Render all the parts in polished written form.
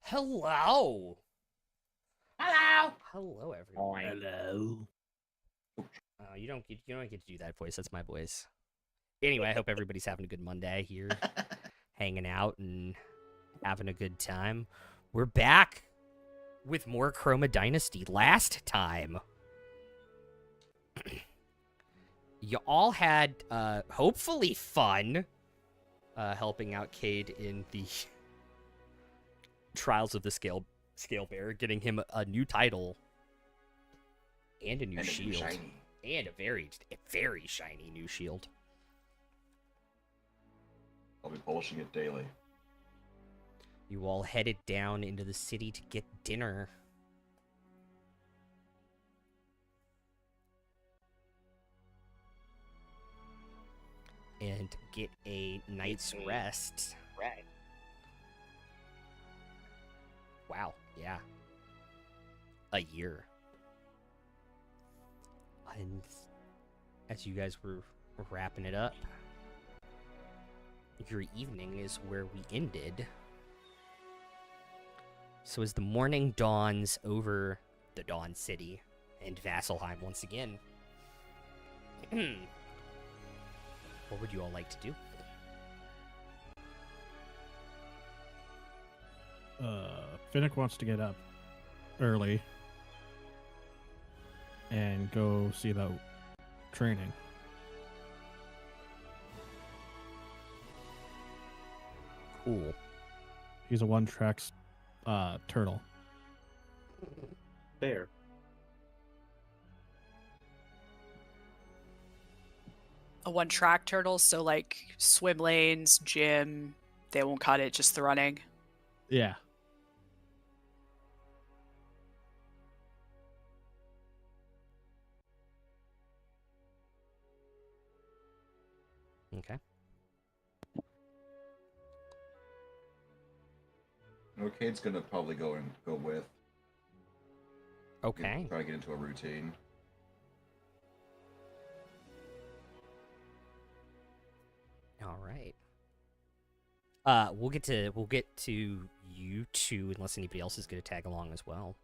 Hello. Hello. Hello, everyone. Hello. You don't get to do that voice. That's my voice. Anyway, I hope everybody's having a good Monday here, hanging out and having a good time. We're back with more Chroma Dynasty. Last time, you all had hopefully fun helping out Cade in the Trials of the Scale Bearer, getting him a new title and a new shield, and a very shiny new shield. I'll be polishing it daily. You all headed down into the city to get dinner. And get a night's rest. Right. Wow, yeah. A year. And as you guys were wrapping it up, your evening is where we ended. So as the morning dawns over the Dawn City and Vasselheim once again, what would you all like to do? Finnick wants to get up early and go see about training. Cool. He's a one-track turtle. Fair. A one-track turtle, so like swim lanes, gym, they won't cut it, just the running. Yeah. Okay. Cade's gonna probably go with. Okay. Try to get into a routine. All right. We'll get to you two unless anybody else is going to tag along as well.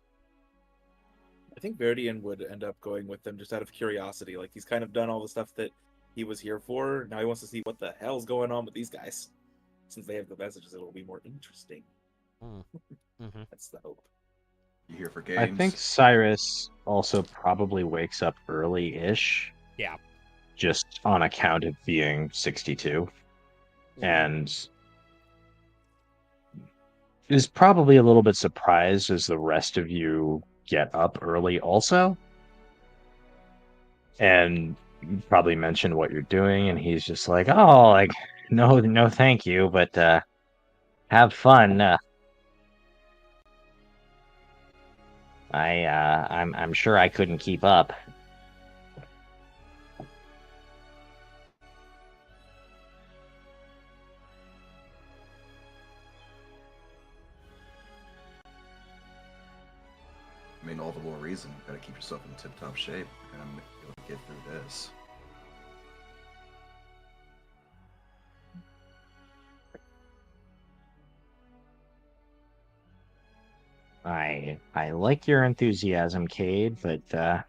I think Verdian would end up going with them just out of curiosity. Like, he's kind of done all the stuff that he was here for. Now he wants to see what the hell's going on with these guys. Since they have the messages, it'll be more interesting. Mm-hmm. That's the hope. You here for games? I think Cyrus also probably wakes up early-ish. Yeah. Just on account of being 62. And is probably a little bit surprised as the rest of you get up early also. And you probably mention what you're doing, and he's just like, oh, like, no, thank you, but have fun. I'm sure I couldn't keep up. I mean, all the more reason. You gotta keep yourself in tip-top shape. You're gonna be able to get through this. I like your enthusiasm, Cade, but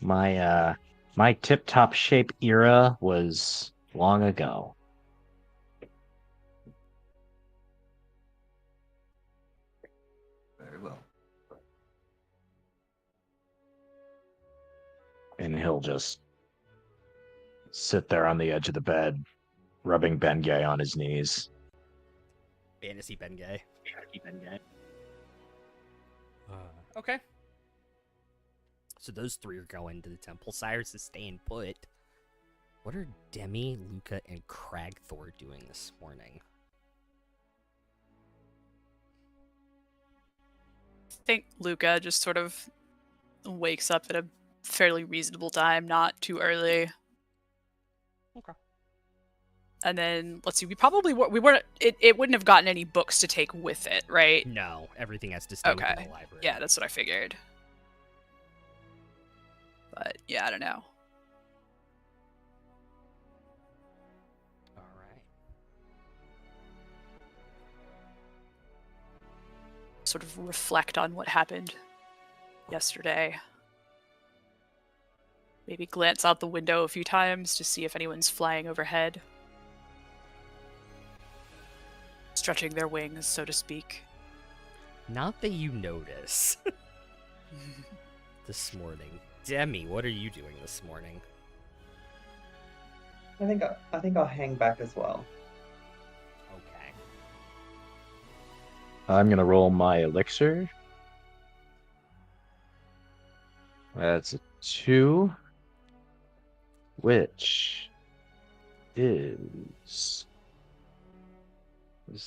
my tip-top shape era was long ago. Very well. And he'll just sit there on the edge of the bed, rubbing Bengay on his knees. Fantasy Bengay. Okay. So those three are going to the temple. Cyrus is staying put. What are Demi, Luca, and Cragthor doing this morning? I think Luca just sort of wakes up at a fairly reasonable time, not too early. Okay. And then let's see, we weren't it wouldn't have gotten any books to take with it, right? No, everything has to stay within the library. Yeah, that's what I figured. But yeah, I don't know. All right. sort of reflect on what happened yesterday. Maybe glance out the window a few times to see if anyone's flying overhead. Stretching their wings, so to speak. Not that you notice. This morning. Demi, what are you doing this morning? I think I'll hang back as well. Okay. I'm gonna roll my elixir. That's a 2, which is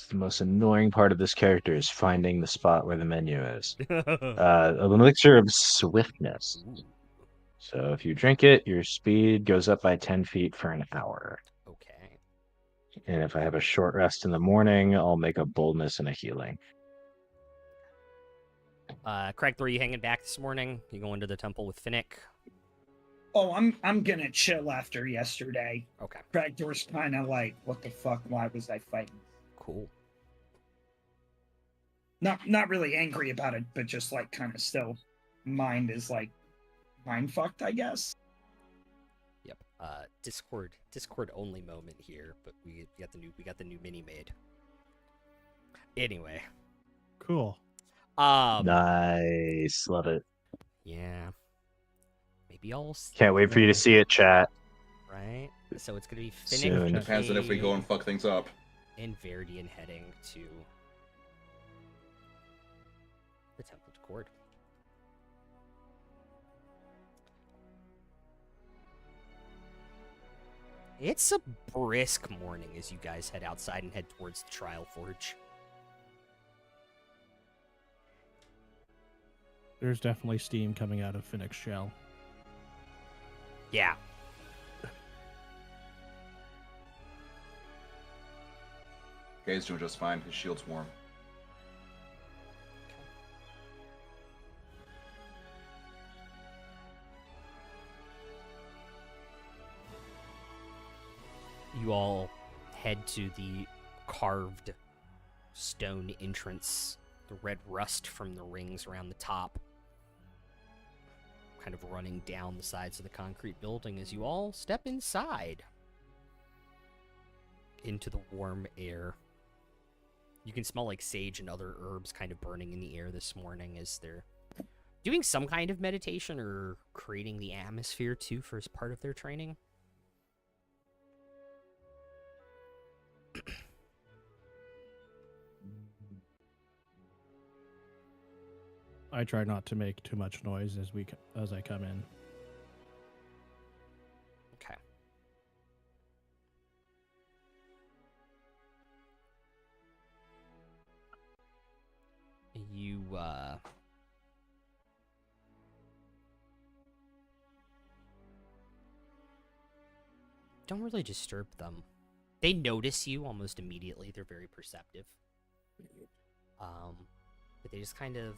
the most annoying part of this character is finding the spot where the menu is. An elixir of swiftness. Ooh, So if you drink it, your speed goes up by 10 feet for an hour. okay. And if I have a short rest in the morning, I'll make a boldness and a healing. Craig, are you hanging back this morning? You going to the temple with Finnick? Oh, I'm gonna chill after yesterday. Okay, Cragdor's kind of like, what the fuck? Why was I fighting? cool. Not really angry about it, but just like kind of still, mind is like mind fucked, I guess. Yep. Discord only moment here, but we got the new mini made. Anyway. Cool. Nice. Love it. Yeah. Maybe I'll Can't wait for you to see it, chat. right? So it's gonna be Soon. Finnick, Depends on if we go and fuck things up. and Verdian heading to the Temple to Cord. It's a brisk morning as you guys head outside and head towards the Trial Forge. There's definitely steam coming out of Finnick's shell. Yeah. Gay's doing just fine. His shield's warm. You all head to the carved stone entrance, the red rust from the rings around the top kind of running down the sides of the concrete building as you all step inside into the warm air. You can smell like sage and other herbs kind of burning in the air this morning as they're doing some kind of meditation or creating the atmosphere too for as part of their training. I try not to make too much noise as I come in. Okay. You, don't really disturb them. They notice you almost immediately. They're very perceptive. But they just kind of,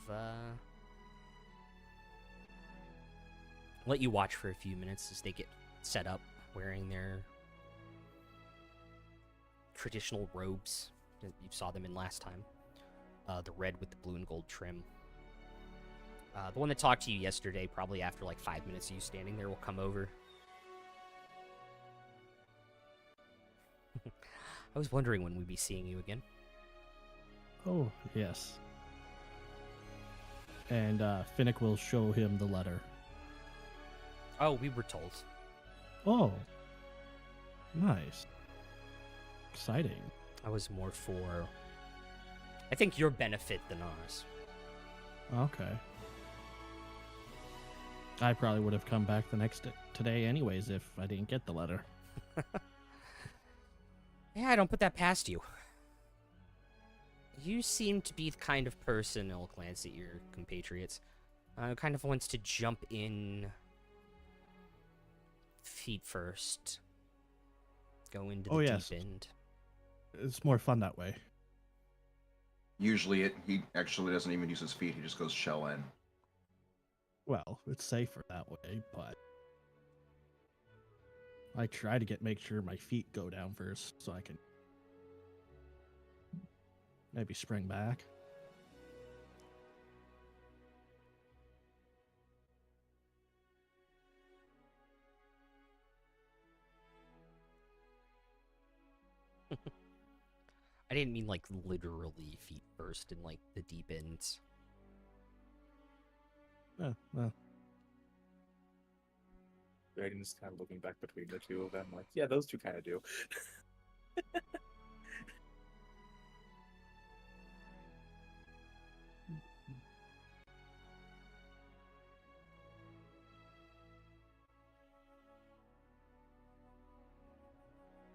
let you watch for a few minutes as they get set up wearing their traditional robes that you saw them in last time. The red with the blue and gold trim. The one that talked to you yesterday, probably after like 5 minutes of you standing there, will come over. I was wondering when we'd be seeing you again. Oh, yes. And Finnick will show him the letter. Oh, we were told. Oh. Nice. Exciting. I was more for, I think, your benefit than ours. Okay. I probably would have come back today anyways if I didn't get the letter. Yeah, I don't put that past you. You seem to be the kind of person, I'll glance at your compatriots, who kind of wants to jump in feet first. Go into the yes. deep end. It's more fun that way. Usually he actually doesn't even use his feet. He just goes shell in. Well, it's safer that way, but I try to make sure my feet go down first so I can maybe spring back. I didn't mean like literally feet first in like the deep ends. Oh, well. Dragon's kind of looking back between the two of them, like, yeah, those two kind of do.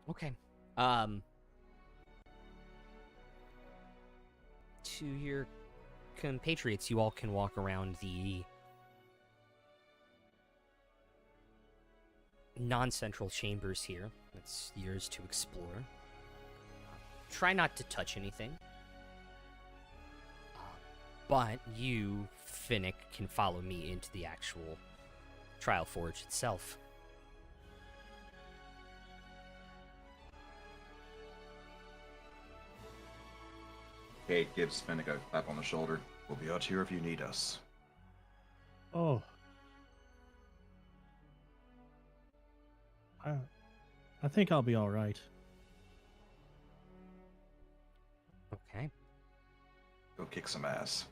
Okay. To your compatriots, you all can walk around the non-central chambers here. It's yours to explore. Try not to touch anything. But you, Finnick, can follow me into the actual Trial Forge itself. Kate gives Finnick a clap on the shoulder. We'll be out here if you need us. Oh. I think I'll be all right. Okay. Go kick some ass.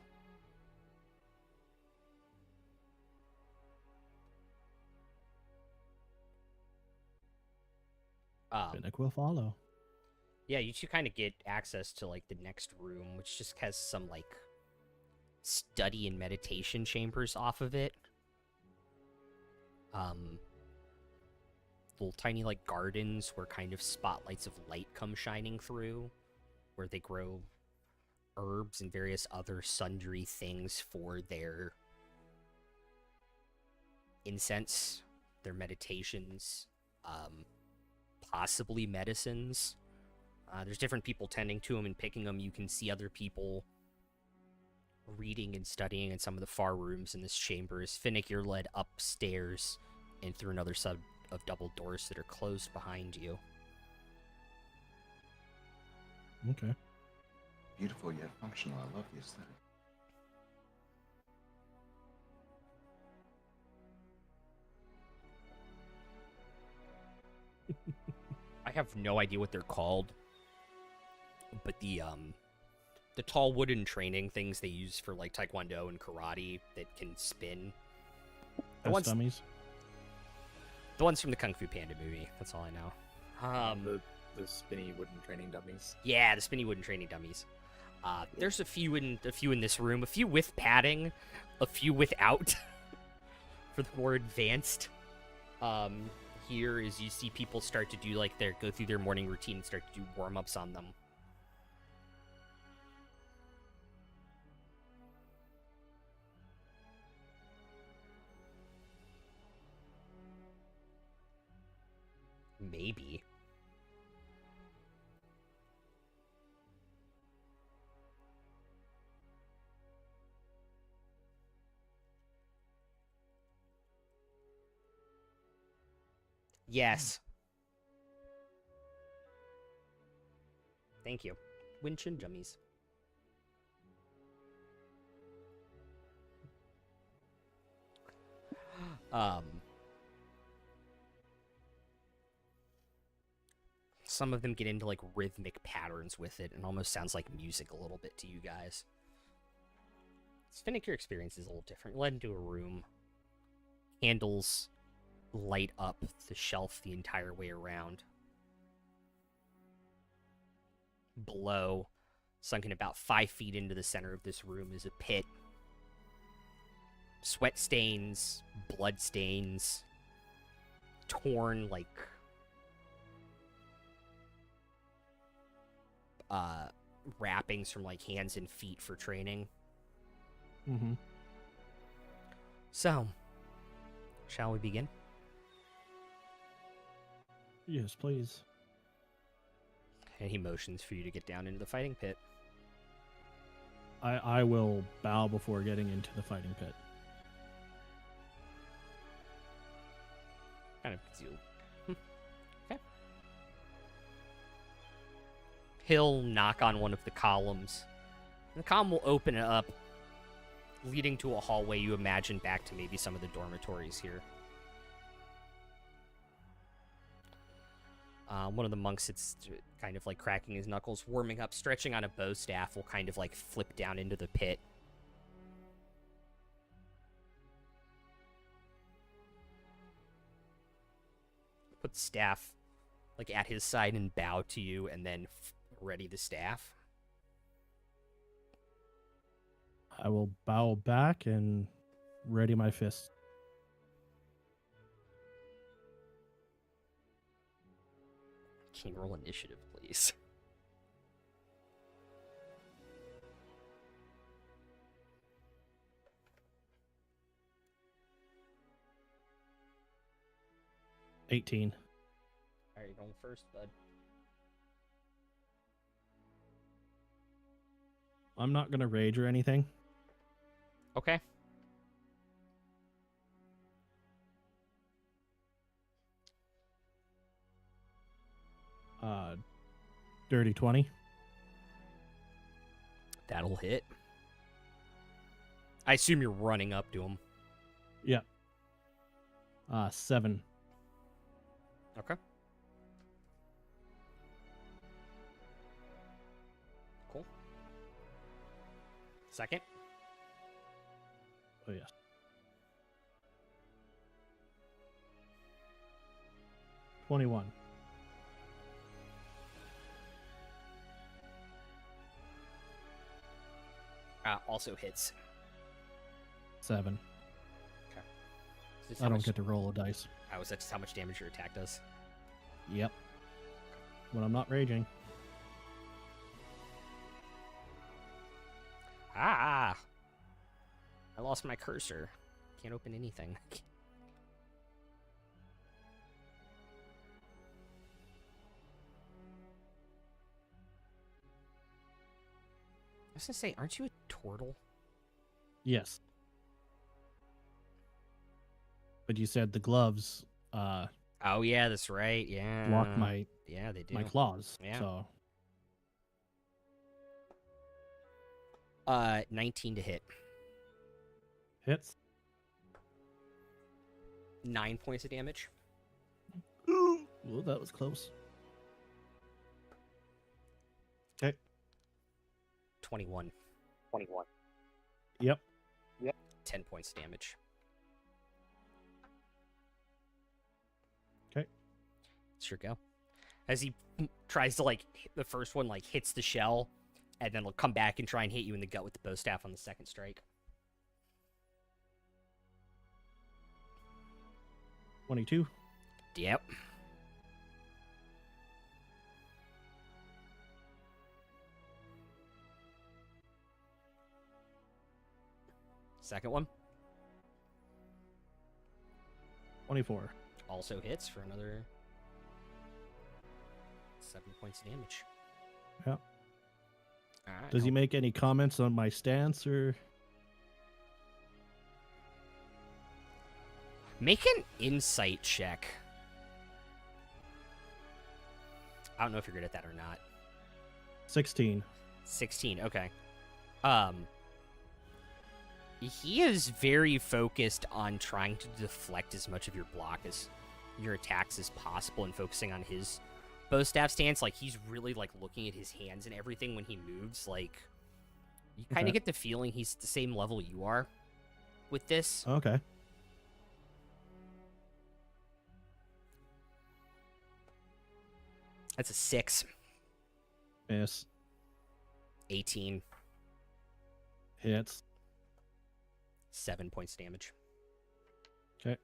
Finnick will follow. Yeah, you two kind of get access to like the next room, which just has some like study and meditation chambers off of it. Little tiny like gardens where kind of spotlights of light come shining through, where they grow herbs and various other sundry things for their incense, their meditations, possibly medicines. There's different people tending to them and picking them. You can see other people reading and studying in some of the far rooms in this chamber. As Finnick, you're led upstairs and through another set of double doors that are closed behind you. Okay. Beautiful yet functional. I love the aesthetic. I have no idea what they're called, but the tall wooden training things they use for like taekwondo and karate that can spin. Dummies. The ones from the Kung Fu Panda movie. That's all I know. The spinny wooden training dummies. Yeah, the spinny wooden training dummies. There's a few in this room. A few with padding, a few without. For the more advanced. Here is you see people start to do like go through their morning routine and start to do warm-ups on them. Maybe. Yes. Thank you. Winchin Jummies. Some of them get into like rhythmic patterns with it and almost sounds like music a little bit to you guys. Finnick, your experience is a little different. You're led into a room. Candles light up the shelf the entire way around. Below, sunken about 5 feet into the center of this room, is a pit. Sweat stains, blood stains, torn like wrappings from like hands and feet for training. Mm-hmm. So, shall we begin? Yes, please. And he motions for you to get down into the fighting pit. I will bow before getting into the fighting pit. Kind of concealed. Okay. He'll knock on one of the columns. And the column will open it up, leading to a hallway you imagine back to maybe some of the dormitories here. One of the monks, it's kind of like cracking his knuckles, warming up, stretching on a bow staff, will kind of like flip down into the pit. Put the staff like at his side and bow to you, and then ready the staff. I will bow back and ready my fist. Can you roll initiative, please? $18. All right, going first, bud. I'm not gonna rage or anything. Okay. Dirty 20. That'll hit. I assume you're running up to him. Yep. 7. Okay. Cool. Second. Oh yes. 21. Also hits. 7. Okay. Is this I how don't much- get to roll a dice. Oh, is that just how much damage your attack does? Yep. When I'm not raging. Ah! I lost my cursor. Can't open anything. I was gonna say, aren't you a turtle? Yes. But you said the gloves Oh yeah, that's right. Yeah. block my Yeah, they do. my claws. Yeah. So 19 to hit. hits. 9 points of damage. Ooh, that was close. Okay. 21. Yep. 10 points of damage. Okay. It's your go. As he tries to the first one hits the shell, and then he'll come back and try and hit you in the gut with the bow staff on the second strike. 22. Yep. Second one 24. also hits for another 7 points of damage. Yeah. All right. Does he make any comments on my stance or? Make an insight check. I don't know if you're good at that or not. 16. 16. Okay. He is very focused on trying to deflect as much of your block as your attacks as possible and focusing on his bow staff stance. He's really looking at his hands and everything when he moves. You kind of Okay. get the feeling he's the same level you are with this. Okay. That's a 6. Miss. 18. Hits. 7 points damage. Okay.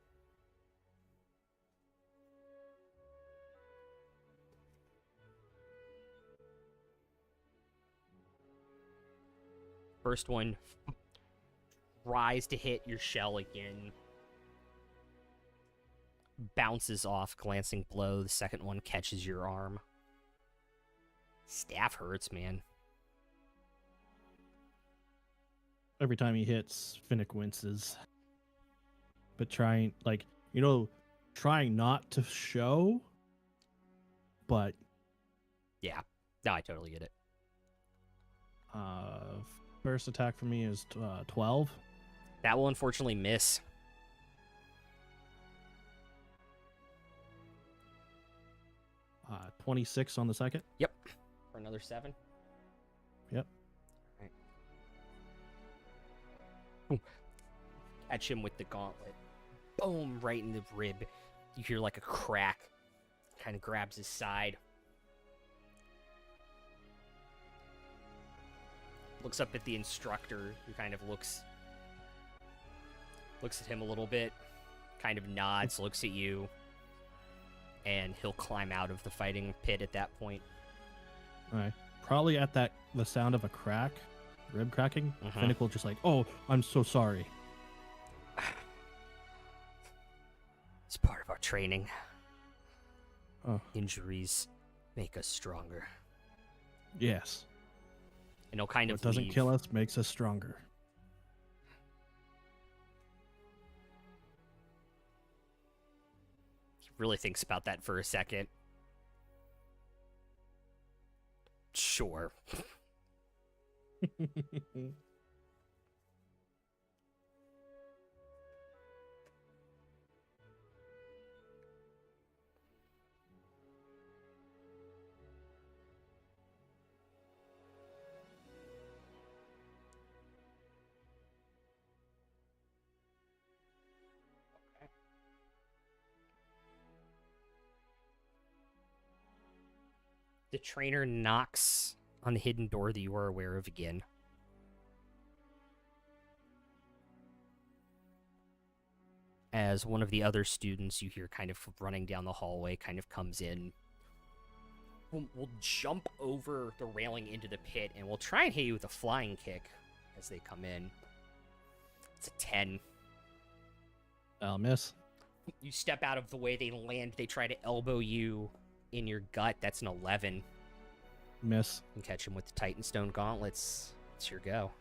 First one tries to hit your shell again. Bounces off, glancing blow. The second one catches your arm. Staff hurts, man. Every time he hits, Finnick winces. But trying not to show, but Yeah. No, I totally get it. first attack for me is 12. That will unfortunately miss. 26 on the second. Yep. For another 7. Yep. All right. Ooh. Catch him with the gauntlet. Boom, right in the rib. You hear like a crack. Kind of grabs his side. Looks up at the instructor, who kind of looks at him a little bit, kind of nods, looks at you, and he'll climb out of the fighting pit at that point. All right. Probably at the sound of a crack, rib cracking, Mhm. Finnick will just like, oh, I'm so sorry. It's part of our training. Oh. Injuries make us stronger. Yes. And he'll kind What of doesn't leave. kill us makes us stronger. He really thinks about that for a second. Sure. The trainer knocks on the hidden door that you are aware of again. As one of the other students you hear kind of running down the hallway kind of comes in. We'll jump over the railing into the pit, and we'll try and hit you with a flying kick as they come in. It's a 10. I'll miss. You step out of the way, they land, they try to elbow you in your gut. That's an 11. Miss. You can catch him with the Titanstone gauntlets. It's your go.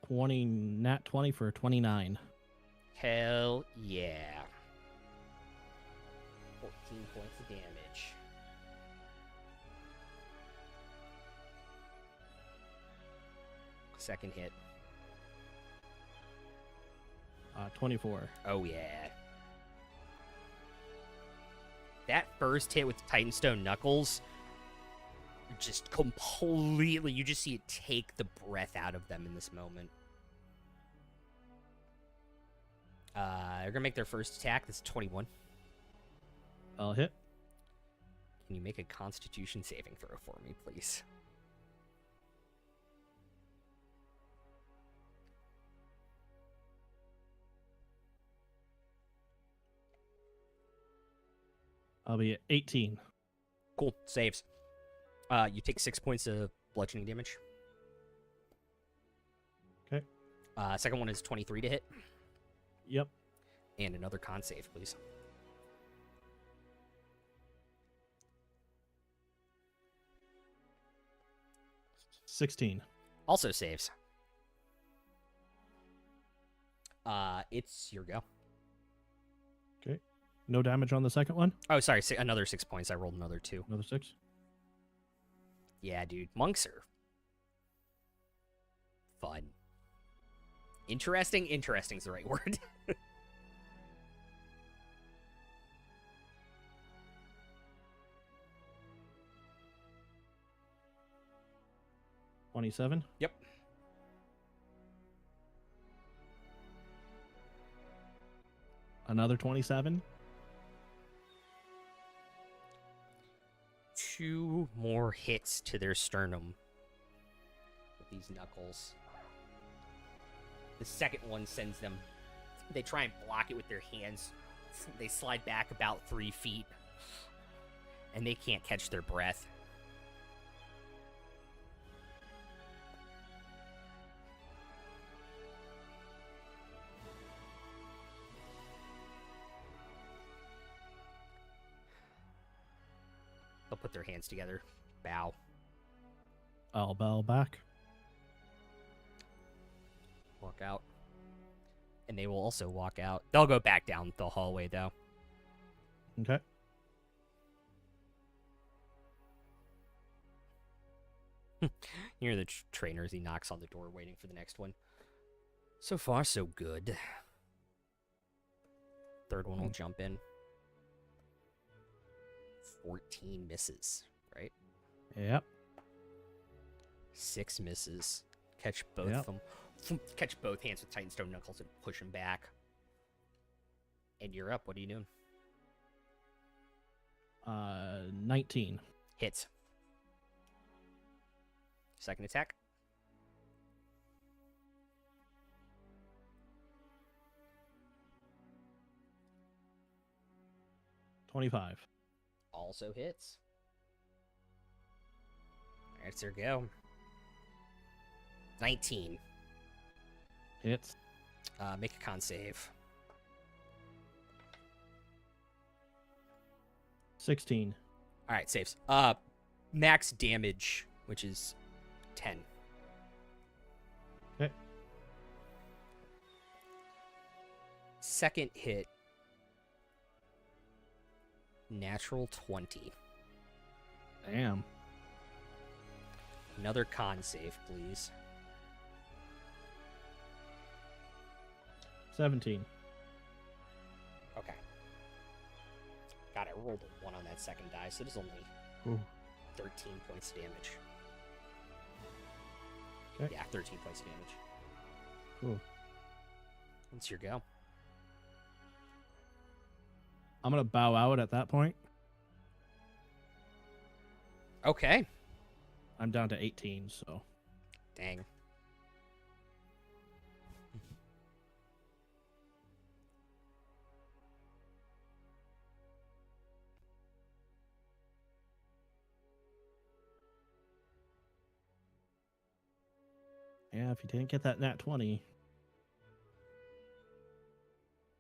20 for 29. Hell yeah. 14 points of damage. Second hit. 24. Oh yeah. That first hit with the Titanstone knuckles, just completely, you just see it take the breath out of them in this moment. They're gonna make their first attack. That's 21. I'll hit. Can you make a Constitution saving throw for me, please? I'll be at 18. Cool, saves. You take 6 points of bludgeoning damage. Okay. Second one is 23 to hit. Yep. And another con save, please. $16. Also saves. It's your go. Okay. No damage on the second one. Oh, sorry, another 6 points. I rolled another 2. Another 6. Yeah, dude. Monks are fun. Interesting? Interesting's the right word. 27. Yep. Another 27. 2 more hits to their sternum with these knuckles. The second one sends them. They try and block it with their hands. They slide back about 3 feet. And they can't catch their breath. They'll put their hands together. Bow. I'll bow back. Walk out. And they will also walk out. They'll go back down the hallway, though. Okay. You're the trainer as he knocks on the door, waiting for the next one. So far, so good. Third one will jump in. 14 misses, right? Yep. 6 misses. Catch both Yep. of them. Catch both hands with Titan Stone Knuckles and push them back. And you're up. What are you doing? 19. Hits. Second attack. $25. Also hits. That's your go. 19. Hits. Make a con save. 16. All right, saves. Max damage, which is 10. Okay. Second hit. Natural 20. Damn. Another con save, please. 17. Okay. God, I rolled a 1 on that second die, so there's only Ooh. 13 points of damage. Okay. Yeah, 13 points of damage. Cool. That's your go. I'm gonna bow out at that point. Okay. I'm down to 18, so Dang. yeah, if you didn't get that nat 20,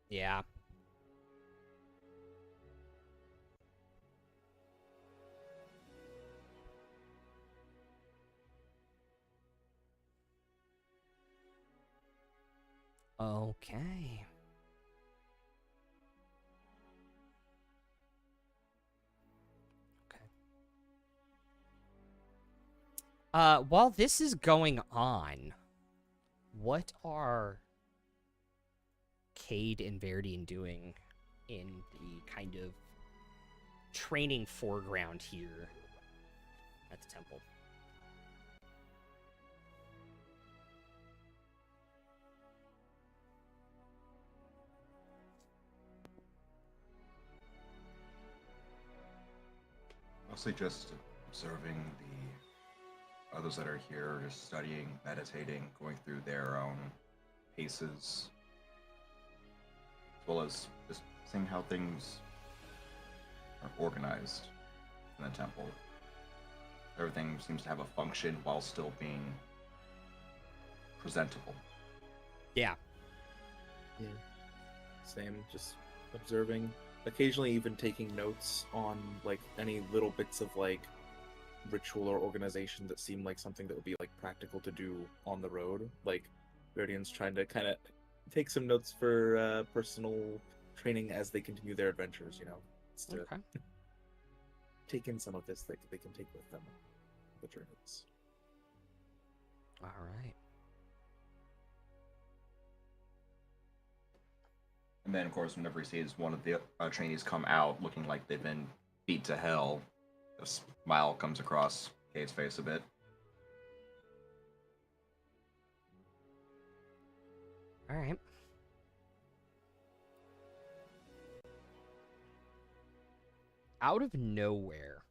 Yeah. Okay. Okay. While this is going on, what are Cade and Verdian doing in the kind of training foreground here at the temple? Mostly just observing the others that are here, just studying, meditating, going through their own paces, as well as just seeing how things are organized in the temple. Everything seems to have a function while still being presentable. Yeah. Yeah. Same, just observing. Occasionally even taking notes on like any little bits of like ritual or organization that seem like something that would be like practical to do on the road. Like Verdian's trying to kind of take some notes for personal training as they continue their adventures, you know. It's to Okay. take in some of this that they can take with them on the journeys. All right. And then, of course, whenever he sees one of the trainees come out looking like they've been beat to hell, a smile comes across Cade's face a bit. All right. Out of nowhere,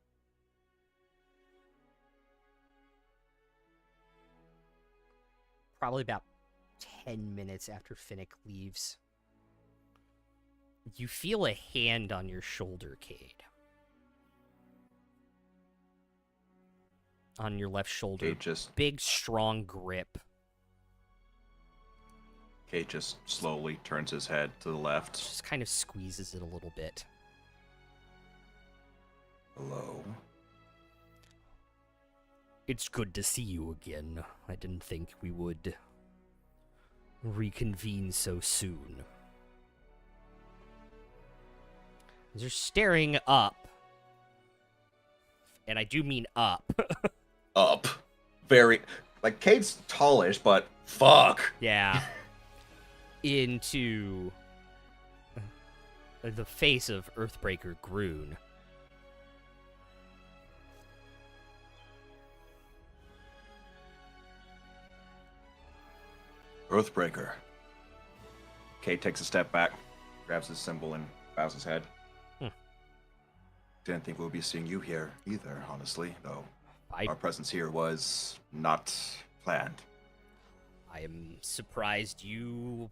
probably about 10 minutes after Finnick leaves, you feel a hand on your shoulder, Cade. On your left shoulder. Cade just Big, strong grip. slowly turns his head to the left. Just kind of squeezes it a little bit. Hello. It's good to see you again. I didn't think we would reconvene so soon. They're staring up. And I do mean up. Up. Very. Like, Cade's tallish, but fuck. Yeah. Into the face of Earthbreaker Groon. Earthbreaker. Kate takes a step back, grabs his symbol, and bows his head. Didn't think we'll be seeing you here either, honestly, though. Our presence here was not planned. I am surprised you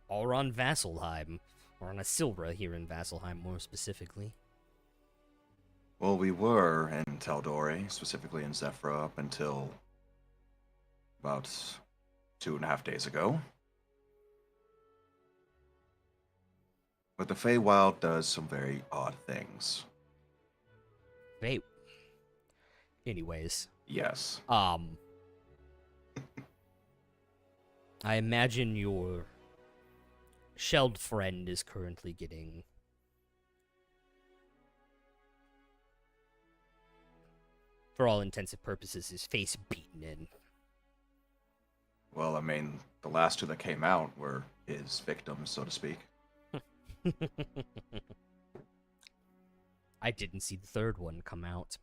are on Vasselheim, or on Asilra here in Vasselheim, more specifically. Well, we were in Taldore, specifically in Zephyra, up until about 2.5 days ago. But the Feywild does some very odd things. Wait. Anyways. Yes. I imagine your shelled friend is currently getting for all intents and purposes his face beaten in. Well, I mean, the last two that came out were his victims, so to speak. I didn't see the third one come out.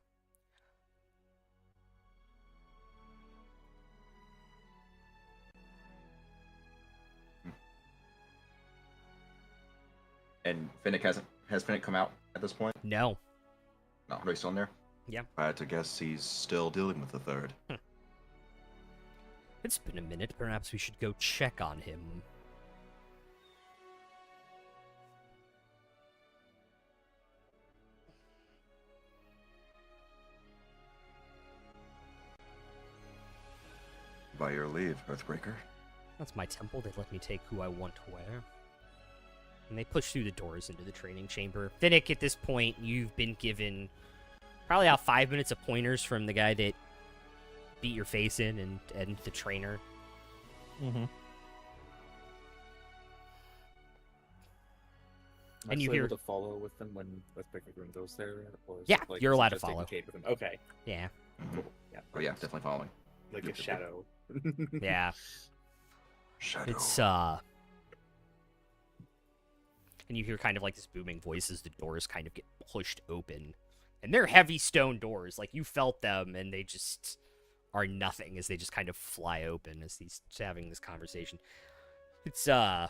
And Finnick has Finnick come out at this point? No. No, are they still in there? Yeah. I had to guess he's still dealing with the third. It's been a minute. Perhaps we should go check on him. By your leave, Earthbreaker. That's my temple. They let me take who I want to wear. And they push through the doors into the training chamber. Finnick, at this point, you've been given probably about 5 minutes of pointers from the guy that beat your face in and the trainer. Mm-hmm. And you Actually hear able to follow with them when Earthbreaker goes there, or is Yeah, it like, you're is it allowed to just taking follow. Kate with him? Okay, Yeah. cool. Yeah, Oh yeah, definitely following. like a shadow. Yeah. Shadow. It's, and you hear kind of like this booming voice as the doors kind of get pushed open. And they're heavy stone doors. Like, you felt them, and they just are nothing as they just kind of fly open as he's having this conversation. It's, one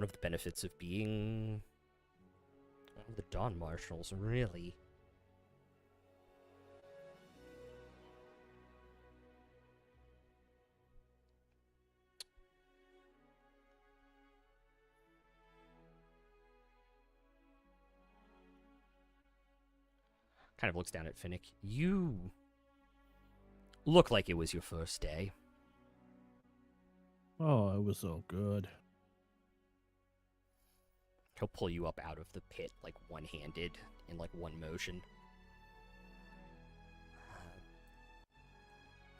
of the benefits of being one of the Dawn Marshals, really. Kind of looks down at Finnick. You look like it was your first day. Oh, it was so good. He'll pull you up out of the pit, like, one-handed, in, like, one motion.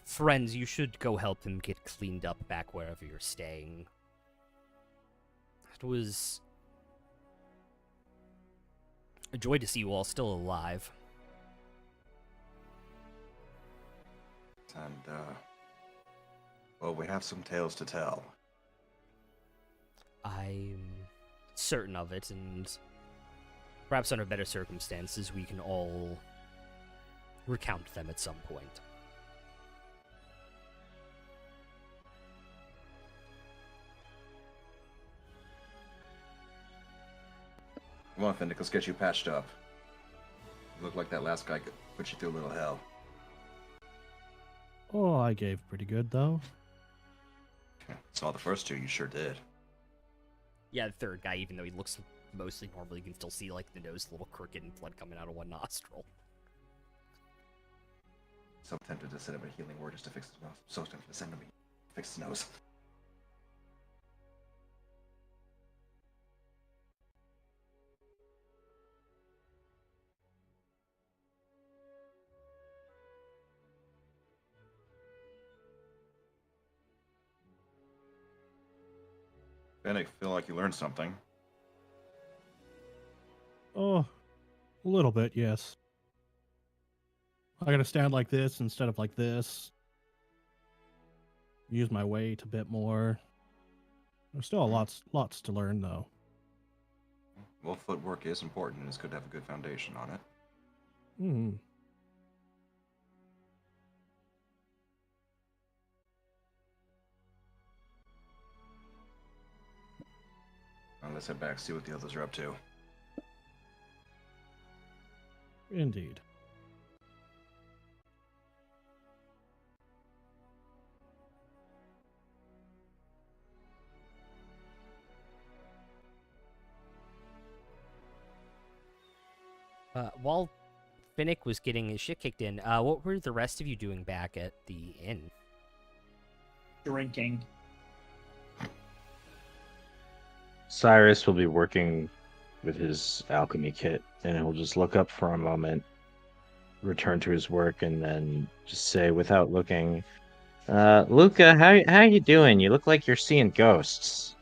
Friends, you should go help him get cleaned up back wherever you're staying. It was a joy to see you all still alive. And, well, we have some tales to tell. I'm certain of it, and perhaps under better circumstances, we can all recount them at some point. Come on, Finnick, let's get you patched up. You look like that last guy could put you through a little hell. Oh, I gave pretty good, though. Saw the first two, you sure did. Yeah, the third guy, even though he looks mostly normal, you can still see, like, the nose a little crooked and blood coming out of one nostril. So tempted to send him a healing word just to fix his mouth. So tempted to send him a fix his nose. Finnick, feel like you learned something. Oh, a little bit, yes. I gotta stand like this instead of like this. Use my weight a bit more. There's still lots to learn, though. Well, footwork is important, and it's good to have a good foundation on it. Hmm. let's head back, see what the others are up to. Indeed. While Finnick was getting his shit kicked in, what were the rest of you doing back at the inn? Drinking. Cyrus will be working with his alchemy kit, and he'll just look up for a moment, return to his work, and then just say, without looking, Luca, how you doing? You look like you're seeing ghosts.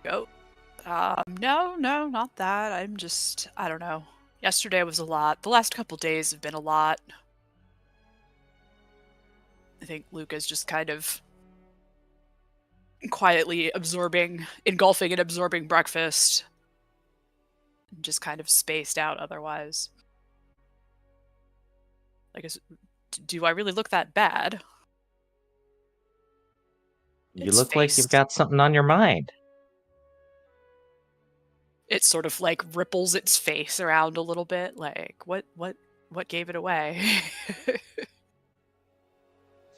Go. No, not that. I don't know. Yesterday was a lot. The last couple days have been a lot. I think Luca's just kind of quietly engulfing and absorbing breakfast. Just kind of spaced out otherwise. Like, do I really look that bad? You look like you've got something on your mind. It sort of like ripples its face around a little bit, like what gave it away?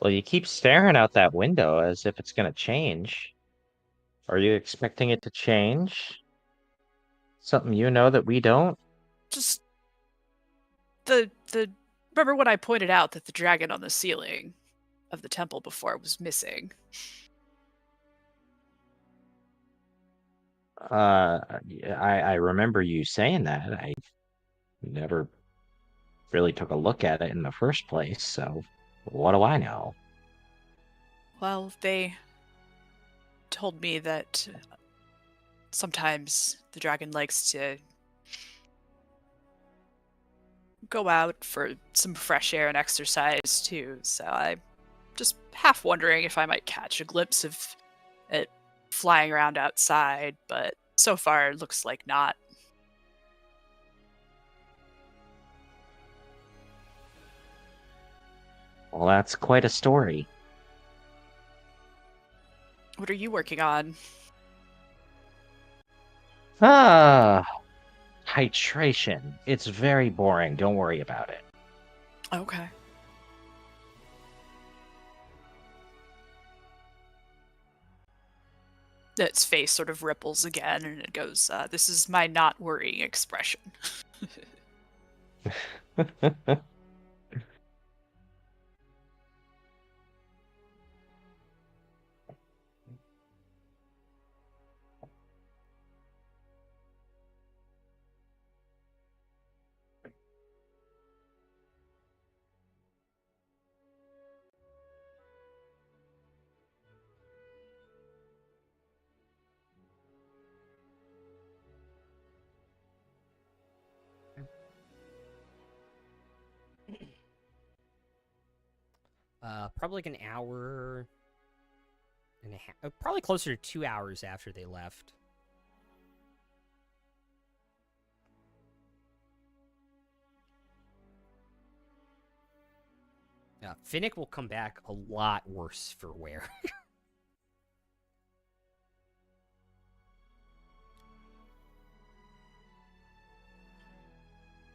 Well, you keep staring out that window as if it's going to change. Are you expecting it to change? Something you know that we don't? Just the remember when I pointed out that the dragon on the ceiling of the temple before was missing? I remember you saying that. I never really took a look at it in the first place, so what do I know? Well, they told me that sometimes the dragon likes to go out for some fresh air and exercise too, so I'm just half wondering if I might catch a glimpse of it flying around outside, but so far it looks like not. Well, that's quite a story. What are you working on? Titration. It's very boring. Don't worry about it. Okay. Its face sort of ripples again, and it goes, this is my not worrying expression. Probably like an hour and a half, probably closer to 2 hours after they left. Finnick will come back a lot worse for wear.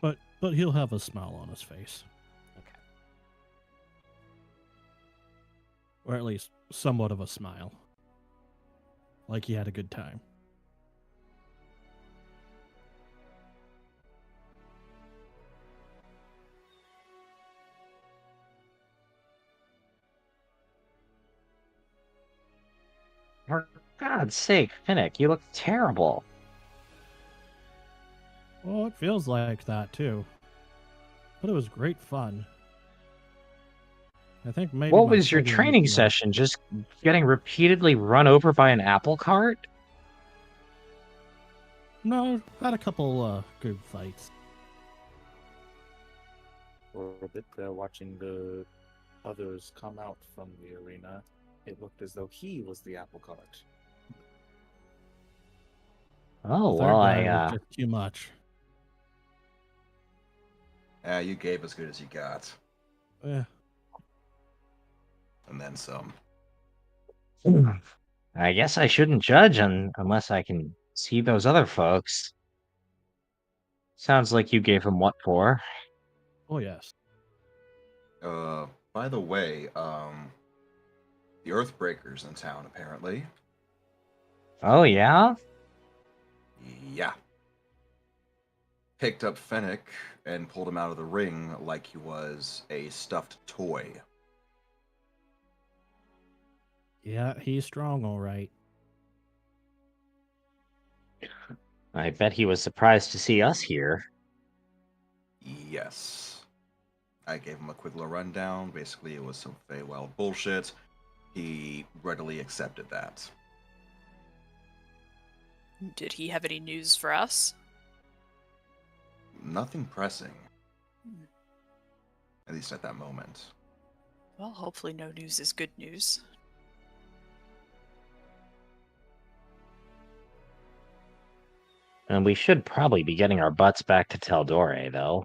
But he'll have a smile on his face. Okay. Or at least somewhat of a smile. Like he had a good time. For God's sake, Finnick, you look terrible. Well, it feels like that too. But it was great fun. I think maybe. What my was your fighting training was, session? Just getting repeatedly run over by an apple cart? No, had a couple good fights. For a bit there, watching the others come out from the arena, it looked as though he was the apple cart. Oh, The third well, guy was just too much. You gave as good as you got, Yeah. and then some. I guess I shouldn't judge unless I can see those other folks. Sounds like you gave him what for? Oh yes. By the way, the Earthbreaker's in town, apparently. Oh, yeah? Yeah. Picked up Fennec and pulled him out of the ring like he was a stuffed toy. Yeah, he's strong, all right. I bet he was surprised to see us here. Yes. I gave him a quick little rundown. Basically, it was some Feywild bullshit. He readily accepted that. Did he have any news for us? Nothing pressing. At least at that moment. Well, hopefully no news is good news. And we should probably be getting our butts back to Teldore, though.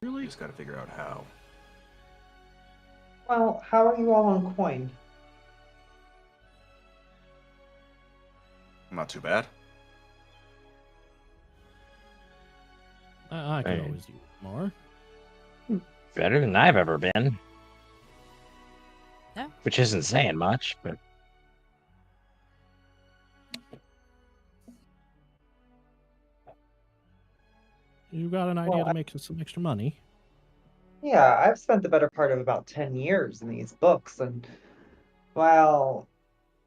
You Really? just gotta figure out how. Well, how are you all on coin? Not too bad. I could Hey. always use more. Better than I've ever been. Yeah. Which isn't saying much, but You got an idea Well, to make some extra money? yeah, I've spent the better part of about 10 years in these books, and while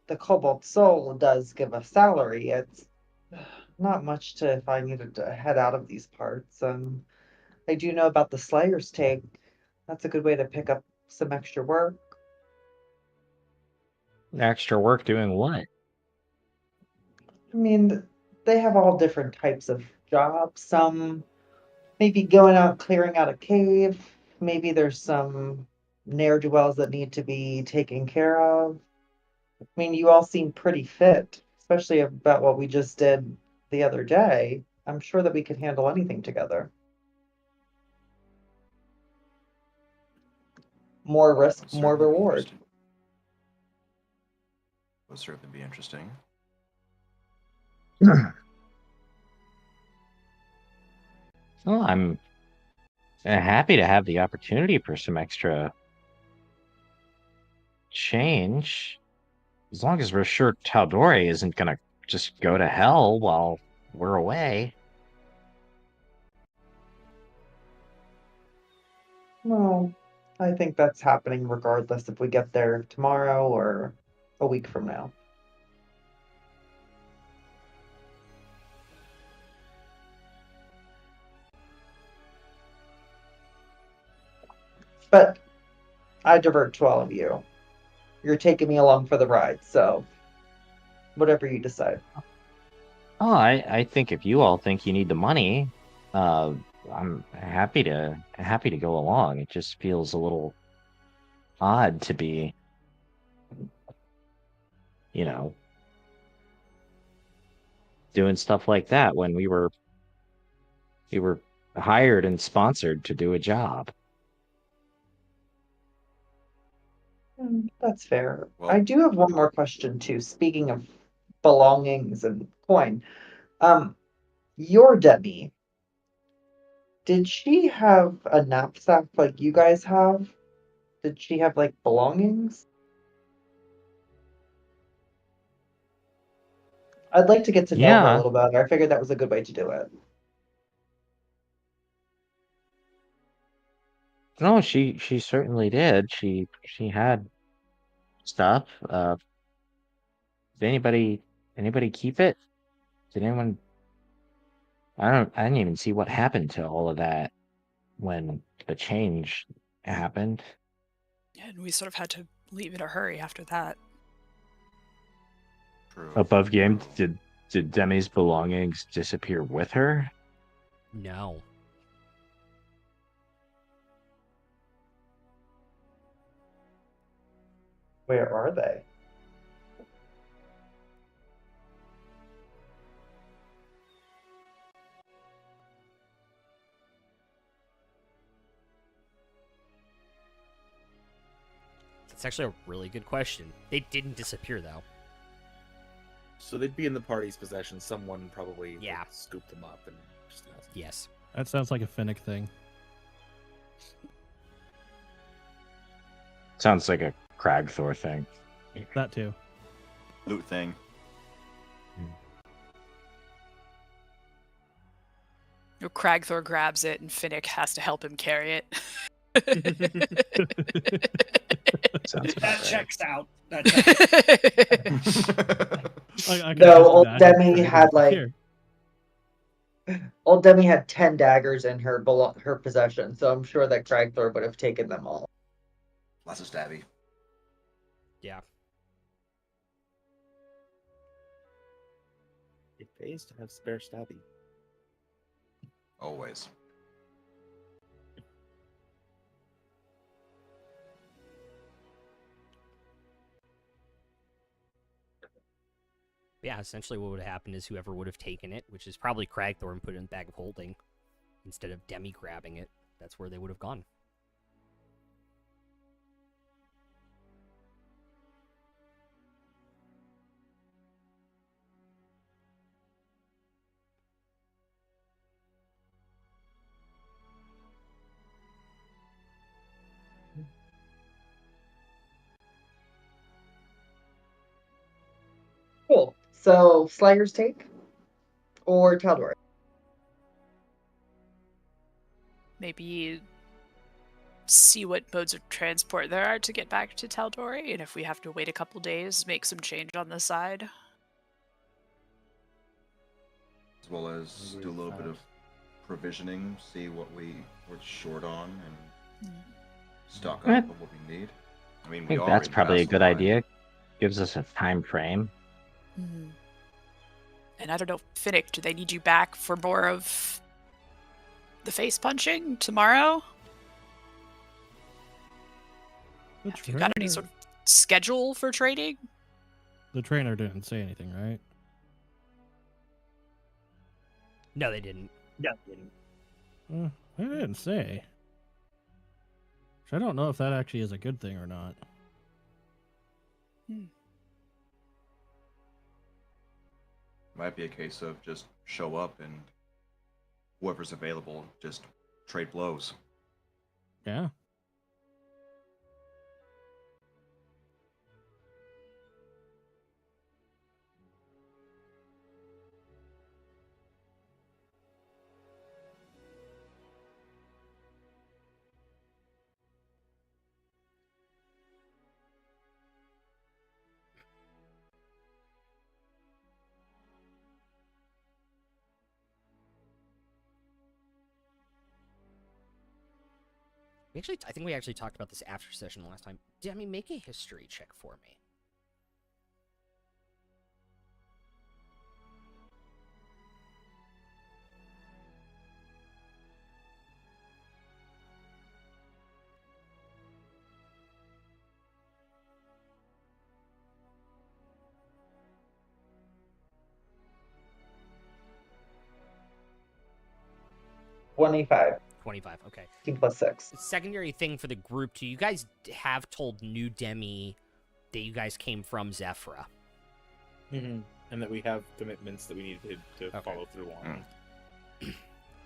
the Cobalt Soul does give a salary, it's not much to if I needed to head out of these parts. I do know about the Slayer's Take. That's a good way to pick up some extra work. extra work doing what? I mean, they have all different types of jobs. Some maybe going out clearing out a cave. Maybe there's some ne'er-do-wells that need to be taken care of. I mean, you all seem pretty fit, especially about what we just did the other day. I'm sure that we could handle anything together. More risk, Would more certainly be reward. interesting. Would certainly be interesting. Well, I'm happy to have the opportunity for some extra change. As long as we're sure Taldore isn't gonna just go to hell while we're away. Well, I think that's happening regardless if we get there tomorrow or a week from now. But I divert to all of you. You're taking me along for the ride, so whatever you decide. Oh, I think if you all think you need the money, I'm happy to go along. It just feels a little odd to be, you know, doing stuff like that when we were hired and sponsored to do a job. That's fair. Well- I do have one more question too. Speaking of belongings and coin, your Debbie, did she have a knapsack like you guys have? Did she have like belongings? I'd like to get to know her a Yeah. little better. I figured that was a good way to do it. No, she certainly did. She had stuff. Did anybody keep it? Did anyone? I didn't even see what happened to all of that when the change happened. And we sort of had to leave in a hurry after that. True. Above game, true. did Demi's belongings disappear with her? No. Where are they? It's actually a really good question. They didn't disappear, though. So they'd be in the party's possession. Someone probably Yeah. scooped them up and just got them. Yes. That sounds like a Finnick thing. Sounds like a Cragthor thing. That too. Loot thing. Cragthor grabs it, and Finnick has to help him carry it. Sounds about That right. checks out. That checks out. I can No, just old imagine Demi Craig had, is like- here. Old Demi had 10 daggers in her possession, so I'm sure that Cragthor would have taken them all. Lots of stabby. Yeah. It pays to have spare stabby. Always. Yeah, essentially what would have happened is whoever would have taken it, which is probably Cragthor, and put it in the bag of holding, instead of Demi grabbing it, that's where they would have gone. Cool. So, Slayer's take? Or Tal'Dorei? Maybe see what modes of transport there are to get back to Tal'Dorei, and if we have to wait a couple days, make some change on the side. As well as do a little bit of provisioning, see what we're short on, and stock up Eh. on what we need. I mean, I we think are that's in probably a good Vasselheim. idea. Gives us a time frame. And I don't know, Finnick, do they need you back for more of the face punching tomorrow? The Have you got any trainer- sort of schedule for training? The trainer didn't say anything, right? No, they didn't. I didn't say. Which I don't know if that actually is a good thing or not. Might be a case of just show up and whoever's available, just trade blows. Yeah. I think we actually talked about this after session last time. Demi, make a history check for me. $25. 25, okay. 15 plus 6. The secondary thing for the group too, you guys have told New Demi that you guys came from Zephyra. And that we have commitments that we need to Okay. follow through on.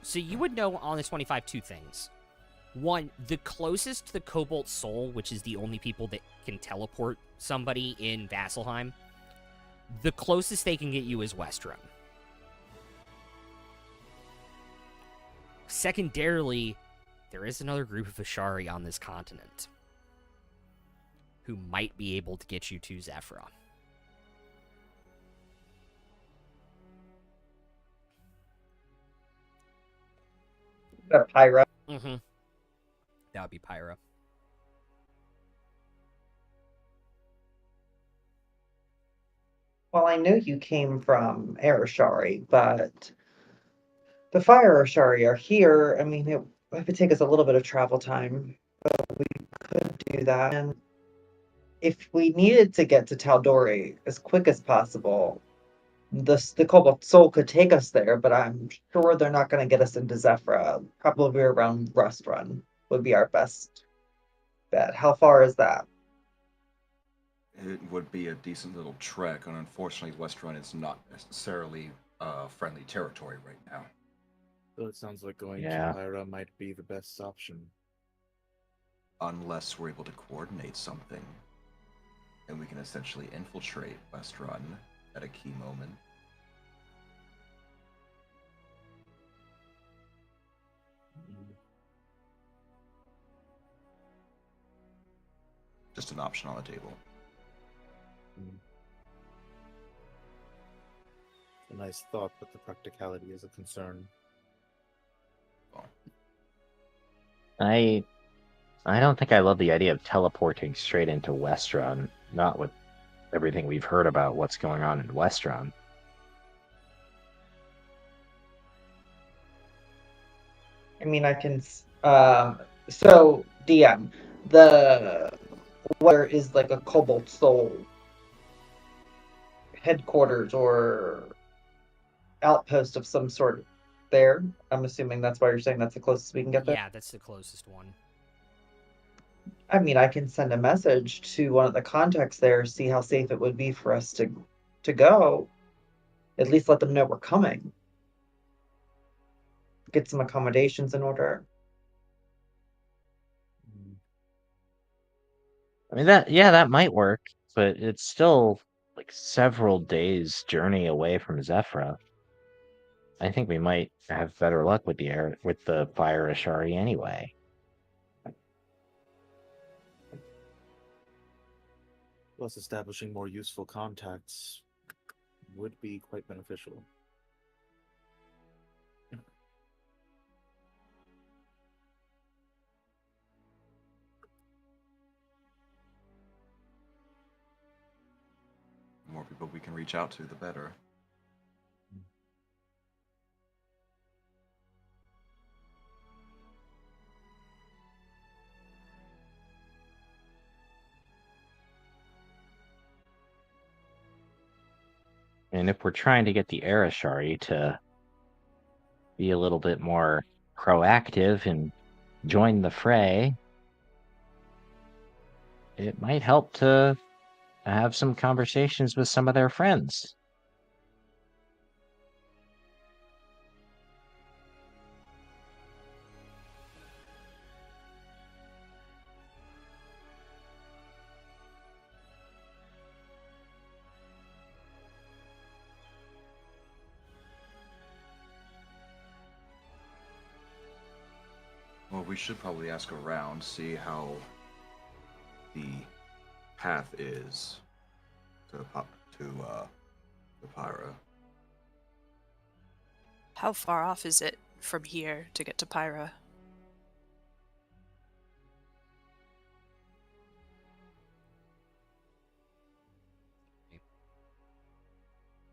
So you would know on the 25 two things. One, the closest to the Cobalt Soul, which is the only people that can teleport somebody in Vasselheim, the closest they can get you is Westrum. Secondarily, there is another group of Ashari on this continent who might be able to get you to Zephyra. The Pyra. Mm-hmm. That would be Pyra. Well, I knew you came from Arashari, but the Fire Ashari are here. I mean, it would take us a little bit of travel time, but we could do that. And if we needed to get to Tal'Dorei as quick as possible, the Cobalt Soul could take us there, but I'm sure they're not going to get us into Zephyra. Probably around Rust Run would be our best bet. How far is that? It would be a decent little trek, and unfortunately, Westrun is not necessarily friendly territory right now. So it sounds like going Yeah. to Pyra might be the best option. Unless we're able to coordinate something, and we can essentially infiltrate Westrun at a key moment. Just an option on the table. A nice thought, but the practicality is a concern. I don't think I love the idea of teleporting straight into Westrun, not with everything we've heard about what's going on in Westrun. I mean, I can. So DM, the where is like a Cobalt Soul headquarters or outpost of some sort there? I'm assuming that's why you're saying that's the closest we can get there. Yeah, that's the closest one. I mean, I can send a message to one of the contacts there, see how safe it would be for us to go. At least let them know we're coming. Get some accommodations in order. I mean, that might work, but it's still like several days journey away from Zephyra. I think we might have better luck with the fire Ashari anyway. Plus, establishing more useful contacts would be quite beneficial. The more people we can reach out to, the better. And if we're trying to get the Arashari to be a little bit more proactive and join the fray, it might help to have some conversations with some of their friends. Well, we should probably ask around, see how the path is to the Pyra. How far off is it from here to get to Pyra?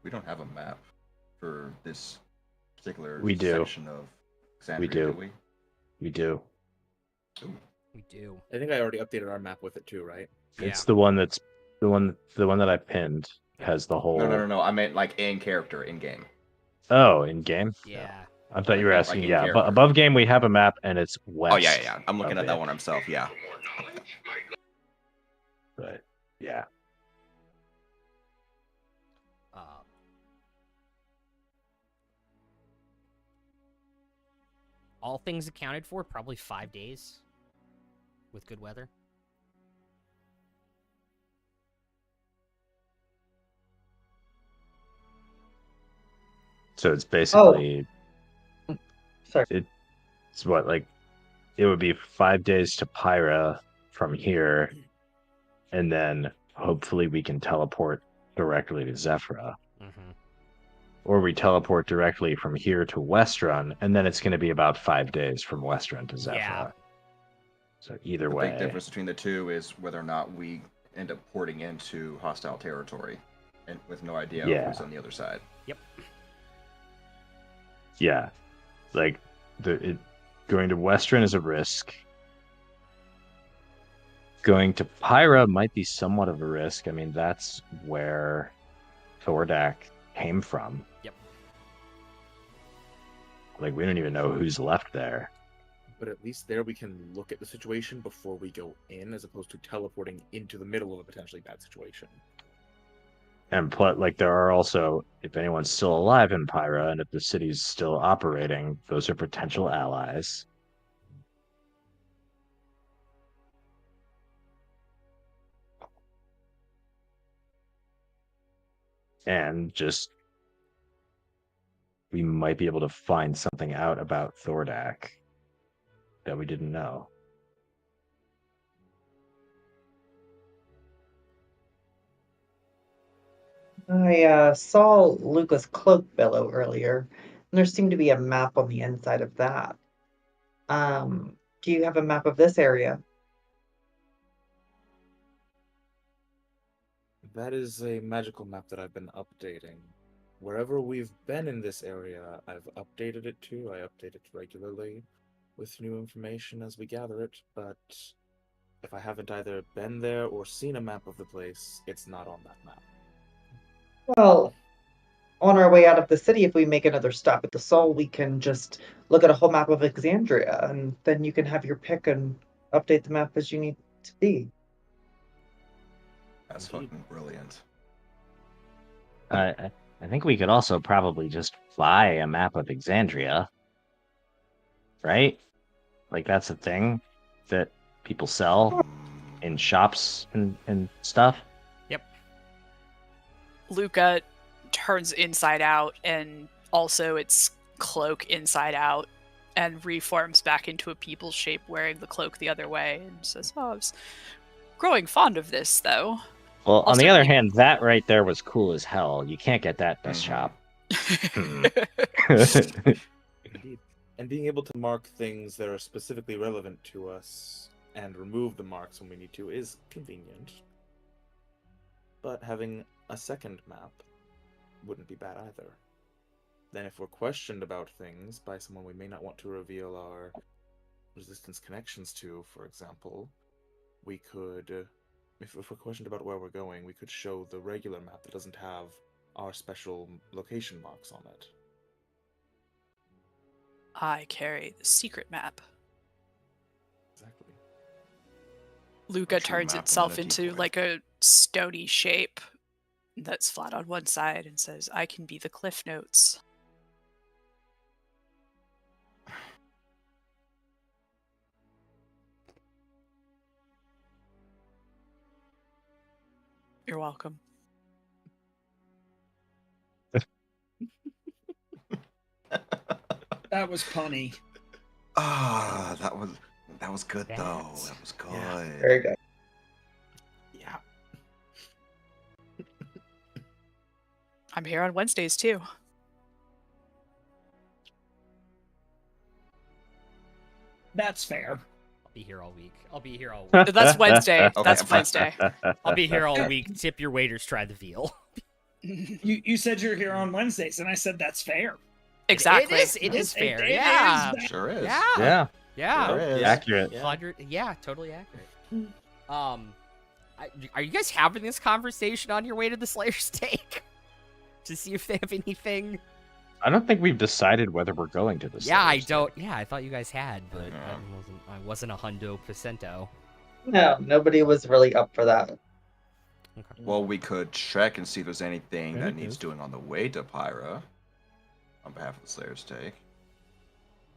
We don't have a map for this particular We do. section of Xandria, We do. we? We do. Ooh. We do. I think I already updated our map with it too, right? It's the one that's the one that I pinned has the whole. No. I meant like in character, in game. Oh, in game. Yeah. I thought you were Like asking. in yeah, character. but above game we have a map and it's west. Oh yeah. I'm looking of at that it. one himself. Yeah. But yeah, All things accounted for, probably 5 days with good weather. so it's basically Sorry. it's what, like, it would be 5 days to Pyra from here, and then hopefully we can teleport directly to Zephyra. Mm-hmm. Or we teleport directly from here to Westrun, and then it's going to be about 5 days from Westrun to Zephyra. Yeah. So either The way, big difference between the two is whether or not we end up porting into hostile territory, and with no idea Yeah. who's on the other side. Yep. yeah, like going to Westrun is a risk. Going to Pyra might be somewhat of a risk. I mean, that's where Thordak came from. Yep. Like, we don't even know who's left there. but at least there we can look at the situation before we go in, as opposed to teleporting into the middle of a potentially bad situation. And like there are also, if anyone's still alive in Pyra and if the city's still operating, those are potential allies. And just we might be able to find something out about Thordak that we didn't know. I saw Luca's cloak billow earlier, and there seemed to be a map on the inside of that. Do you have a map of this area? That is a magical map that I've been updating. Wherever we've been in this area, I've updated it to. I update it regularly with new information as we gather it, but if I haven't either been there or seen a map of the place, it's not on that map. Well, on our way out of the city, if we make another stop at the Soul, we can just look at a whole map of Exandria, and then you can have your pick and update the map as you need to be. That's fucking brilliant. I think we could also probably just buy a map of Exandria, right? Like that's a thing that people sell in shops and stuff. Yep. Luca turns inside out, and also its cloak inside out, and reforms back into a people shape wearing the cloak the other way, and says, "Oh, I was growing fond of this, though." Well, on Also, the other hand, that right there was cool as hell. You can't get that in a shop. Indeed. And being able to mark things that are specifically relevant to us and remove the marks when we need to is convenient. But having a second map wouldn't be bad either. Then if we're questioned about things by someone we may not want to reveal our resistance connections to, for example, we could, if we're questioned about where we're going, we could show the regular map that doesn't have our special location marks on it. I carry the secret map. Exactly. Luca A true turns map itself and then a into decoy. like a stony shape that's flat on one side and says, "I can be the cliff notes." You're welcome. That was punny. Ah, that was good though. That's- That was good. yeah. Very good. Yeah. I'm here on Wednesdays too. That's fair. I'll be here all week. I'll be here all week. That's Wednesday. Okay, That's fine. Wednesday. I'll be here all week. Tip your waiters, try the veal. You said you're here on Wednesdays, and I said that's fair. Exactly. It is fair. It Yeah. is Sure is. Yeah. Yeah, Yeah. Sure is. accurate. Yeah. 100. Yeah, totally accurate. Are you guys having this conversation on your way to the Slayer Steak to see if they have anything? I don't think we've decided whether we're going to this. Yeah, I don't. Yeah, I thought you guys had, but Yeah. I wasn't 100%. No, nobody was really up for that. Okay. Well, we could check and see if there's anything Yeah, that it needs is. doing on the way to Pyra on behalf of the Slayer's Take.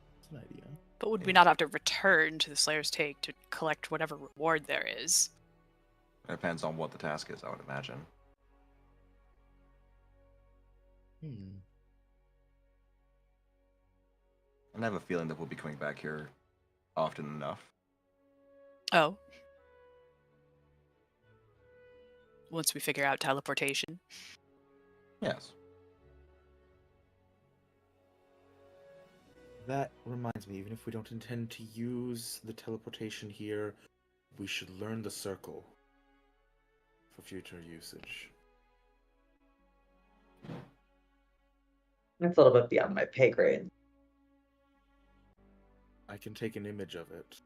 That's an idea. But would we not have to return to the Slayer's Take to collect whatever reward there is? It depends on what the task is, I would imagine. And I have a feeling that we'll be coming back here often enough. Oh. Once we figure out teleportation. Yes. That reminds me, even if we don't intend to use the teleportation here, we should learn the circle for future usage. That's a little bit beyond my pay grade. I can take an image of it,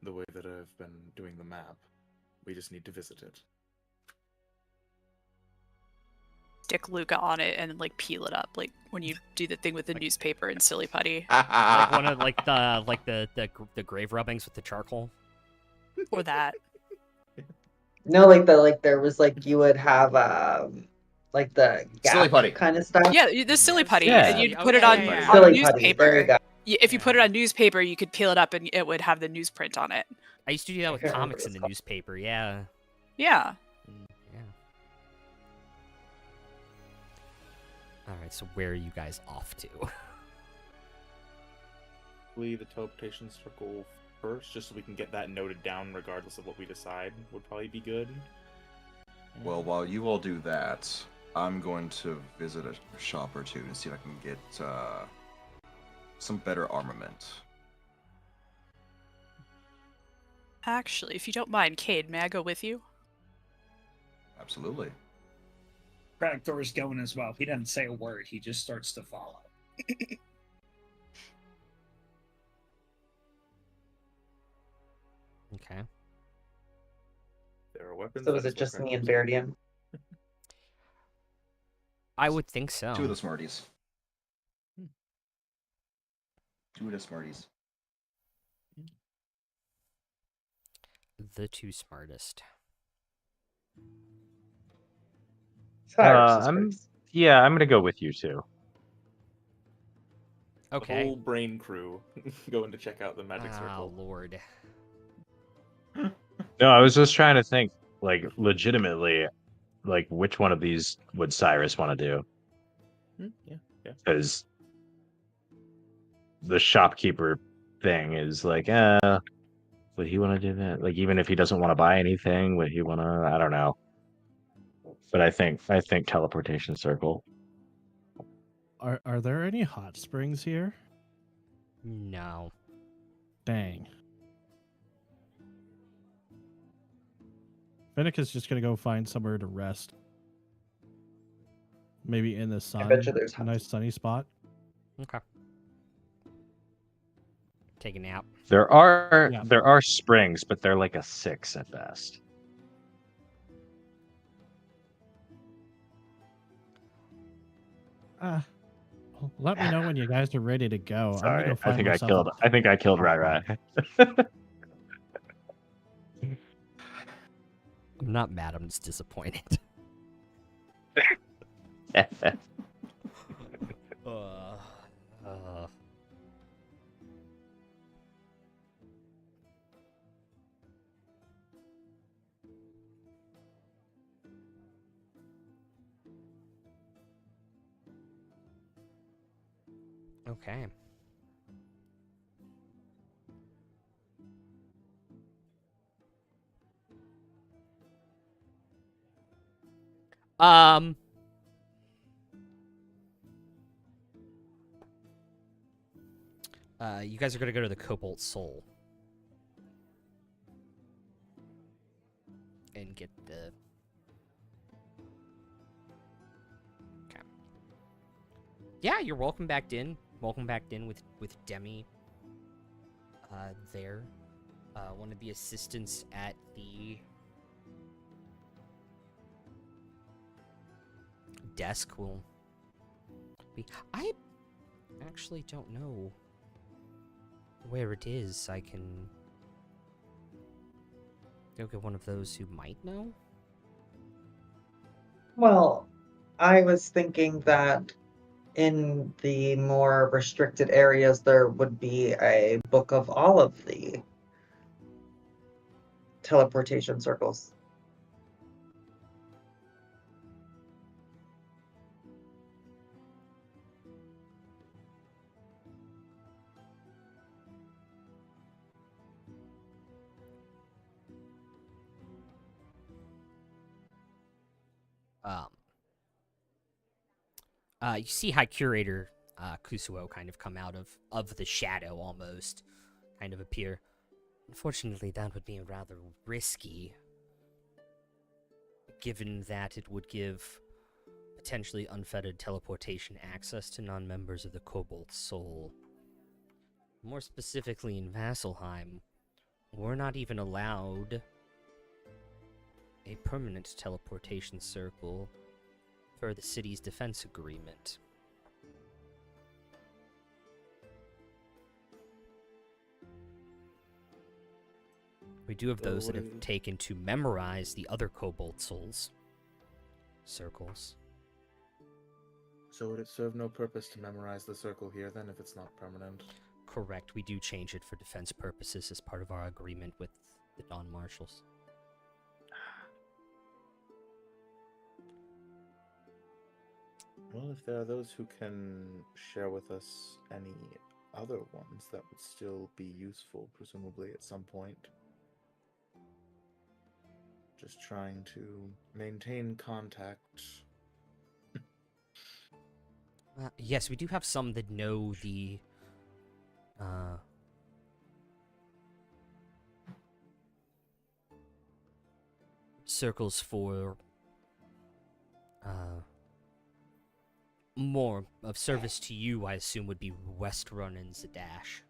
the way that I've been doing the map. We just need to visit it. pick Luca on it and like peel it up, like when you do the thing with the newspaper and Silly Putty, Like one of the grave rubbings with the charcoal. or that. No, like there was like you would have like the Silly gap putty. kind of stuff. Yeah, the Silly Putty, Yeah. and you'd Oh, put it yeah, on, yeah, yeah. on Silly putty. newspaper. There you go. If you put it Yeah. on newspaper, you could peel it up and it would have the newsprint on it. I used to do that with can't remember comics what in the it's called. newspaper. Yeah. Yeah. Yeah. All right. So where are you guys off to? The teleportation circle first, just so we can get that noted down regardless of what we decide, would probably be good. Well, while you all do that, I'm going to visit a shop or two and see if I can get some better armament. Actually, if you don't mind, Cade, may I go with you? Absolutely. Practor's going as well. He doesn't say a word. He just starts to follow. Okay. There are weapons. So that is is it what just me and Practor's- Verdian? I would think so. Two of the Smarties. Two of the Smarties. The two smartest. Cyrus is I'm- first. Yeah, I'm gonna go with you too. The Okay. whole brain crew going to check out the magic Oh circle. Lord. No, I was just trying to think, like, legitimately, like, which one of these would Cyrus want to do? Yeah. Because the shopkeeper thing is like, would he want to do that? Like, even if he doesn't want to buy anything, would he want to? I don't know. But I think teleportation circle. Are there any hot springs here? No. Dang. Finnick is just gonna go find somewhere to rest. Maybe in the sun. bet you there's a hot nice sunny spot. Okay. Take a nap. There are Yeah. springs, but they're like a 6 at best. Well, let me know when you guys are ready to go. I'm Sorry, gonna go find myself a- I think I killed Rai Rai. I'm not mad. I'm just disappointed. uh. Okay. You guys are gonna go to the Cobalt Soul and get the. Okay. Yeah, you're welcome back in. Welcome back in with Demi. There, one of the assistants at the desk will be. I actually don't know where it is. I can go get one of those who might know. Well, I was thinking that in the more restricted areas, there would be a book of all of the teleportation circles. You see High Curator Kusuo kind of come out of the shadow almost, kind of appear. Unfortunately, that would be rather risky, given that it would give potentially unfettered teleportation access to non-members of the Cobalt Soul. More specifically in Vasselheim, we're not even allowed a permanent teleportation circle for the city's defense agreement. We do have So those that what have do you- taken to memorize the other Cobalt Souls circles. So would it serve no purpose to memorize the circle here then if it's not permanent? Correct, we do change it for defense purposes as part of our agreement with the Dawn Marshals. Well, if there are those who can share with us any other ones that would still be useful, presumably at some point. Just trying to maintain contact. Yes, we do have some that know the circles for more of service to you, I assume, would be Westrun and Zadash.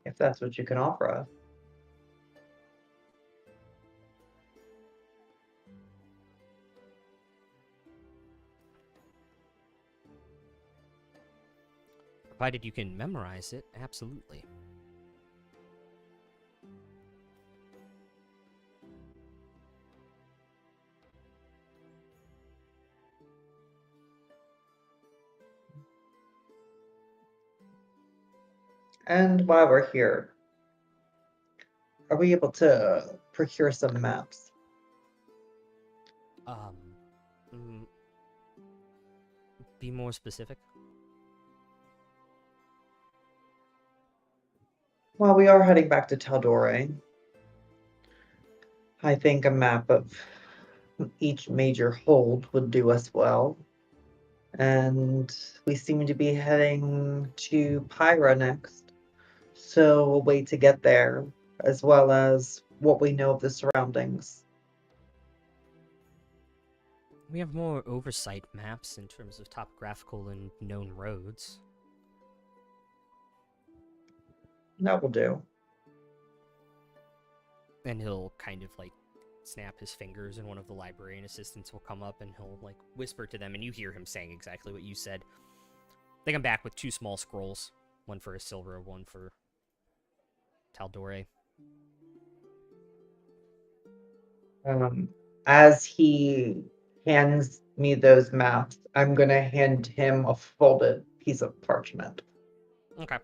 If that's what you can offer us. Provided you can memorize it, absolutely. And while we're here, are we able to procure some maps? Mm, be more specific. Well, we are heading back to Taldore. I think a map of each major hold would do us well. And we seem to be heading to Pyra next. So we'll wait to get there, as well as what we know of the surroundings. We have more oversight maps in terms of topographical and known roads. That will do. And he'll kind of like snap his fingers, and one of the librarian assistants will come up and he'll like whisper to them, and you hear him saying exactly what you said. They come back with 2 small scrolls, one for Isilra, one for Taldore. As he hands me those maps, I'm going to hand him a folded piece of parchment. Okay.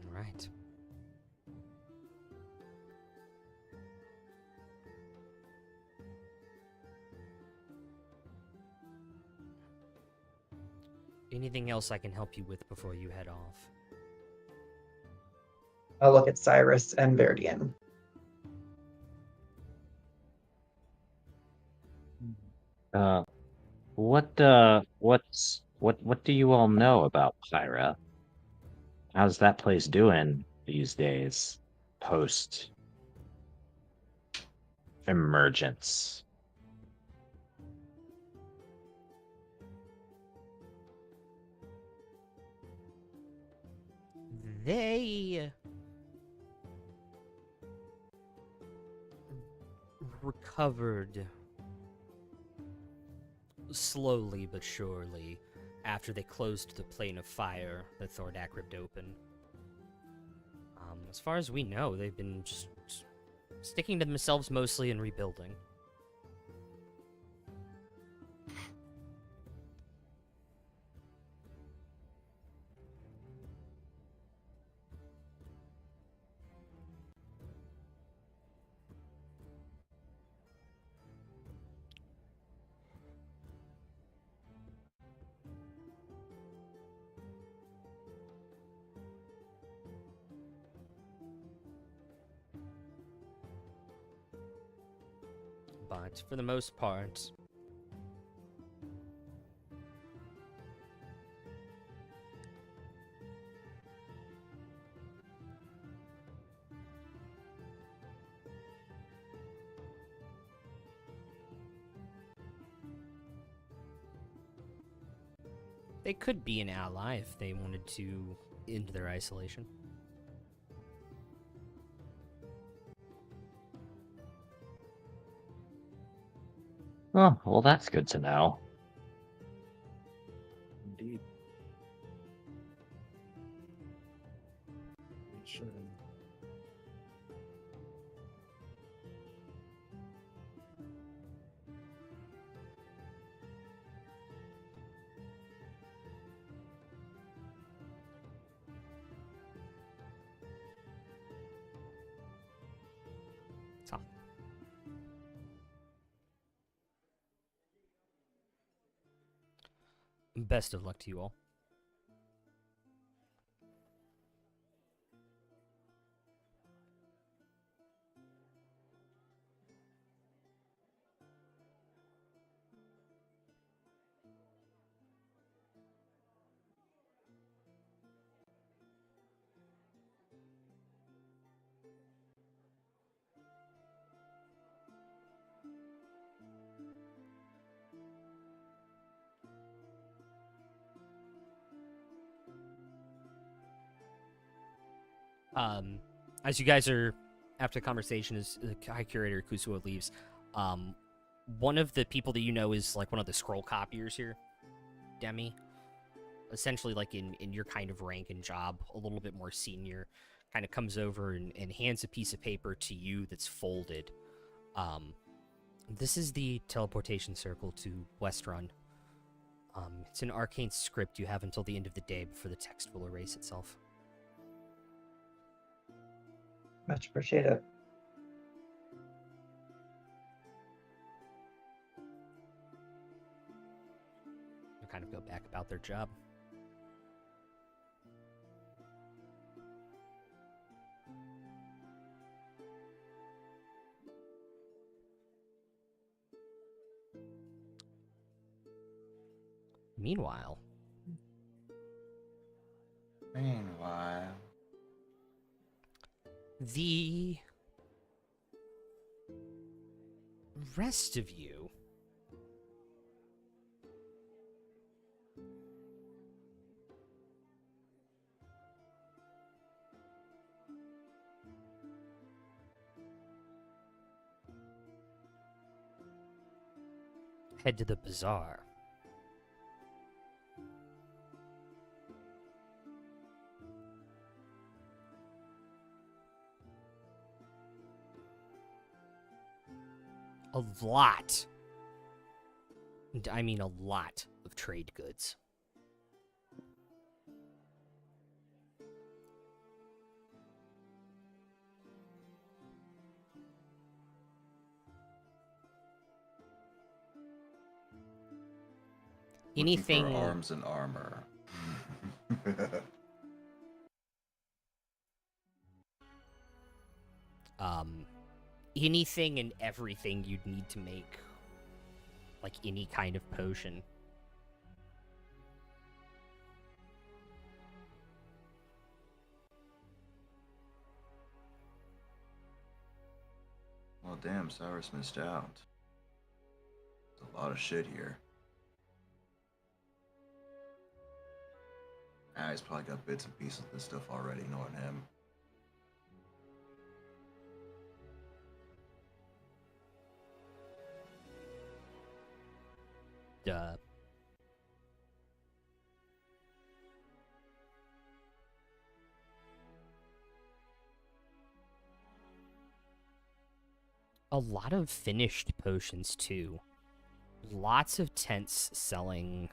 All right. Anything else I can help you with before you head off? I'll look at Cyrus and Verdian. What do you all know about Pyra? How's that place doing these days, post emergence? They recovered slowly but surely after they closed the plane of fire that Thordak ripped open. As far as we know, they've been just sticking to themselves mostly and rebuilding. But for the most part, They could be an ally if they wanted to end their isolation. Oh, well, that's good to know. Indeed. Sure. So. Best of luck to you all. As you guys are after the conversation, as the High Curator Kusuo leaves, one of the people that you know is like one of the scroll copiers here, Demi. Essentially, like in your kind of rank and job, a little bit more senior, kind of comes over and hands a piece of paper to you that's folded. This is the teleportation circle to Westrun. It's an arcane script you have until the end of the day before the text will erase itself. Much appreciated. They'll kind of go back about their job. Meanwhile, the rest of you head to the bazaar. A lot, and I mean a lot, of trade goods. Anything Looking for arms and armor. Anything and everything you'd need to make, like, any kind of potion. Well, damn, Cyrus missed out. There's a lot of shit here. Ah, he's probably got bits and pieces of this stuff already, knowing him. Duh. A lot of finished potions, too. Lots of tents selling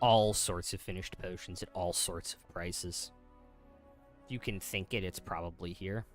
all sorts of finished potions at all sorts of prices. If you can think it, it's probably here.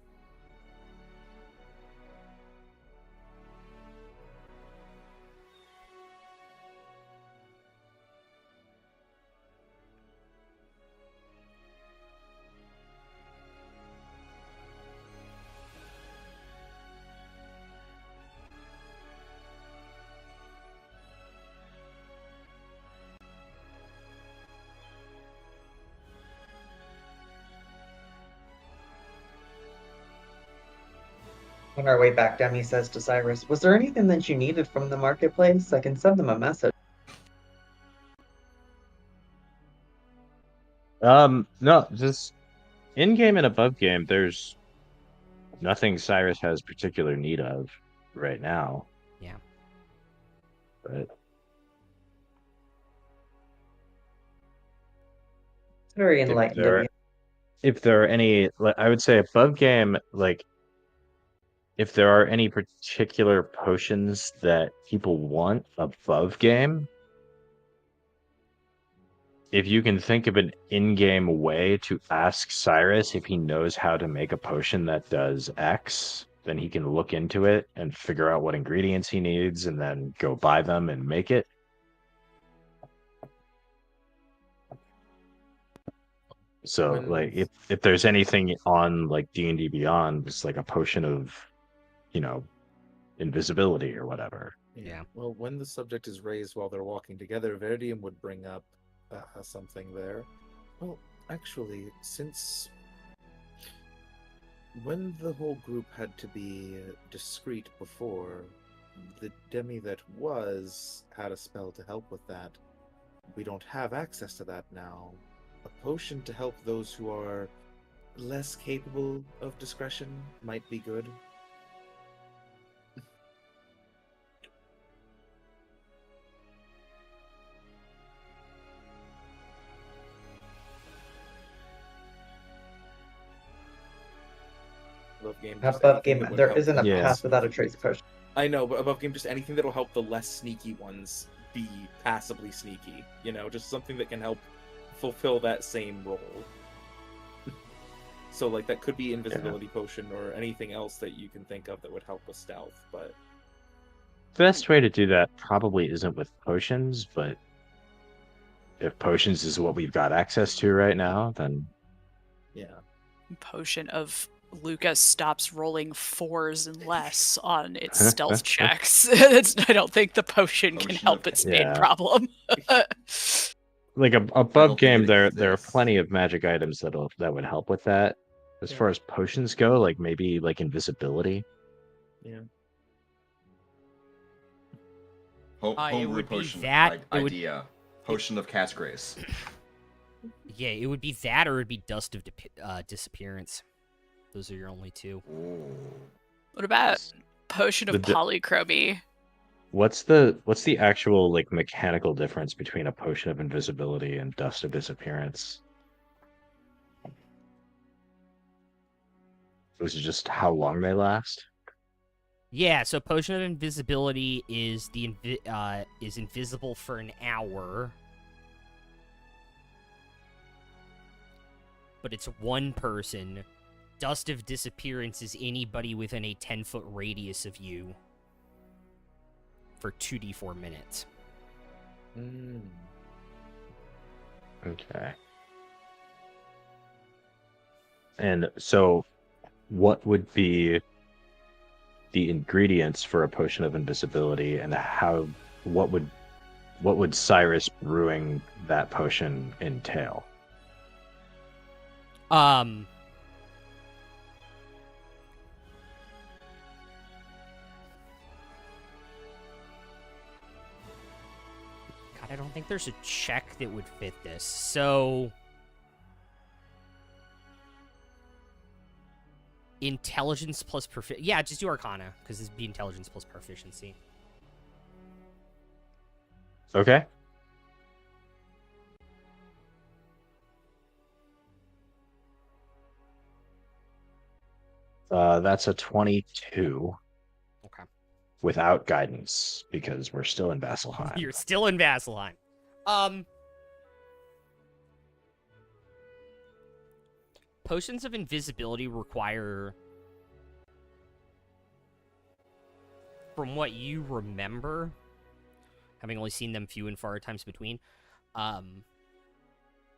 On our way back, Demi says to Cyrus, "Was there anything that you needed from the marketplace? I can send them a message." No, just in game and above game, there's nothing Cyrus has particular need of right now. Yeah. But It's very if enlightened of there you. if there are any, I would say above game, like if there are any particular potions that people want above game, if you can think of an in-game way to ask Cyrus if he knows how to make a potion that does X, then he can look into it and figure out what ingredients he needs and then go buy them and make it. So like if there's anything on like D&D Beyond, it's like a potion of, invisibility or whatever. Yeah. Well, when the subject is raised while they're walking together, Verdium would bring up something there. Well, actually, since when the whole group had to be discreet before, the demi that had a spell to help with that. We don't have access to that now. A potion to help those who are less capable of discretion might be good. Above game, there isn't a Yeah. path without a trace potion. I know, but above game, just anything that'll help the less sneaky ones be passably sneaky. Just something that can help fulfill that same role. So, like, that could be invisibility potion or anything else that you can think of that would help with stealth, but... Best way to do that probably isn't with potions, but if potions is what we've got access to right now, then... Yeah. Potion of Lucas stops rolling 4s and less on its stealth checks. I don't think the potion can help its main problem. Like above game, there are plenty of magic items that would help with that. As far as potions go, like maybe like invisibility. Yeah. Homebrew potion idea. Potion of Cat's Grace. Yeah, it would be that, or it would be Dust of Disappearance. Those are your only two. Ooh. What about Potion of Polychromy? What's the actual like mechanical difference between a potion of invisibility and Dust of Disappearance? Was it just how long they last? Yeah, so Potion of Invisibility is is invisible for an hour. But it's one person. Dust of Disappearance is anybody within a 10-foot radius of you for 2d4 minutes. Okay. And so what would be the ingredients for a potion of invisibility, and what would Cyrus brewing that potion entail? God, I don't think there's a check that would fit this. So intelligence plus yeah, just do Arcana, because this would be intelligence plus proficiency. Okay. That's a 22. Okay. Without guidance, because we're still in Vasselheim. You're still in Vasselheim. Potions of invisibility require, from what you remember, having only seen them few and far times between,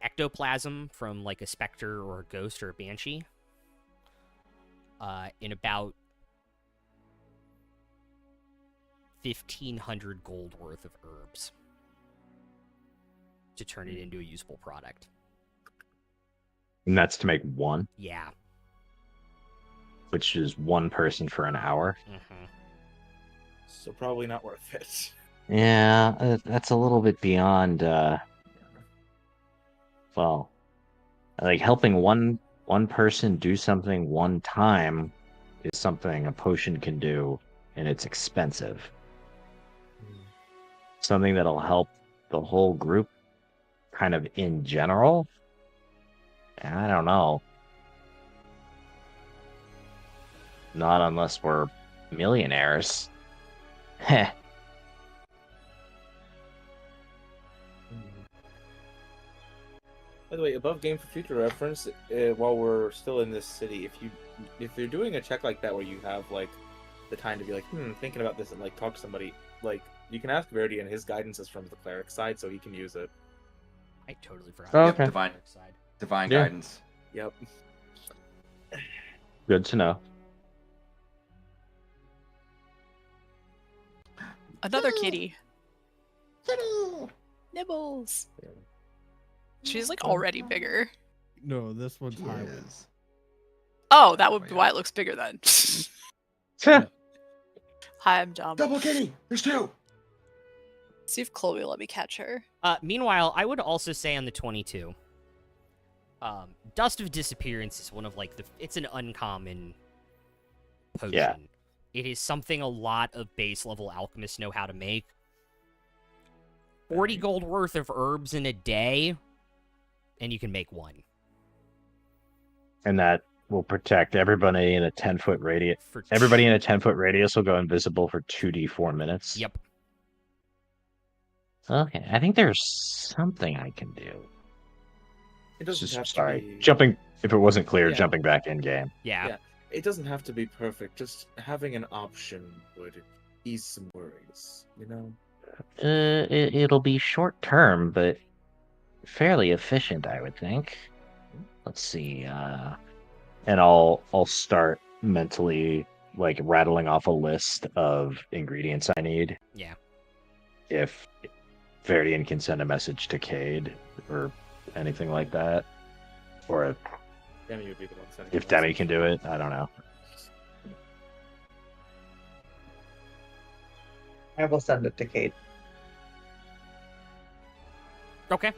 ectoplasm from like a specter or a ghost or a banshee, in about 1,500 gold worth of herbs to turn it into a usable product. And that's to make one? Yeah. which is one person for an hour. Mm-hmm. So probably not worth it. Yeah, that's a little bit beyond. Well, like helping one person do something one time is something a potion can do, and it's expensive. Something that'll help the whole group, kind of in general. I don't know. Not unless we're millionaires. Heh. By the way, above game for future reference, while we're still in this city, if you're doing a check like that where you have like the time to be like, thinking about this and like talk to somebody, like you can ask Verdi, and his guidance is from the cleric side, so he can use it. I totally forgot. Oh, Yep, okay. divine Yeah. guidance. Yep. Good to know. Another kitty. Nibbles. She's like already bigger. No, this one's high. Yes. Oh, that would be why it looks bigger then. Hi, I'm dumb. Double kitty. There's two. See if Chloe will let me catch her. Meanwhile, I would also say on the 22, Dust of Disappearance is one of like it's an uncommon potion. Yeah. It is something a lot of base level alchemists know how to make. 40 gold worth of herbs in a day, and you can make one. And that will protect everybody in a 10-foot radius. For Everybody in a 10-foot radius will go invisible for 2d4 minutes. Yep. Okay, I think there's something I can do. It doesn't have Sorry, to be... jumping. If it wasn't clear, Yeah. jumping back in game. Yeah. Yeah. It doesn't have to be perfect. Just having an option would ease some worries, you know? It'll be short term, but fairly efficient, I would think. Let's see. And I'll start mentally like rattling off a list of ingredients I need. Yeah. If Verdian can send a message to Cade or anything like that, or Demi would be the one sending if the Demi message. can do it, I don't know. I will send it to Kate. Okay.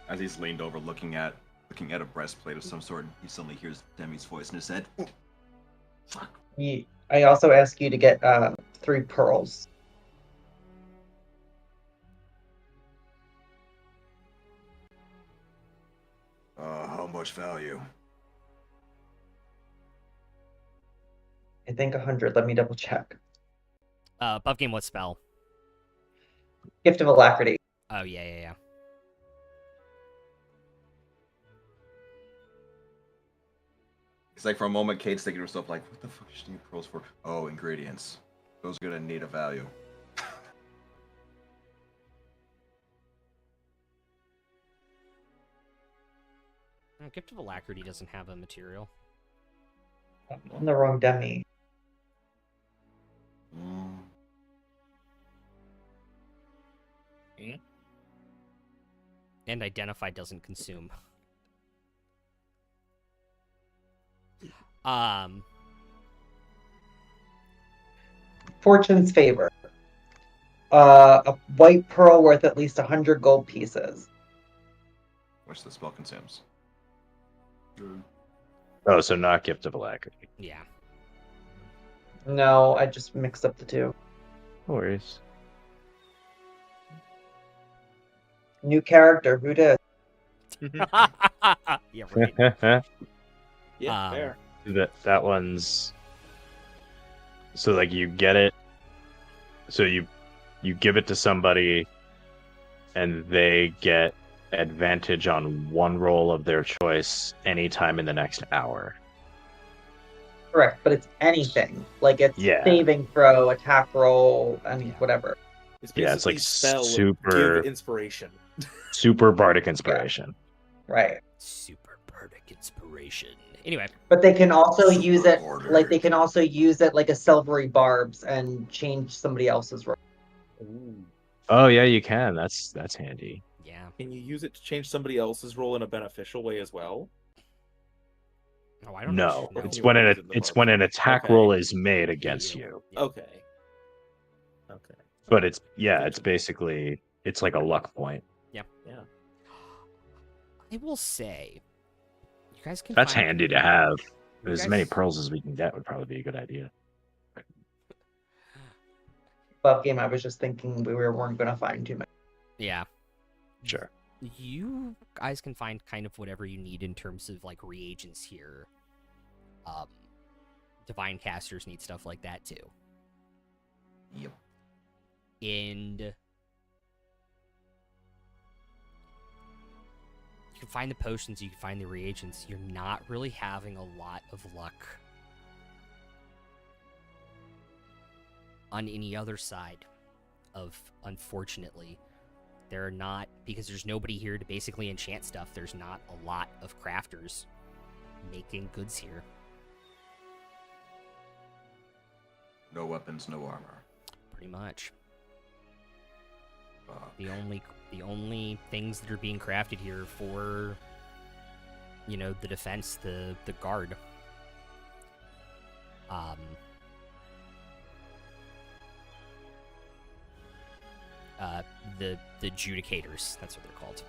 As he's leaned over, looking at a breastplate of some sort, he suddenly hears Demi's voice in his head. "Oh, fuck. I also ask you to get 3 pearls. How much value? I think 100. Let me double check. Above game, what spell? Gift of Alacrity. Oh, yeah. It's like for a moment, Kate's thinking to herself, like, what the fuck does she need pearls for? Oh, ingredients. Those are gonna need a value. Gift of Alacrity doesn't have a material. I'm the wrong Demi. Mm. And Identify doesn't consume. Fortune's Favor. A white pearl worth at least 100 gold pieces. Which the spell consumes. Oh, so not Gift of Alacrity. Yeah. No, I just mixed up the two. No worries. New character, who did? Yeah, right. Yeah, Um, fair. that one's so like you get it, so you give it to somebody and they get advantage on one roll of their choice anytime in the next hour. Correct, but it's anything. Like it's Yeah. saving throw, attack roll, and Yeah. whatever. Yeah, it's like basically spell super- give inspiration. Super bardic inspiration. Right. Super Bardic Inspiration. Anyway, But they can also use it Order. like they can also use it like a silvery barbs and change somebody else's roll. Ooh. Oh yeah, you can. That's handy. yeah. Can you use it to change somebody else's role in a beneficial way as well? Oh, I don't No, know. it's you when wanna an use it in the it's book. when an attack Okay. roll is made against you. Yeah. Okay. Okay. But it's basically it's like a luck point. Yeah. I will say, you guys can. That's find, handy to have. you As guys- many pearls as we can get would probably be a good idea. Above game, I was just thinking we weren't going to find too much. Yeah. Sure. You guys can find kind of whatever you need in terms of like reagents here. Divine casters need stuff like that too. Yep. And you can find the potions, you can find the reagents. You're not really having a lot of luck on any other side of, unfortunately. There are not, because there's nobody here to basically enchant stuff, there's not a lot of crafters making goods here. No weapons, no armor. Pretty much. Fuck. The only things that are being crafted here for, you know, the defense, the guard. The adjudicators, that's what they're called.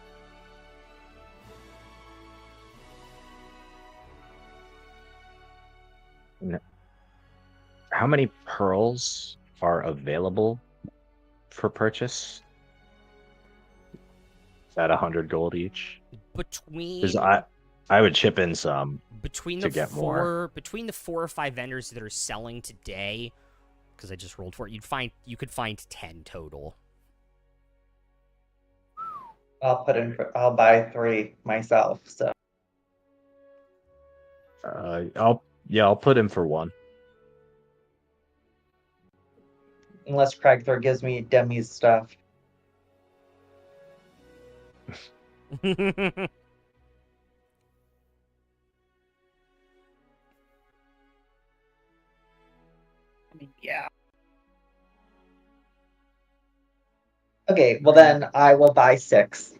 How many pearls are available for purchase? Is that 100 gold each? Between Because I would chip in some. between to the get four more. between the 4 or 5 vendors that are selling today, because I just rolled for it, you could find 10 total. I'll buy 3 myself. So I'll put in for 1. unless Cragthor gives me Demi's stuff, I mean, yeah. okay. Well, then I will buy 6.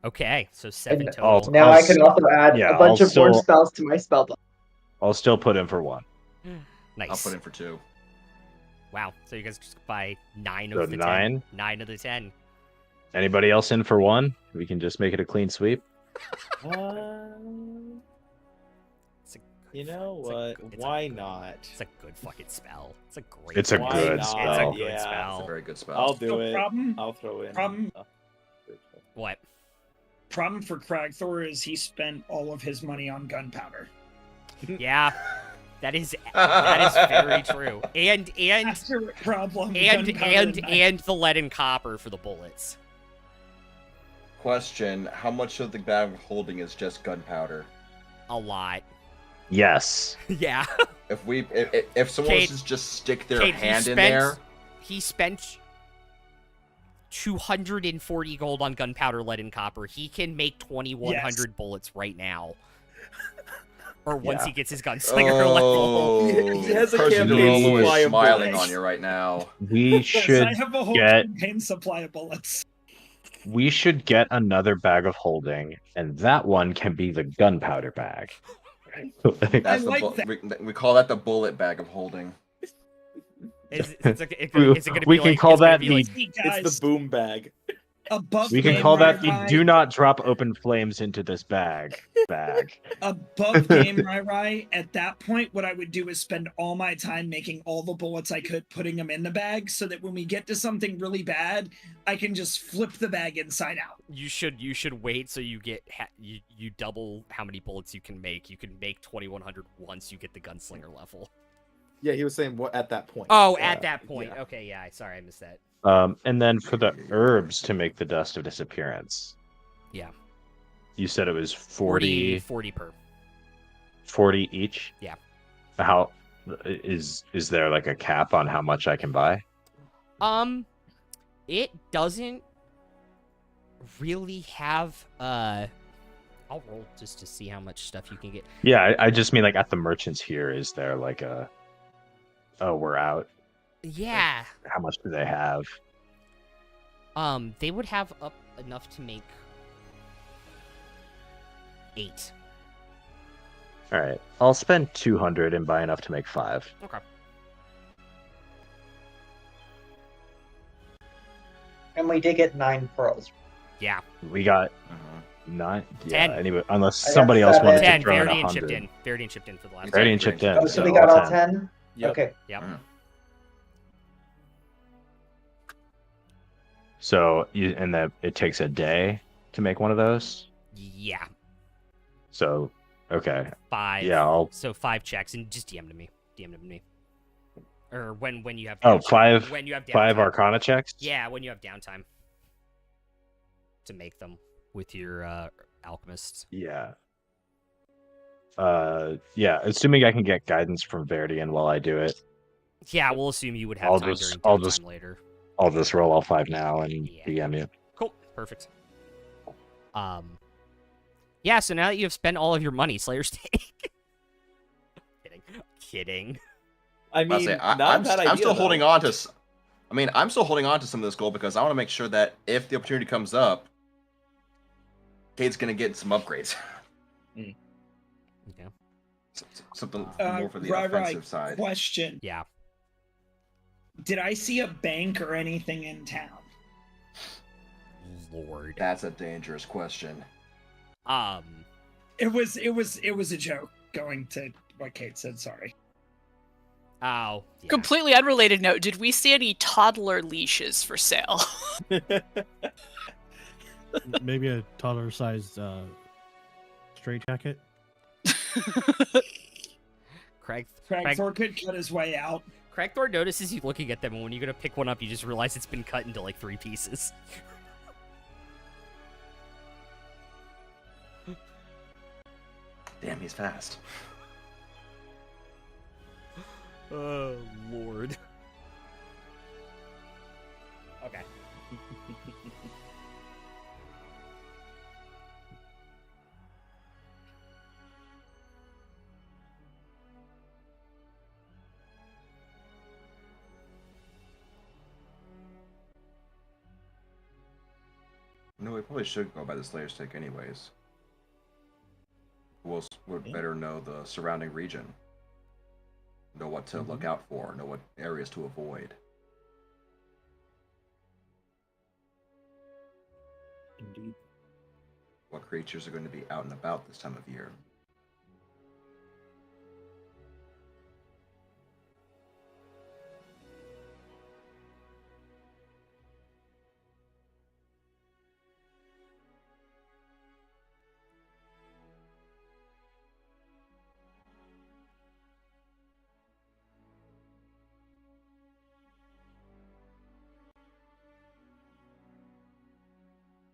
Okay, so 7 And total. now I can also add yeah, a bunch I'll of more still- spells to my spell book. I'll still put in for 1. Nice. I'll put in for 2. Wow. So you guys just buy 9 So of the 10. 9? 9 of the 10. Anybody else in for 1? We can just make it a clean sweep. It's a You know it's a what? good- Why not? It's a good fucking spell. It's a great It's a Why good not? spell. It's a good Yeah. It's a spell. very good spell. I'll do So it. I'll throw in. problem- What? Problem for Cragthor is he spent all of his money on gunpowder. Yeah. That is very true. And That's a problem. Gunpowder and the lead and copper for the bullets. Question: how much of the bag of holding is just gunpowder? A lot. Yes. Yeah. If someone Kate- was to just stick their Kate, he hand in spent- there, He spent 240 gold on gunpowder, lead, and copper. He can make 2,100 bullets right now. Or once Yeah. he gets his gunslinger level. He has a Person campaign Derolo supply is of smiling bullets. on you right now. We Yes, should I have a whole get- campaign supply of bullets. another bag of holding, and that one can be the gunpowder bag. That's like we call that the bullet bag of holding. Is it gonna We be can like, call it's gonna that be the- like, See, guys, It's the boom bag. above We can game call that the Rai-Rai- do not drop open flames into this bag. above game Rai. At that point, what I would do is spend all my time making all the bullets I could, putting them in the bag, so that when we get to something really bad, I can just flip the bag inside out. you should wait so you get you double how many bullets you can make. You can make 2,100 once you get the gunslinger level. Yeah, he was saying what at that point. Oh, at that point. yeah. Okay, yeah. Sorry, I missed that. And then for the herbs to make the dust of disappearance. Yeah. You said it was 40 per. 40 each? Yeah. How is there like a cap on how much I can buy? It doesn't really have I'll roll just to see how much stuff you can get. Yeah, I just mean like at the merchants here, is there like a we're out? Yeah. How much do they have? They would have up enough to make 8. All right, I'll spend 200 and buy enough to make 5. Okay. And we did get 9 pearls. Yeah. We got Uh-huh. 9. Yeah. 10. Anyway, unless I got somebody else 7. wanted to 10. throw in Veridian chipped 100. in. Veridian chipped in for the last Exactly. Veridian chipped in. Oh, so we got all 10? Yep. Okay. Yep. Mm. So and that it takes a day to make one of those. Yeah. So okay, 5. yeah, I'll. So 5 checks and just DM to me. DM to me. Or when you have Oh, downtime. 5 When you have downtime. 5 Arcana checks. Yeah, when you have downtime to make them with your alchemist. Yeah. Yeah. Assuming I can get guidance from Verdian while I do it, Yeah, we'll assume you would have I'll time just- during I'll downtime just- later. I'll just roll all 5 now and Yeah. DM you. Cool. Perfect. Yeah, so now that you've spent all of your money, Slayer's take. Kidding. I mean, Say, not I'm, a bad I'm idea, still though. holding on to. I mean, I'm still holding on to some of this gold because I want to make sure that if the opportunity comes up, Cade's gonna get some upgrades. Yeah. Something more for the Right, offensive side. Question. Yeah. Did I see a bank or anything in town? Lord. That's a dangerous question. It was a joke going to what Kate said, sorry. Oh. Yeah. Completely unrelated note, did we see any toddler leashes for sale? Maybe a toddler-sized straitjacket. Craig Thor could cut his way out. Thor notices you looking at them, and when you go to pick one up, you just realize it's been cut into like 3 pieces. Damn, he's fast. Oh, Lord. Okay. No, we probably should go by the Slayer's Take anyways. We'd better know the surrounding region. Know what to look out for, know what areas to avoid. Indeed. What creatures are going to be out and about this time of year.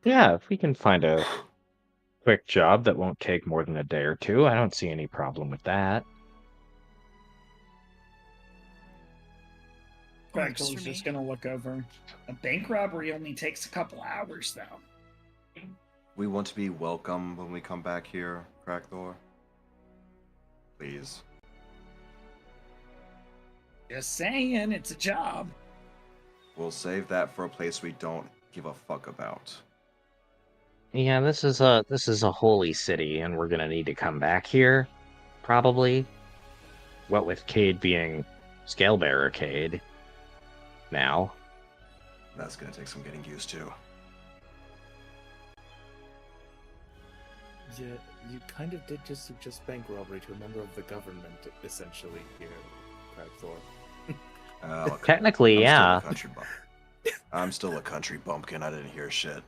Yeah, if we can find a quick job that won't take more than a day or 2, I don't see any problem with that. Craig Works for was just me. gonna look over. A bank robbery only takes a couple hours, though. We want to be welcome when we come back here, Crackthor. Please. Just saying, it's a job. We'll save that for a place we don't give a fuck about. Yeah, this is a holy city, and we're gonna need to come back here, probably. What with Cade being Scalebearer Cade now. That's gonna take some getting used to. Yeah, you kind of did just suggest bank robbery to a member of the government, essentially, here, Cragthor. Look, Technically, I'm yeah. Still a country I'm still a country bumpkin. I didn't hear shit.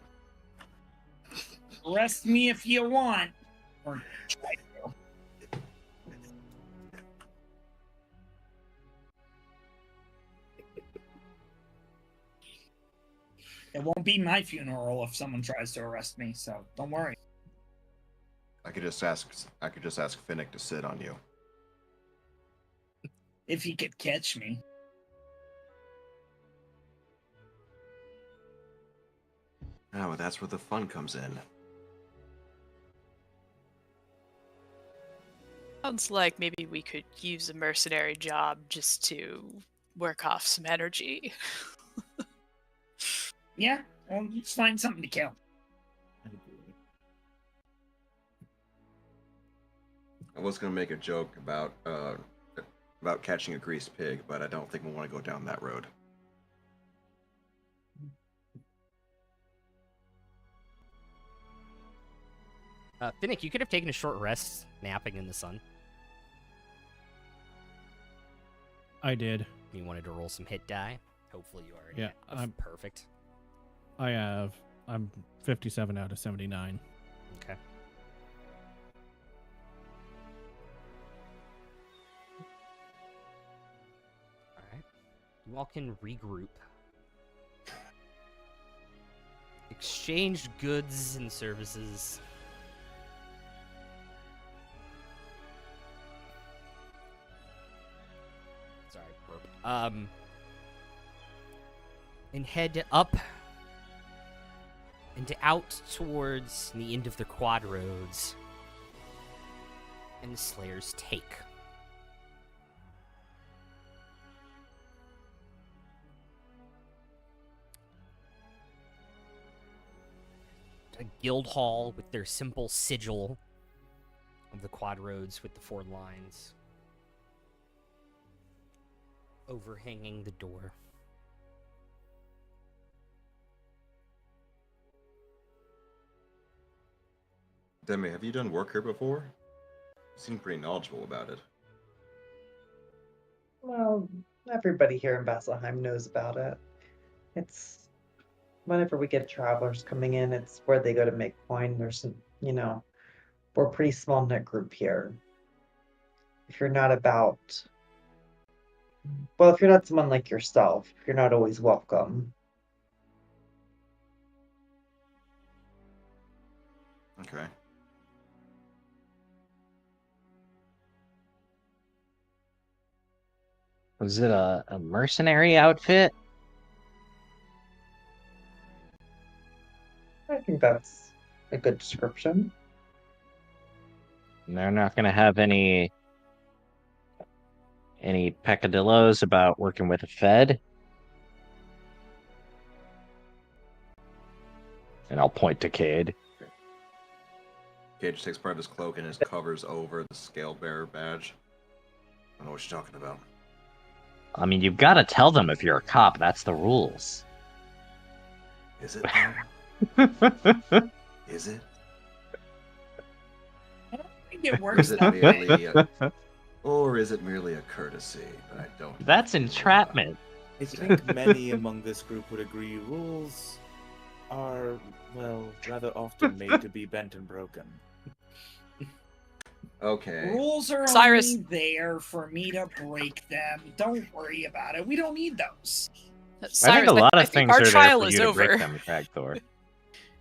Arrest me if you want. Or try to. It won't be my funeral if someone tries to arrest me, so don't worry. I could just ask Finnick to sit on you. If he could catch me. Oh, well, that's where the fun comes in. Sounds like maybe we could use a mercenary job just to work off some energy. Yeah, well, let's find something to kill. I was gonna make a joke about catching a greased pig, but I don't think we want to go down that road. Finnick, you could have taken a short rest napping in the sun. I did. You wanted to roll some hit die. Hopefully you already Yeah, have. Perfect. I have. I'm 57 out of 79. Okay. Alright. You all can regroup. Exchange goods and services. Sorry, burp. And head up and out towards the end of the quad roads. And the Slayers take. A guild hall with their simple sigil of the quad roads with the 4 lines overhanging the door. Demi, have you done work here before? You seem pretty knowledgeable about it. Well, everybody here in Vasselheim knows about it. It's whenever we get travelers coming in, it's where they go to make coin. There's some, we're a pretty small knit group here. If you're not someone like yourself, you're not always welcome. Okay. Was it a mercenary outfit? I think that's a good description. And they're not going to have any peccadillos about working with a Fed? And I'll point to Cade. Cage takes part of his cloak and just covers over the scale bearer badge. I don't know what you're talking about. I mean, you've got to tell them if you're a cop. That's the rules. Is it? Is it? I don't think it works Is it that way. merely or is it merely a courtesy? But I don't. That's entrapment. I think many among this group would agree rules are, well, rather often made to be bent and broken. Okay. Rules are Cyrus. only there for me to break them. Don't worry about it. We don't need those. I Cyrus, think a lot I of think things our are there trial for is you to over. break them, Cragthor.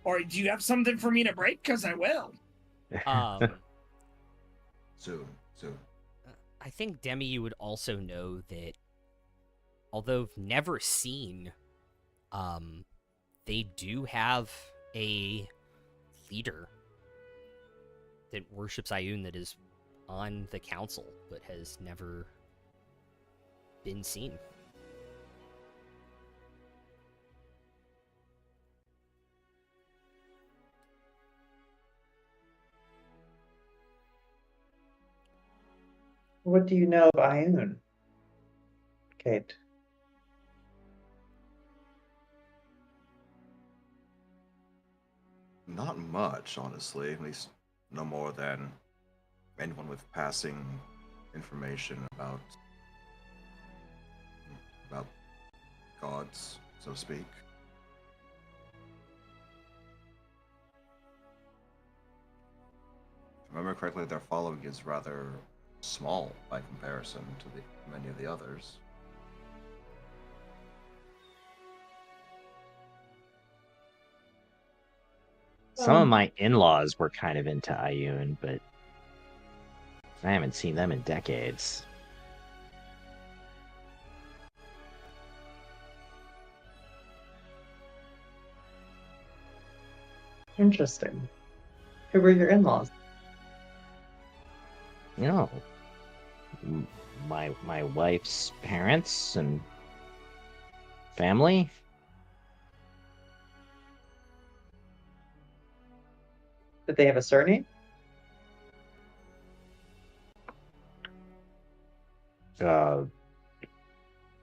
Or do you have something for me to break? Because I will. Soon. I think, Demi, you would also know that, although never seen, they do have a leader that worships Ioun that is on the council, but has never been seen. What do you know of Ioun, Kate? Not much, honestly. At least no more than anyone with passing information about gods, so to speak. If I remember correctly, their following is rather small by comparison to many of the others. Some of my in-laws were kind of into Ioun, but I haven't seen them in decades. Interesting. Who were your in-laws? You know, my wife's parents and family. Did they have a surname?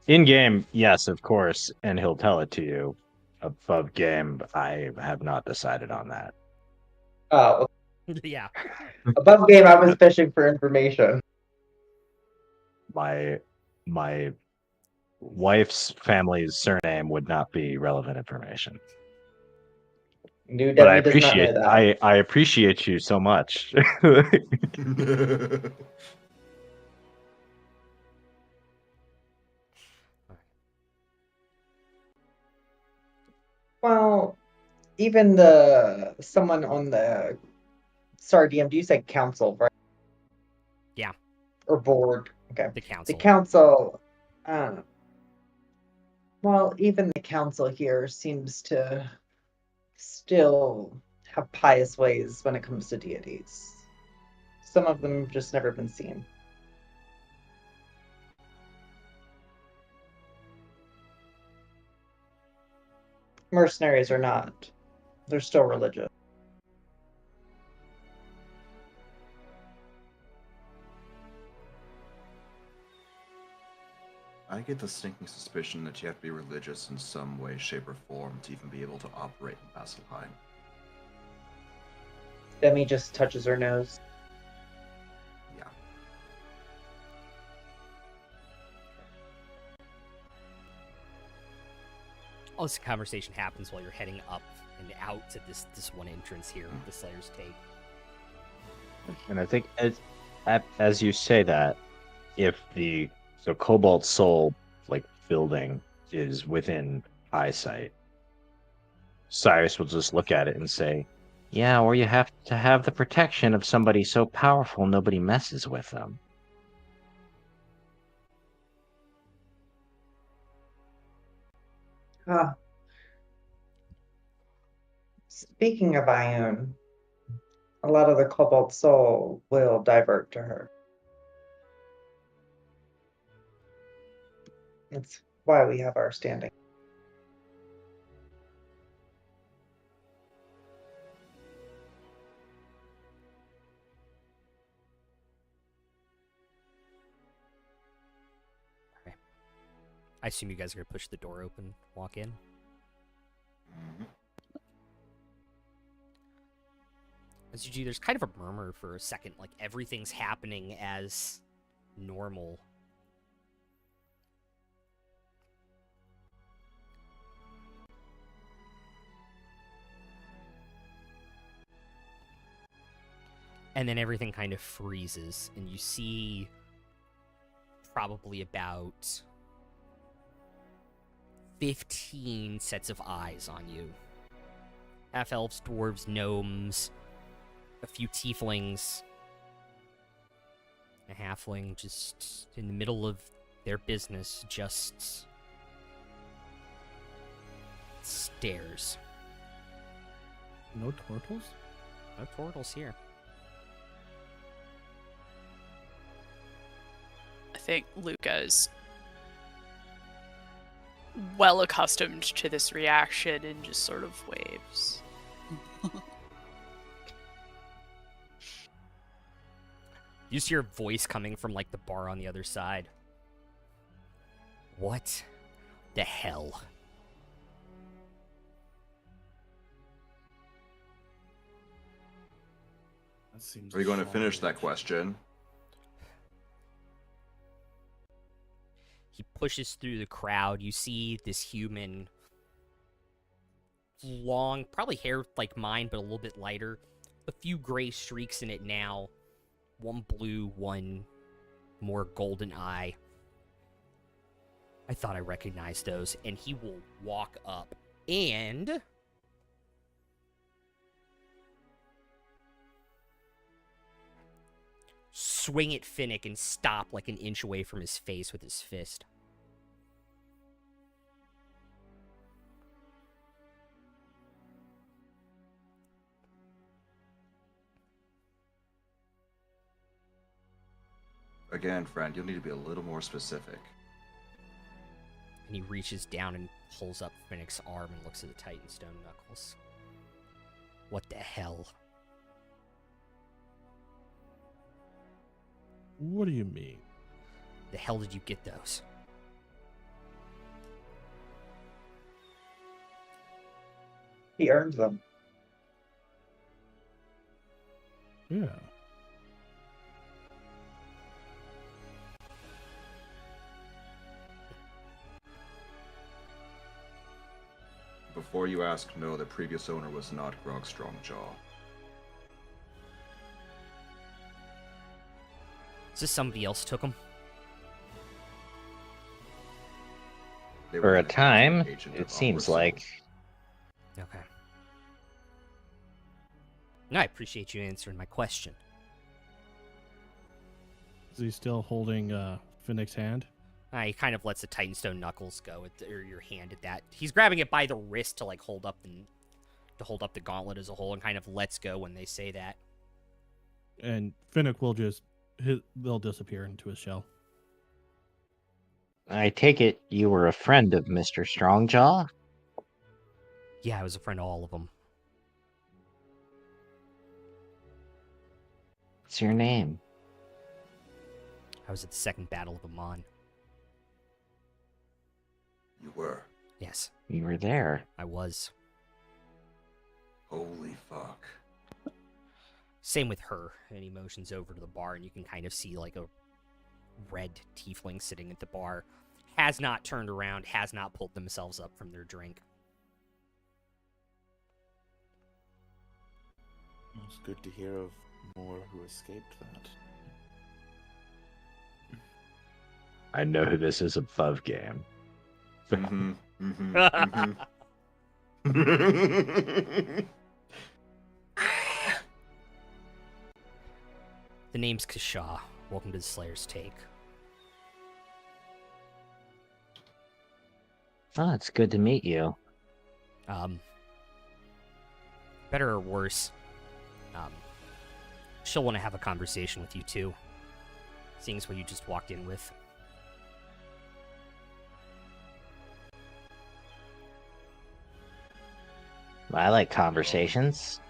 In game, yes, of course, and he'll tell it to you. Above game, I have not decided on that. Oh, Yeah. above game, I was fishing for information. My wife's family's surname would not be relevant information. New But I Debbie does not know appreciate that. I appreciate you so much. Well, even someone on the sorry, DM, you said council, right? Yeah. Or board. Okay. The The council. council, well, even the council here seems to still have pious ways when it comes to deities. Some of them have just never been seen. Mercenaries are not. They're still religious. I get the stinking suspicion that you have to be religious in some way, shape, or form to even be able to operate in Vasselheim. Demi just touches her nose. Yeah. All this conversation happens while you're heading up and out to this one entrance here, the Slayer's Take. And I think as you say that, if the Cobalt Soul building is within eyesight, Cyrus will just look at it and say, "Yeah, or you have to have the protection of somebody so powerful nobody messes with them." Ah. Speaking of Ioun, a lot of the Cobalt Soul will divert to her. That's why we have our standing. Okay. I assume you guys are going to push the door open, walk in. Mhm. As you do, there's kind of a murmur for a second, like everything's happening as normal. And then everything kind of freezes, and you see probably about 15 sets of eyes on you. Half-elves, dwarves, gnomes, a few tieflings, a halfling just in the middle of their business, just stares. No turtles? No turtles here. I think Luca is well accustomed to this reaction and just sort of waves. You just hear a voice coming from the bar on the other side. What the hell? That seems Are you going to finish strange. that question? He pushes through the crowd. You see this human, long, probably hair like mine, but a little bit lighter. A few gray streaks in it now. One blue, one more golden eye. I thought I recognized those. And he will walk up and swing at Finnick and stop like an inch away from his face with his fist. Again, friend, you'll need to be a little more specific. And he reaches down and pulls up Finnick's arm and looks at the Titan Stone knuckles. What the hell? What do you mean? The hell did you get those? He earned them. Yeah. Before you ask, no, the previous owner was not Grog Strongjaw. Is this somebody else took them? They For were a in the hands of time, an agent it of seems Upward like. Soul. Okay. No, I appreciate you answering my question. Is he still holding Finnick's hand? He kind of lets the Titan Stone knuckles go at or your hand at that. He's grabbing it by the wrist to like hold up the gauntlet as a whole, and kind of lets go when they say that. And Finnick will just they'll disappear into his shell. I take it you were a friend of Mr. Strongjaw? Yeah, I was a friend of all of them. What's your name? I was at the second battle of Amon. You were. Yes, You were there. I was. Holy fuck. Same with her. And he motions over to the bar, and you can kind of see like a red tiefling sitting at the bar. Has not turned around, has not pulled themselves up from their drink. It's good to hear of more who escaped that. I know who this is above game. Mm-hmm. Mm-hmm. Mm-hmm. The name's Kasha. Welcome to the Slayer's Take. Oh, it's good to meet you. Better or worse, she'll want to have a conversation with you too. Seeing as what you just walked in with. I like conversations.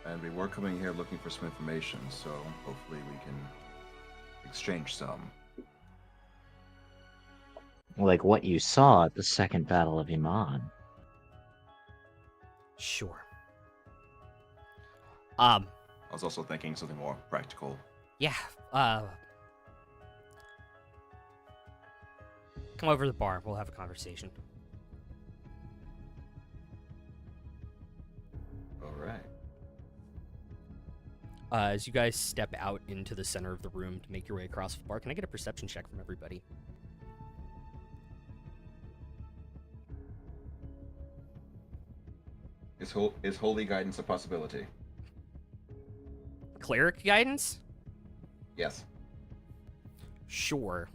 And we were coming here looking for some information, so hopefully we can exchange some. Like what you saw at the Second Battle of Iman. Sure. I was also thinking something more practical. Yeah, come over to the bar. We'll have a conversation. Alright. As you guys step out into the center of the room to make your way across the bar, can I get a perception check from everybody? Is holy guidance a possibility? Cleric guidance? Yes. Sure.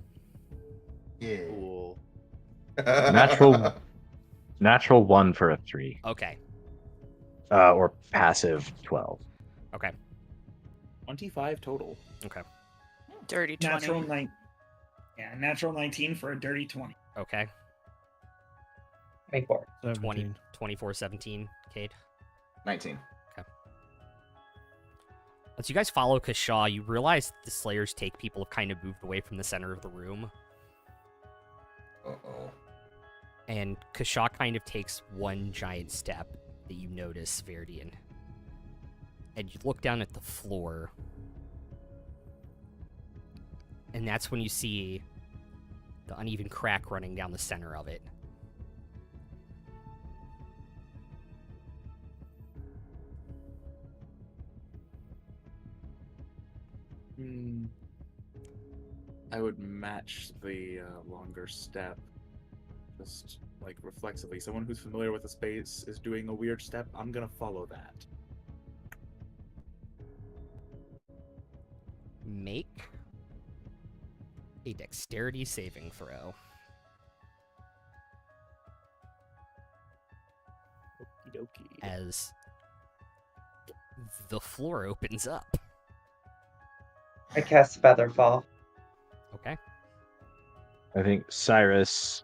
Yeah. Cool. Natural 1 for a 3. Okay. Or passive 12. Okay. 25 total. Okay. Dirty 20. Natural 19 for a dirty 20. Okay. 24. 17. 24, 17, Cade. 19. As you guys follow Kasha, you realize that the Slayer's Take people have kind of moved away from the center of the room. Uh-oh. And Kasha kind of takes one giant step that you notice, Verdian. And you look down at the floor. And that's when you see the uneven crack running down the center of it. I would match the longer step. Just like reflexively. Someone who's familiar with the space is doing a weird step. I'm gonna follow that. Make a dexterity saving throw. Okie dokie. As the floor opens up. I cast Featherfall. Okay. I think Cyrus,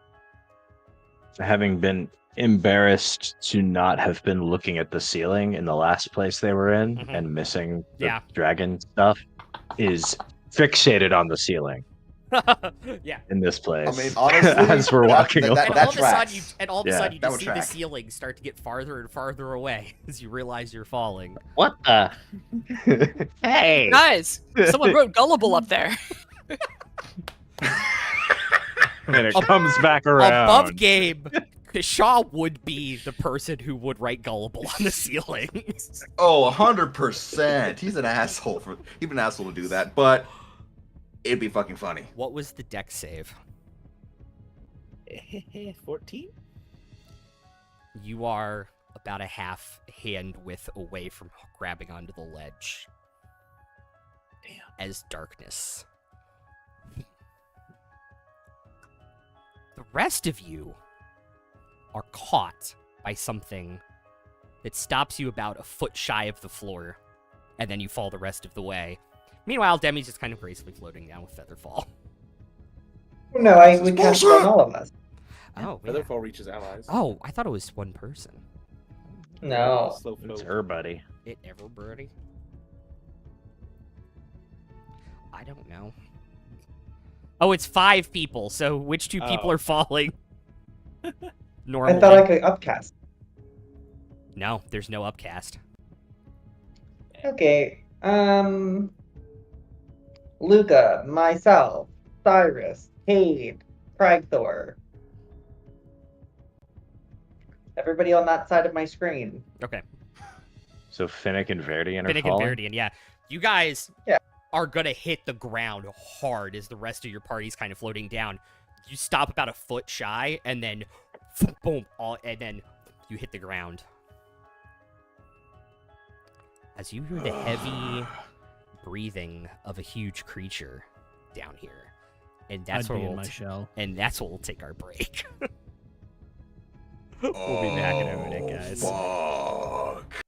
having been embarrassed to not have been looking at the ceiling in the last place they were in Mhm. and missing the Yeah. dragon stuff, is fixated on the ceiling Yeah. in this place. I mean, honestly, as we're walking that, along. And that all of a sudden, tracks. all of a Yeah, sudden, you that just would see track. the ceiling start to get farther and farther away as you realize you're falling. What the? Hey! Guys, someone wrote gullible up there. And it comes back around. Above game, Shaw would be the person who would write gullible on the ceiling. Oh, 100%. He's an asshole he's an asshole to do that, but it'd be fucking funny. What was the deck save? 14? You are about a half hand width away from grabbing onto the ledge. Damn. As darkness. The rest of you are caught by something that stops you about a foot shy of the floor, and then you fall the rest of the way. Meanwhile, Demi's just kind of gracefully floating down with Featherfall. No, we cast it on all of us. Oh, yeah. Featherfall reaches allies. Oh, I thought it was one person. No. Slow It's flow. her, buddy. It everybody? I don't know. Oh, it's 5 people, so which 2 people Oh. are falling? I Normally. thought I could upcast. No, there's no upcast. Okay. Luca, myself, Cyrus, Cade, Cragthor. Everybody on that side of my screen. Okay. So Finnick and Verdian are Finnick and falling? Verdian, yeah. You guys Yeah. are gonna hit the ground hard as the rest of your party's kind of floating down. You stop about a foot shy, and then boom, and then you hit the ground. As you hear the heavy breathing of a huge creature down here. And that's I'd where be in we'll my shell. and that's where we'll take our break. We'll be back in a minute, guys. Fuck.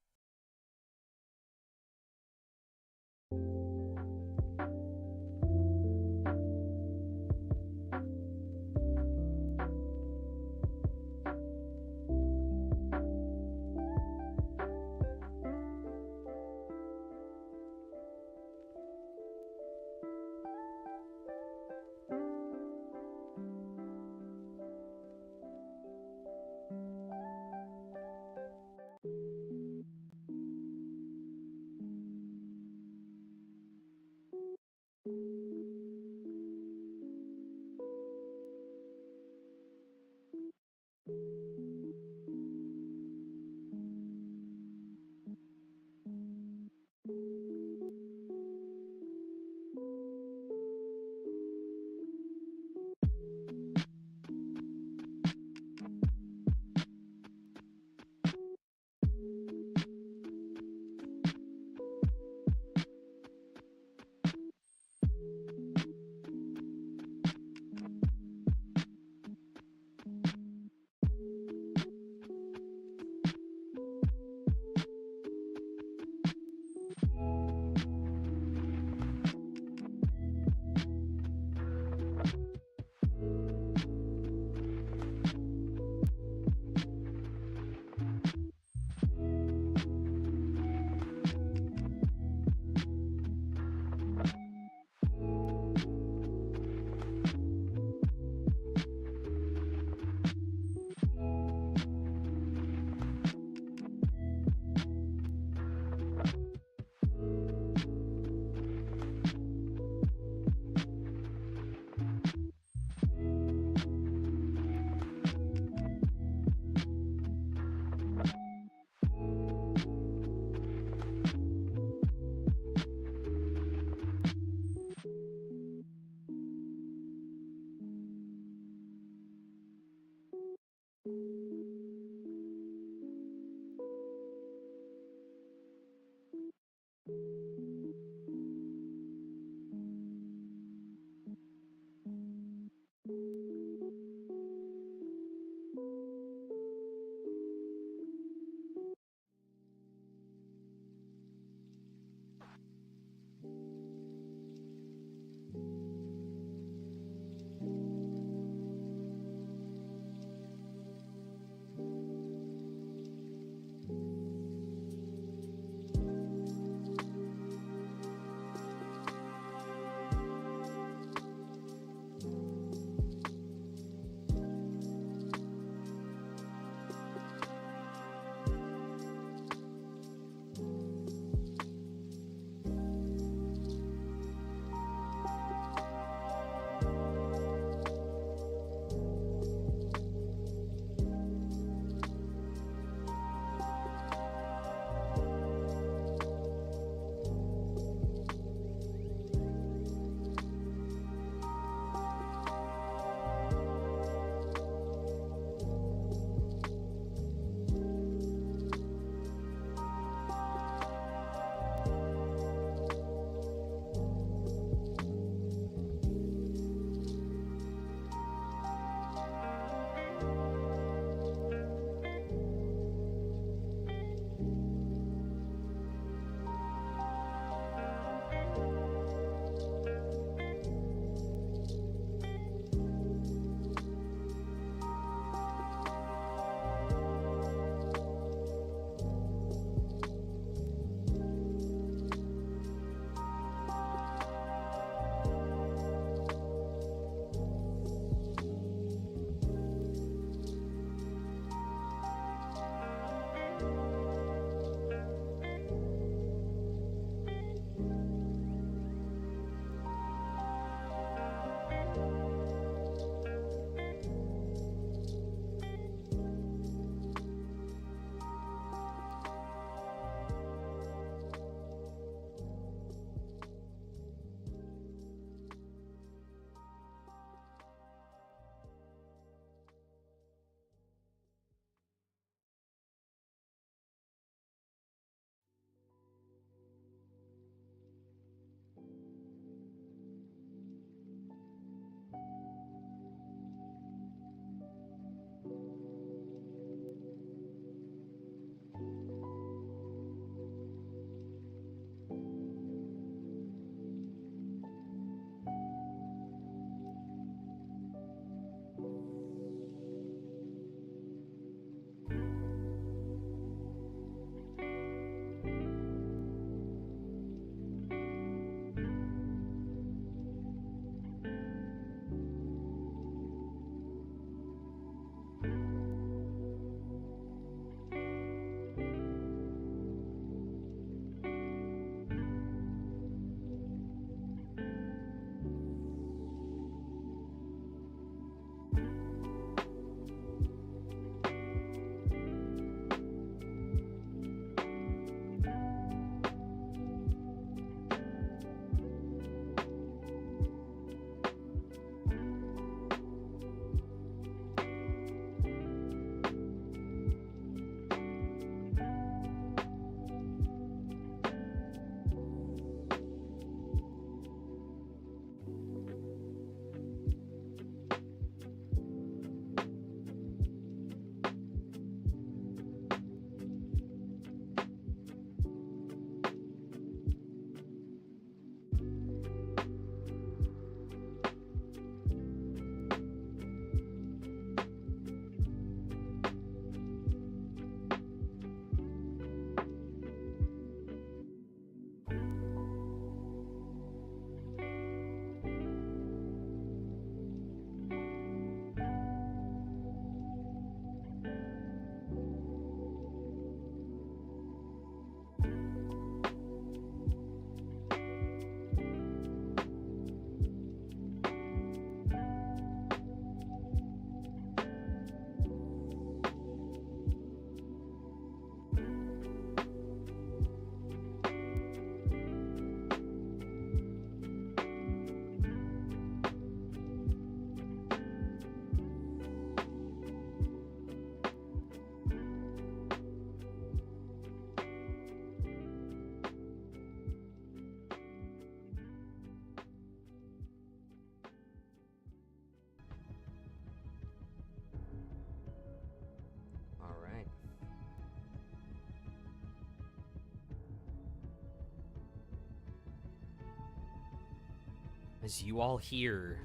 as you all hear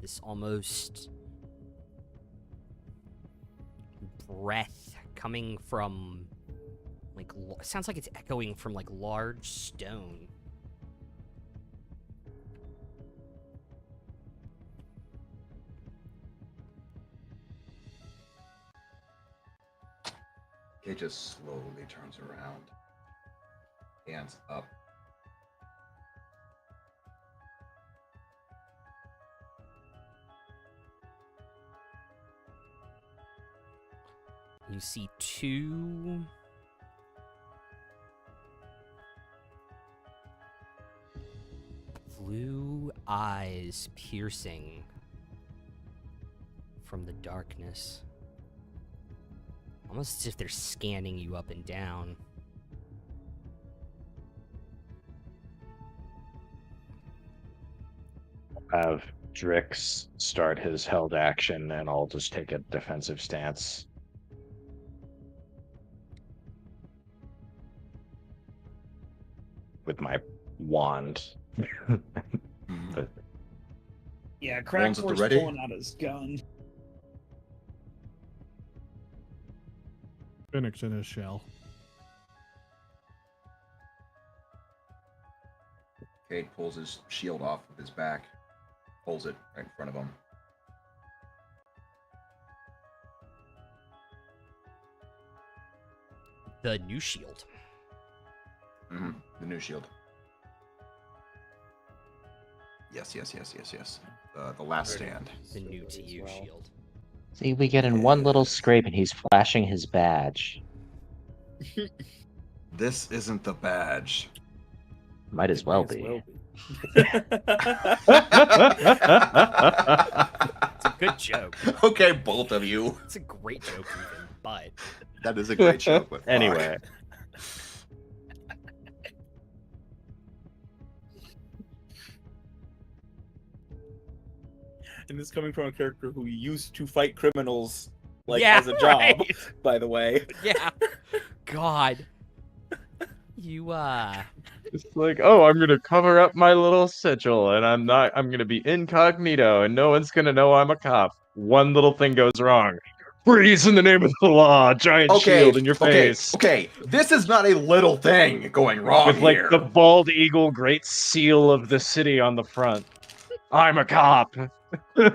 this almost breath coming from, like, sounds like it's echoing from, like, large stone. It just slowly turns around. Hands up. You see two blue eyes piercing from the darkness. Almost as if they're scanning you up and down. Have Drix start his held action, and I'll just take a defensive stance. With my wand. But Yeah, One's Crack at the Force ready. pulling out his gun. Phoenix in his shell. Cade pulls his shield off of his back, pulls it right in front of him. The new shield. The new shield. Yes. The last stand. The new to you shield. see, we get in one little scrape, and he's flashing his badge. This isn't the badge. Might as well May be. It's a good joke. Okay, both of you. It's a great joke, even, but That is a great joke. But fuck. Anyway, And this coming from a character who used to fight criminals, like, yeah, as a job, right. by the way. Yeah. God. You, it's like, oh, I'm gonna cover up my little sigil, and I'm gonna be incognito, and no one's gonna know I'm a cop. One little thing goes wrong. Freeze in the name of the law! Giant shield in your face. Okay. This is not a little thing going wrong With, like, here. the bald eagle great seal of the city on the front. I'm a cop. you're right,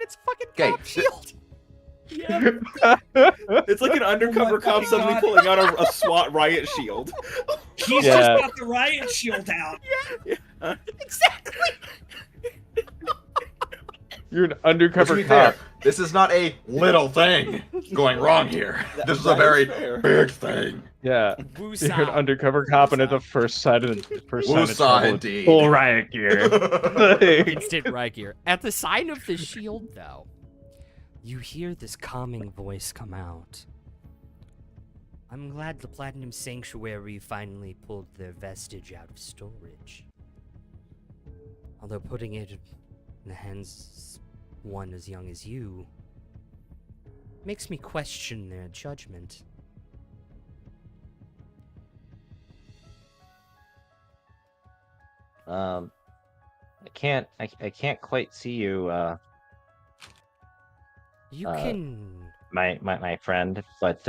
it's a fucking Okay, cop shield. It's like an undercover cop fucking suddenly God. pulling out a SWAT riot shield. He's Yeah. just got the riot shield out. Exactly. You're an But to undercover be cop. fair, this is not a little thing going wrong here. This is a That very fair. big thing. Yeah. You're an Woosah. undercover cop, and at the first sign of Woosah, trouble, indeed. full riot gear. Instant right gear. At the sign of the shield, though, you hear this calming voice come out. I'm glad the Platinum Sanctuary finally pulled their vestige out of storage. Although putting it in the hands of one as young as you makes me question their judgment. I can't quite see you, You Uh, can... my friend, but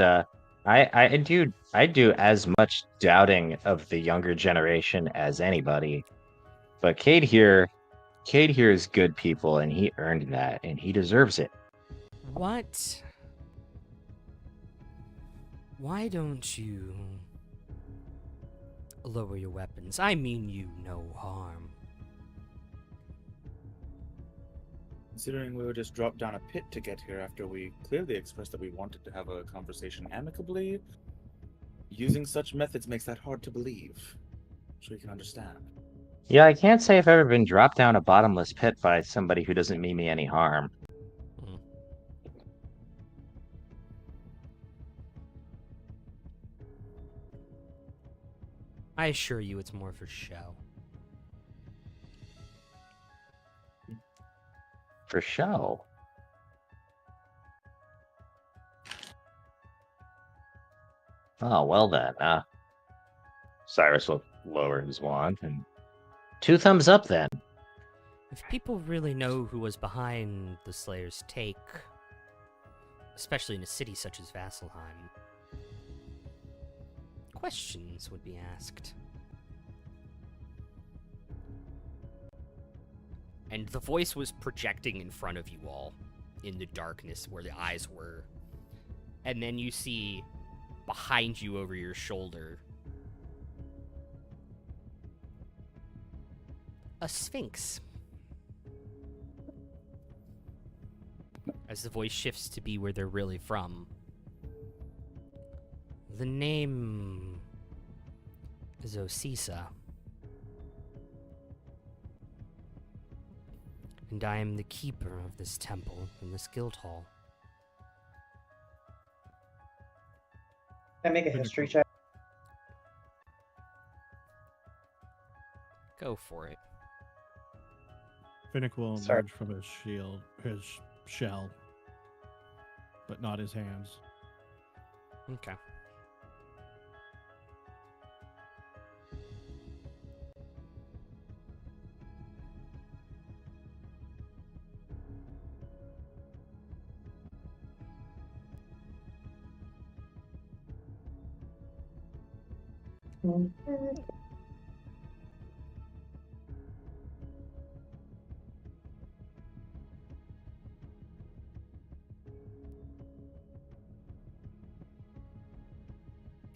I do as much doubting of the younger generation as anybody. But Cade here is good people, and he earned that, and he deserves it. What? Why don't you lower your weapons? I mean you no harm. Considering we were just dropped down a pit to get here after we clearly expressed that we wanted to have a conversation amicably, using such methods makes that hard to believe. So you can understand. Yeah, I can't say I've ever been dropped down a bottomless pit by somebody who doesn't mean me any harm. I assure you it's more for show. For show. Oh, well then. Cyrus will lower his wand and 2 thumbs up then. If people really know who was behind the Slayer's take, especially in a city such as Vasselheim, questions would be asked. And the voice was projecting in front of you all in the darkness where the eyes were. And then you see behind you over your shoulder a sphinx. As the voice shifts to be where they're really from. The name is Osisa. And I am the keeper of this temple in this guild hall. Can I make a history check? Go for it. Finnick will Sorry. emerge from his shield, his shell, but not his hands. Okay.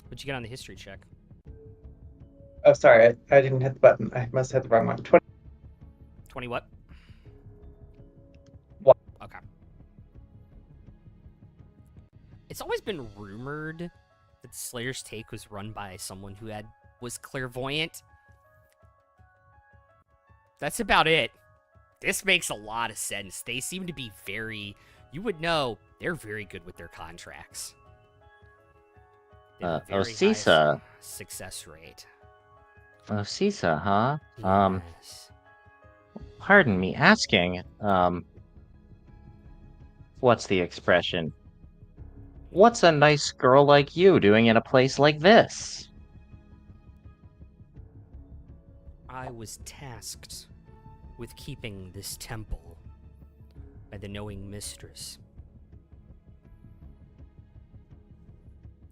What'd you get on the history check? Oh, sorry, I didn't hit the button. I must have hit the wrong one. 20. 20 what? What? Okay. It's always been rumored that Slayer's Take was run by someone who was clairvoyant. That's about it. This makes a lot of sense. They seem to be you would know, they're very good with their contracts. They have a very high Osisa. success rate. Osisa, huh? Yes. Pardon me asking, what's the expression? What's a nice girl like you doing in a place like this? I was tasked with keeping this temple by the knowing mistress.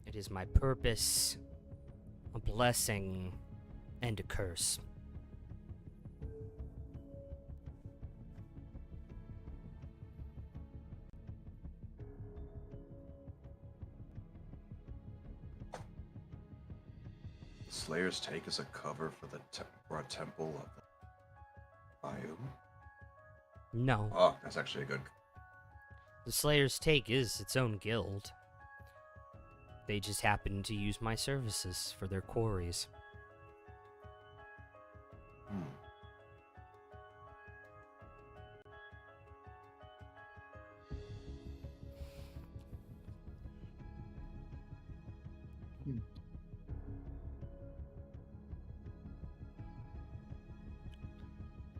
It is my purpose, a blessing, and a curse. The Slayer's Take is a cover for for a temple of the Bayou. No, Oh, that's actually a good. the Slayer's Take is its own guild. They just happen to use my services for their quarries. Hmm.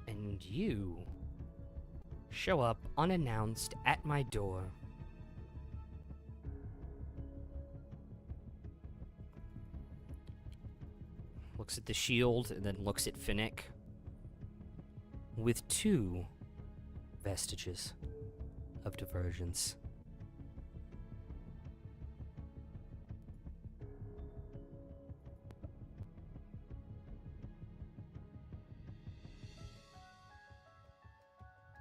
And you show up unannounced at my door. Looks at the shield and then looks at Finnick with 2 vestiges of divergence.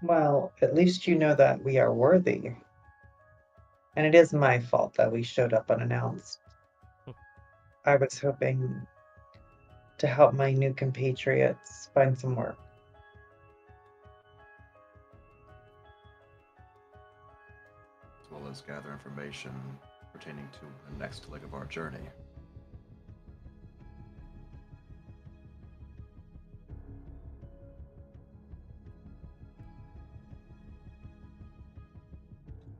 Well, at least you know that we are worthy. And it is my fault that we showed up unannounced. I was hoping to help my new compatriots find some work. As well as gather information pertaining to the next leg of our journey.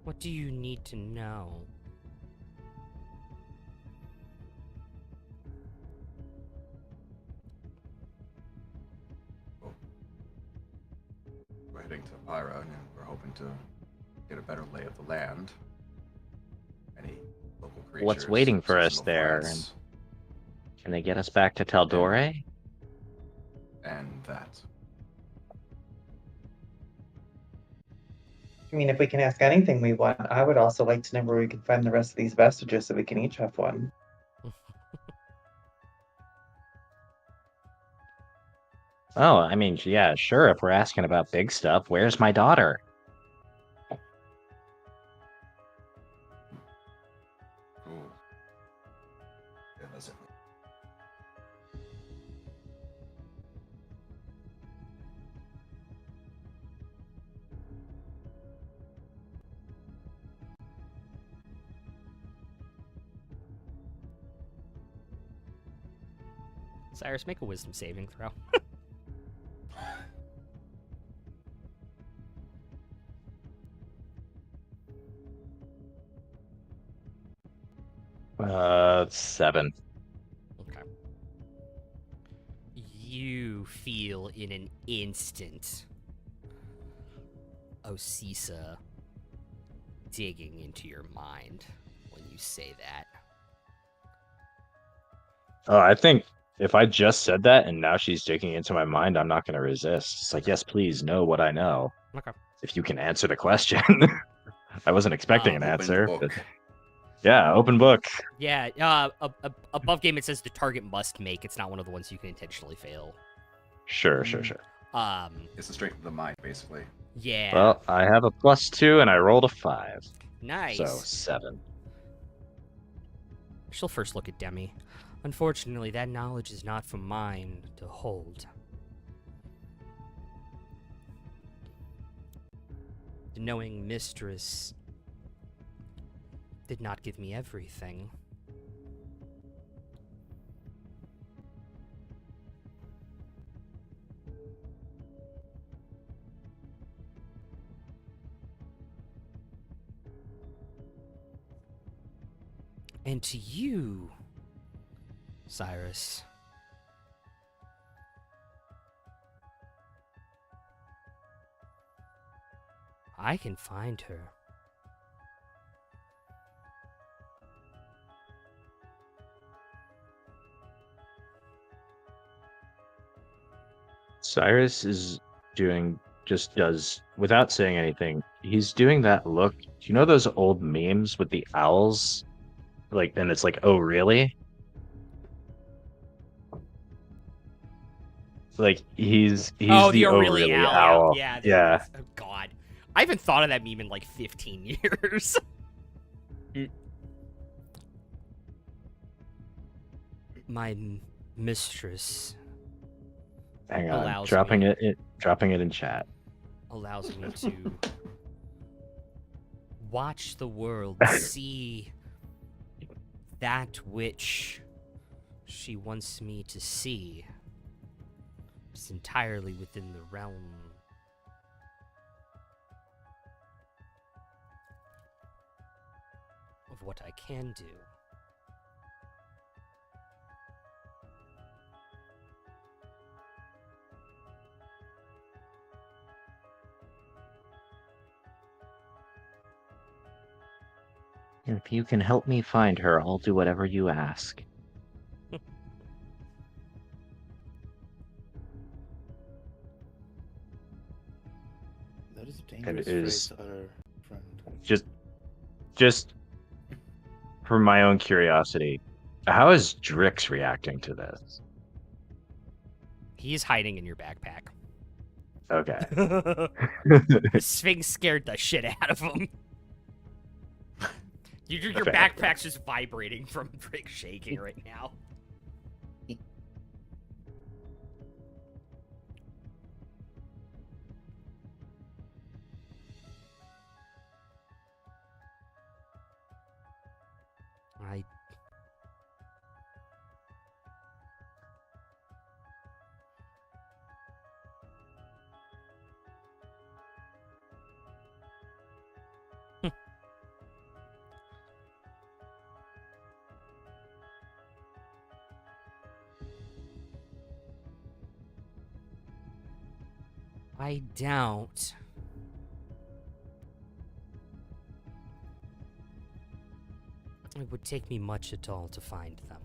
What do you need to know? We're heading to Pyra, and we're hoping to get a better lay of the land. Any local creatures. What's waiting for us seasonal there? floods, Can they get us back to Taldore? and that. I mean, if we can ask anything we want, I would also like to know where we can find the rest of these vestiges so we can each have one. Oh, I mean, yeah, sure. If we're asking about big stuff, where's my daughter? Cool. Yeah, that's it. Cyrus, make a wisdom saving throw. Seven. Okay. You feel in an instant Osisa digging into your mind when you say that. Oh, I think if I just said that and now she's digging into my mind, I'm not going to resist. It's like, yes, please know what I know. Okay. If you can answer the question. I wasn't expecting an Open answer. book. But yeah, open book. Yeah, above game it says the target must make. It's not one of the ones you can intentionally fail. Sure. It's the strength of the mind, basically. Yeah. Well, I have a +2 and I rolled a 5. Nice. So 7. She'll first look at Demi. Unfortunately, that knowledge is not for mine to hold. The knowing mistress did not give me everything. And to you, Cyrus, I can find her. Cyrus is does without saying anything. He's doing that look. Do you know those old memes with the owls? Like then it's like, oh really? Like he's Oh, the the oh Aurelia really owl. owl. Yeah. Yeah. Oh God, I haven't thought of that meme in like 15 years. My mistress Hang on. allows Dropping me- it in chat. allows me to watch the world, see that which she wants me to see. It's entirely within the realm of what I can do. If you can help me find her, I'll do whatever you ask. That is a It dangerous is- phrase to utter, friend. Just for my own curiosity, how is Drix reacting to this? He's hiding in your backpack. Okay. The Sphinx scared the shit out of him. Your Fair. backpack's just vibrating from Drake shaking right now. I I doubt. It would take me much at all to find them.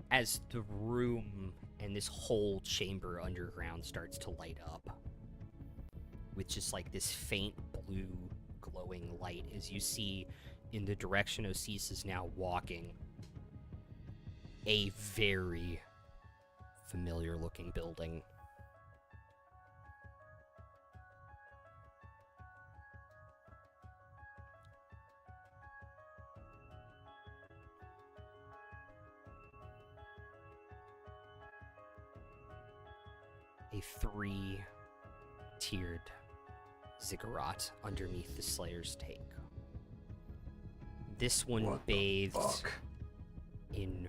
As the room and this whole chamber underground starts to light up with just like this faint blue glowing light, as you see in the direction Osis is now walking, a very familiar looking building. A 3-tiered ziggurat underneath the Slayer's Take. This one What the bathed fuck? in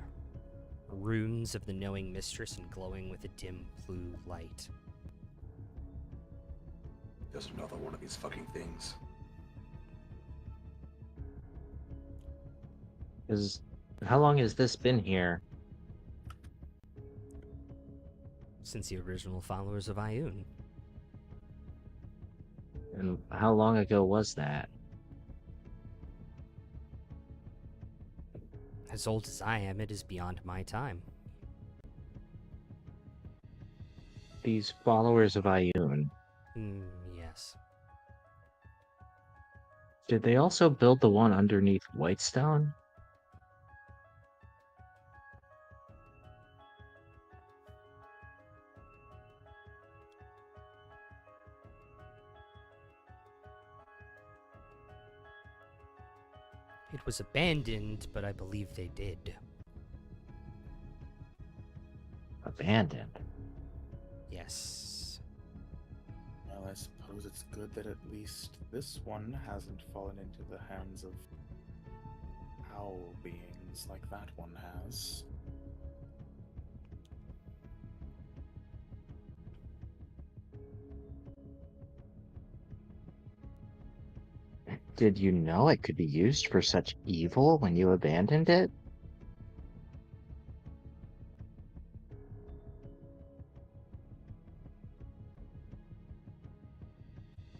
runes of the Knowing Mistress and glowing with a dim blue light. Just another one of these fucking things. How long has this been here? Since the original followers of Ioun. And how long ago was that? As old as I am, it is beyond my time. These followers of Ioun, Yes. did they also build the one underneath Whitestone? It was abandoned, but I believe they did. Abandoned. Yes. Well, I suppose it's good that at least this one hasn't fallen into the hands of owl beings like that one has. Did you know it could be used for such evil when you abandoned it?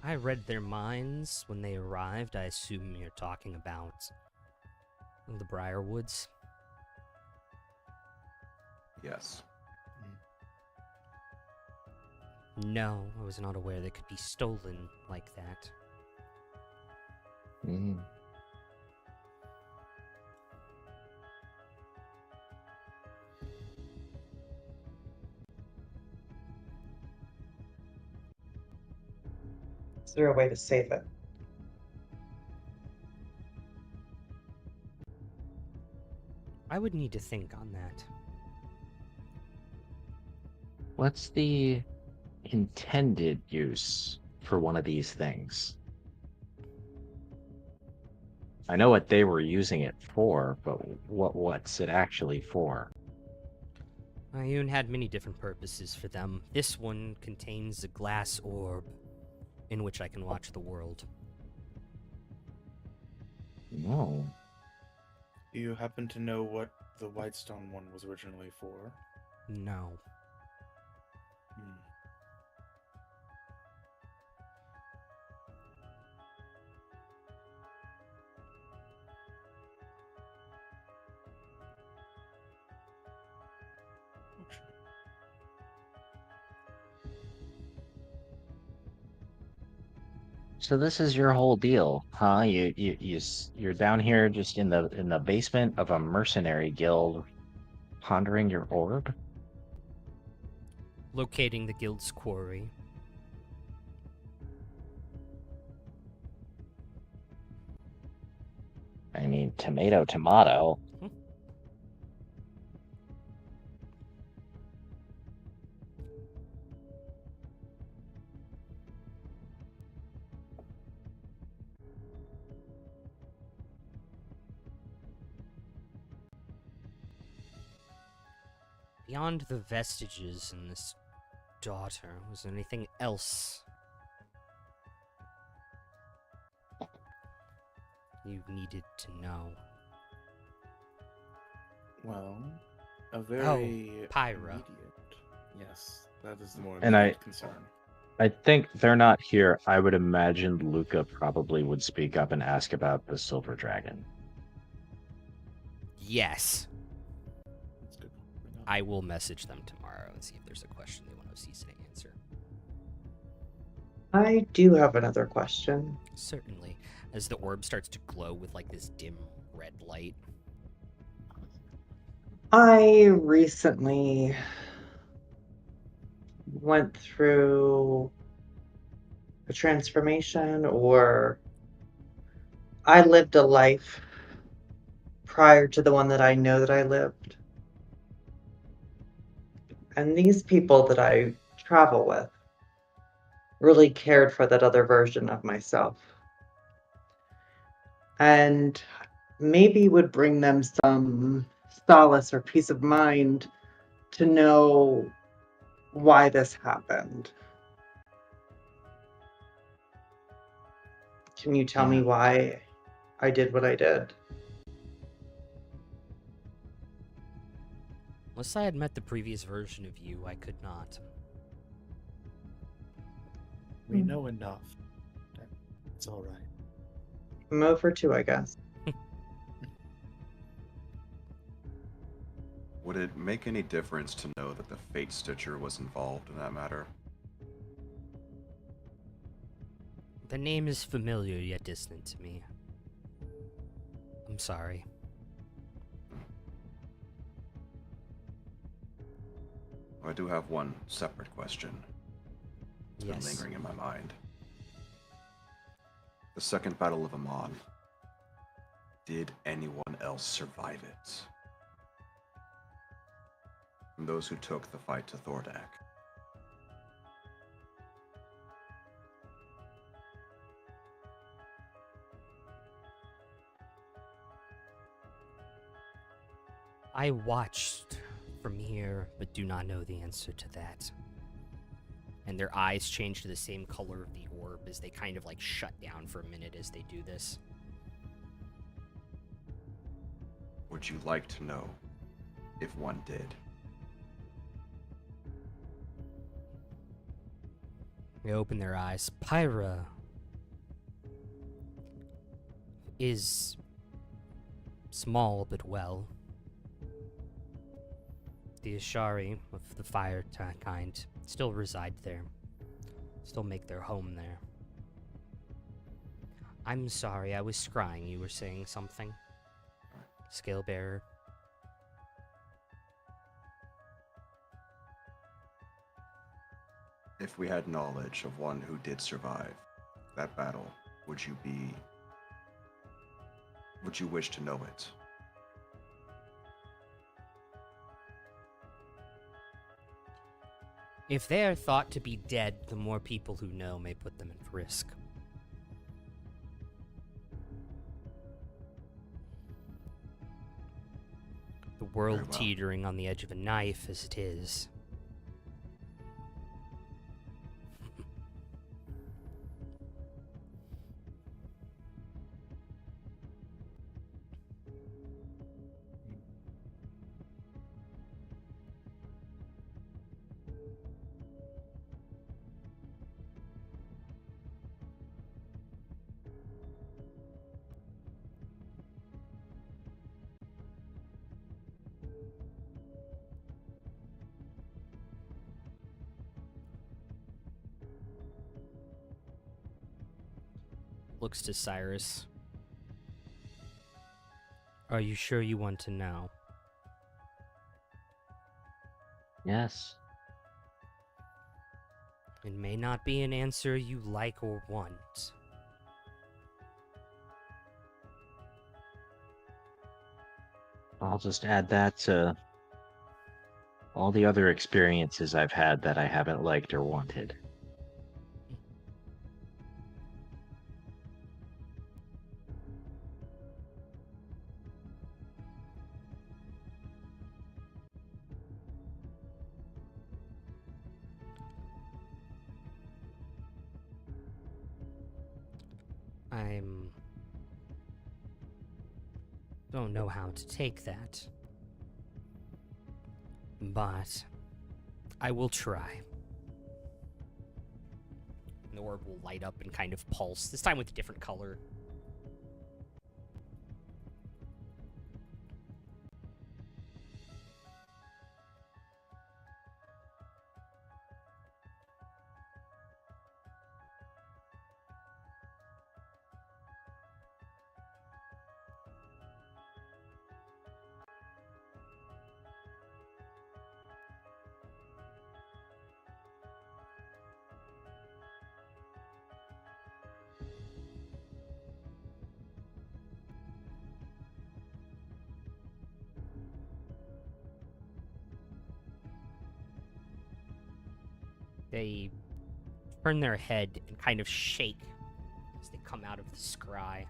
I read their minds when they arrived. I assume you're talking about the Briarwoods. Yes. No, I was not aware they could be stolen like that. Mm. Is there a way to save it? I would need to think on that. What's the intended use for one of these things? I know what they were using it for, but what's it actually for? Ioun had many different purposes for them. This one contains a glass orb in which I can watch the world. No. Do you happen to know what the Whitestone one was originally for? No. Hmm. So this is your whole deal, huh? You're down here just in the basement of a mercenary guild, pondering your orb? Locating the guild's quarry. I mean, tomato, tomato. Beyond the vestiges in this daughter, was there anything else you needed to know? Well, A very Pyra. immediate. Yes, that is the more And immediate concern. I think they're not here. I would imagine Luca probably would speak up and ask about the silver dragon. Yes. That's good. I will message them tomorrow and see if there's a question they want to see an answer. I do have another question. Certainly. As the orb starts to glow with like this dim red light. I recently went through a transformation, or I lived a life prior to the one that I know that I lived. And these people that I travel with really cared for that other version of myself. And maybe would bring them some solace or peace of mind to know why this happened. Can you tell me why I did what I did? Unless I had met the previous version of you, I could not. We know enough. It's all right. I'm over two, I guess. Would it make any difference to know that the Fate Stitcher was involved in that matter? The name is familiar yet distant to me. I'm sorry. I do have one separate question. It's been Yes. lingering in my mind. The Second Battle of Amon. Did anyone else survive it? From those who took the fight to Thordak. I watched from here, but do not know the answer to that. And their eyes change to the same color of the orb as they kind of like shut down for a minute as they do this. Would you like to know if one did? They open their eyes. Pyra is small but well. The Ashari of the fire kind still reside there, still make their home there. I'm sorry, I was scrying. You were saying something? Scale bearer. If we had knowledge of one who did survive that battle, would you wish to know it? If they are thought to be dead, the more people who know may put them at risk. The world Very well. teetering on the edge of a knife as it is. Looks to Cyrus. Are you sure you want to know? Yes. It may not be an answer you like or want. I'll just add that to all the other experiences I've had that I haven't liked or wanted. Don't know how to take that. but I will try. And the orb will light up and kind of pulse, this time with a different color. They turn their head and kind of shake as they come out of the scry.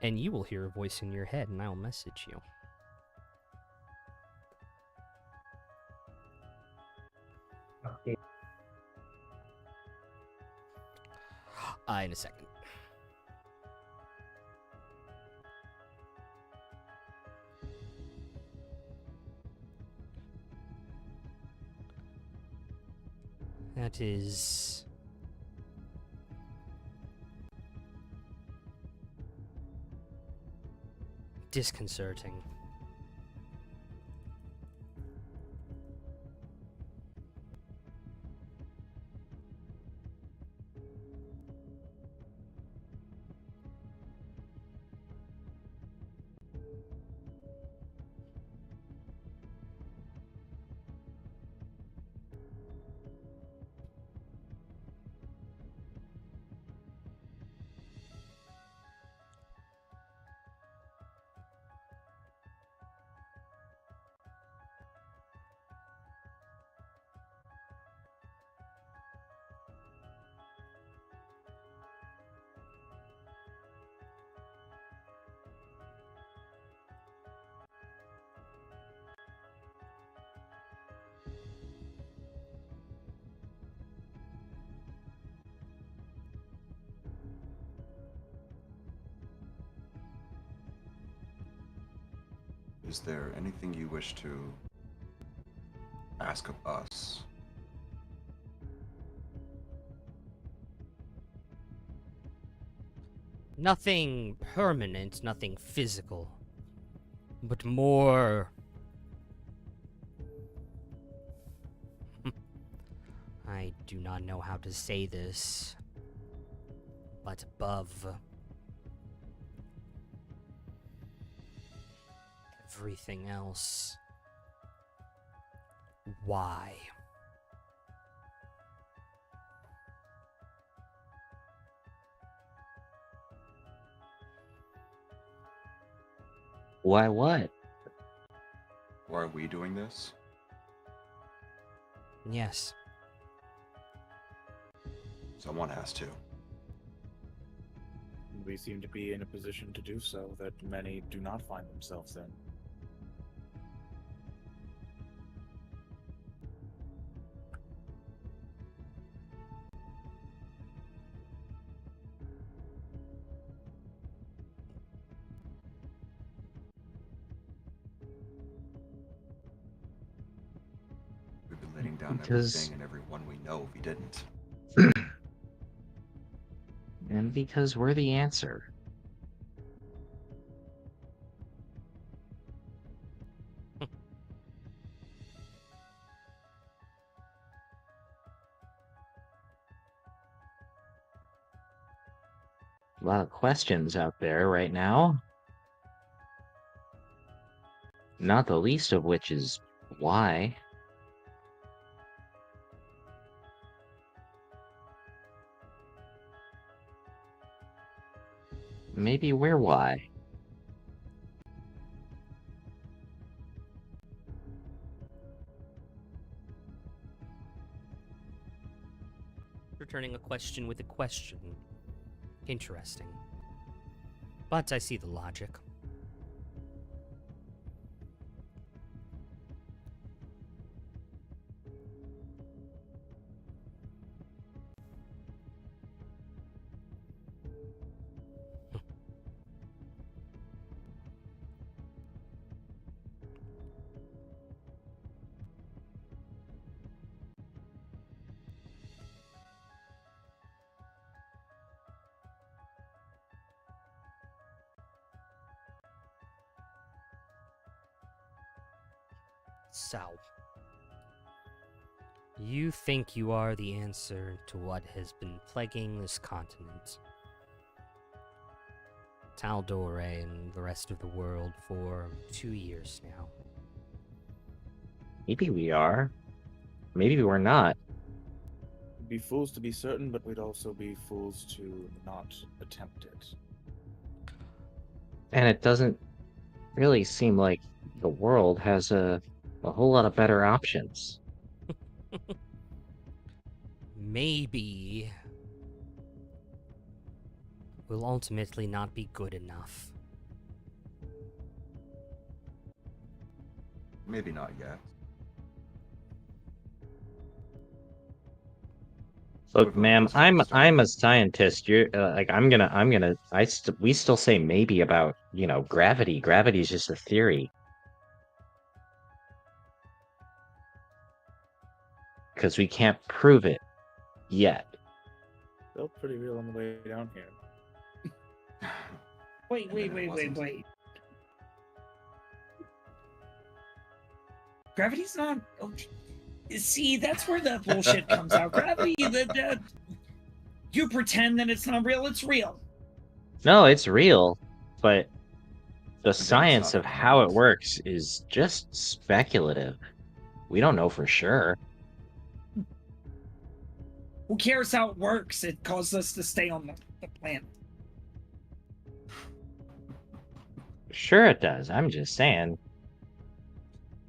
And you will hear a voice in your head, and I'll message you. Okay. In a second. That is... disconcerting. Is there anything you wish to ask of us? Nothing permanent, nothing physical, but more... I do not know how to say this, but above everything else. Why? Why what? Why are we doing this? Yes. Someone has to. We seem to be in a position to do so that many do not find themselves in. We've been letting down Because- everything and everyone we know if we didn't. And because we're the answer. A lot of questions out there right now. Not the least of which is why. Maybe we're why. returning a question with a question. Interesting. But I see the logic. So, you think you are the answer to what has been plaguing this continent, Taldore and the rest of the world for 2 years now. Maybe we are. Maybe we're not. We'd be fools to be certain, but we'd also be fools to not attempt it. And it doesn't really seem like the world has a whole lot of better options. Maybe will ultimately not be good enough. Maybe not yet. Look, ma'am, I'm a scientist. You're like we still say maybe about, gravity. Gravity is just a theory. Because we can't prove it yet. Felt pretty real on the way down here. Wait. Gravity's not. Oh, see, that's where the bullshit comes out. Gravity, you pretend that it's not real. It's real. No, it's real, but the it's science not of how it real. works is just speculative. We don't know for sure. Who cares how it works? It causes us to stay on the planet. Sure it does. I'm just saying.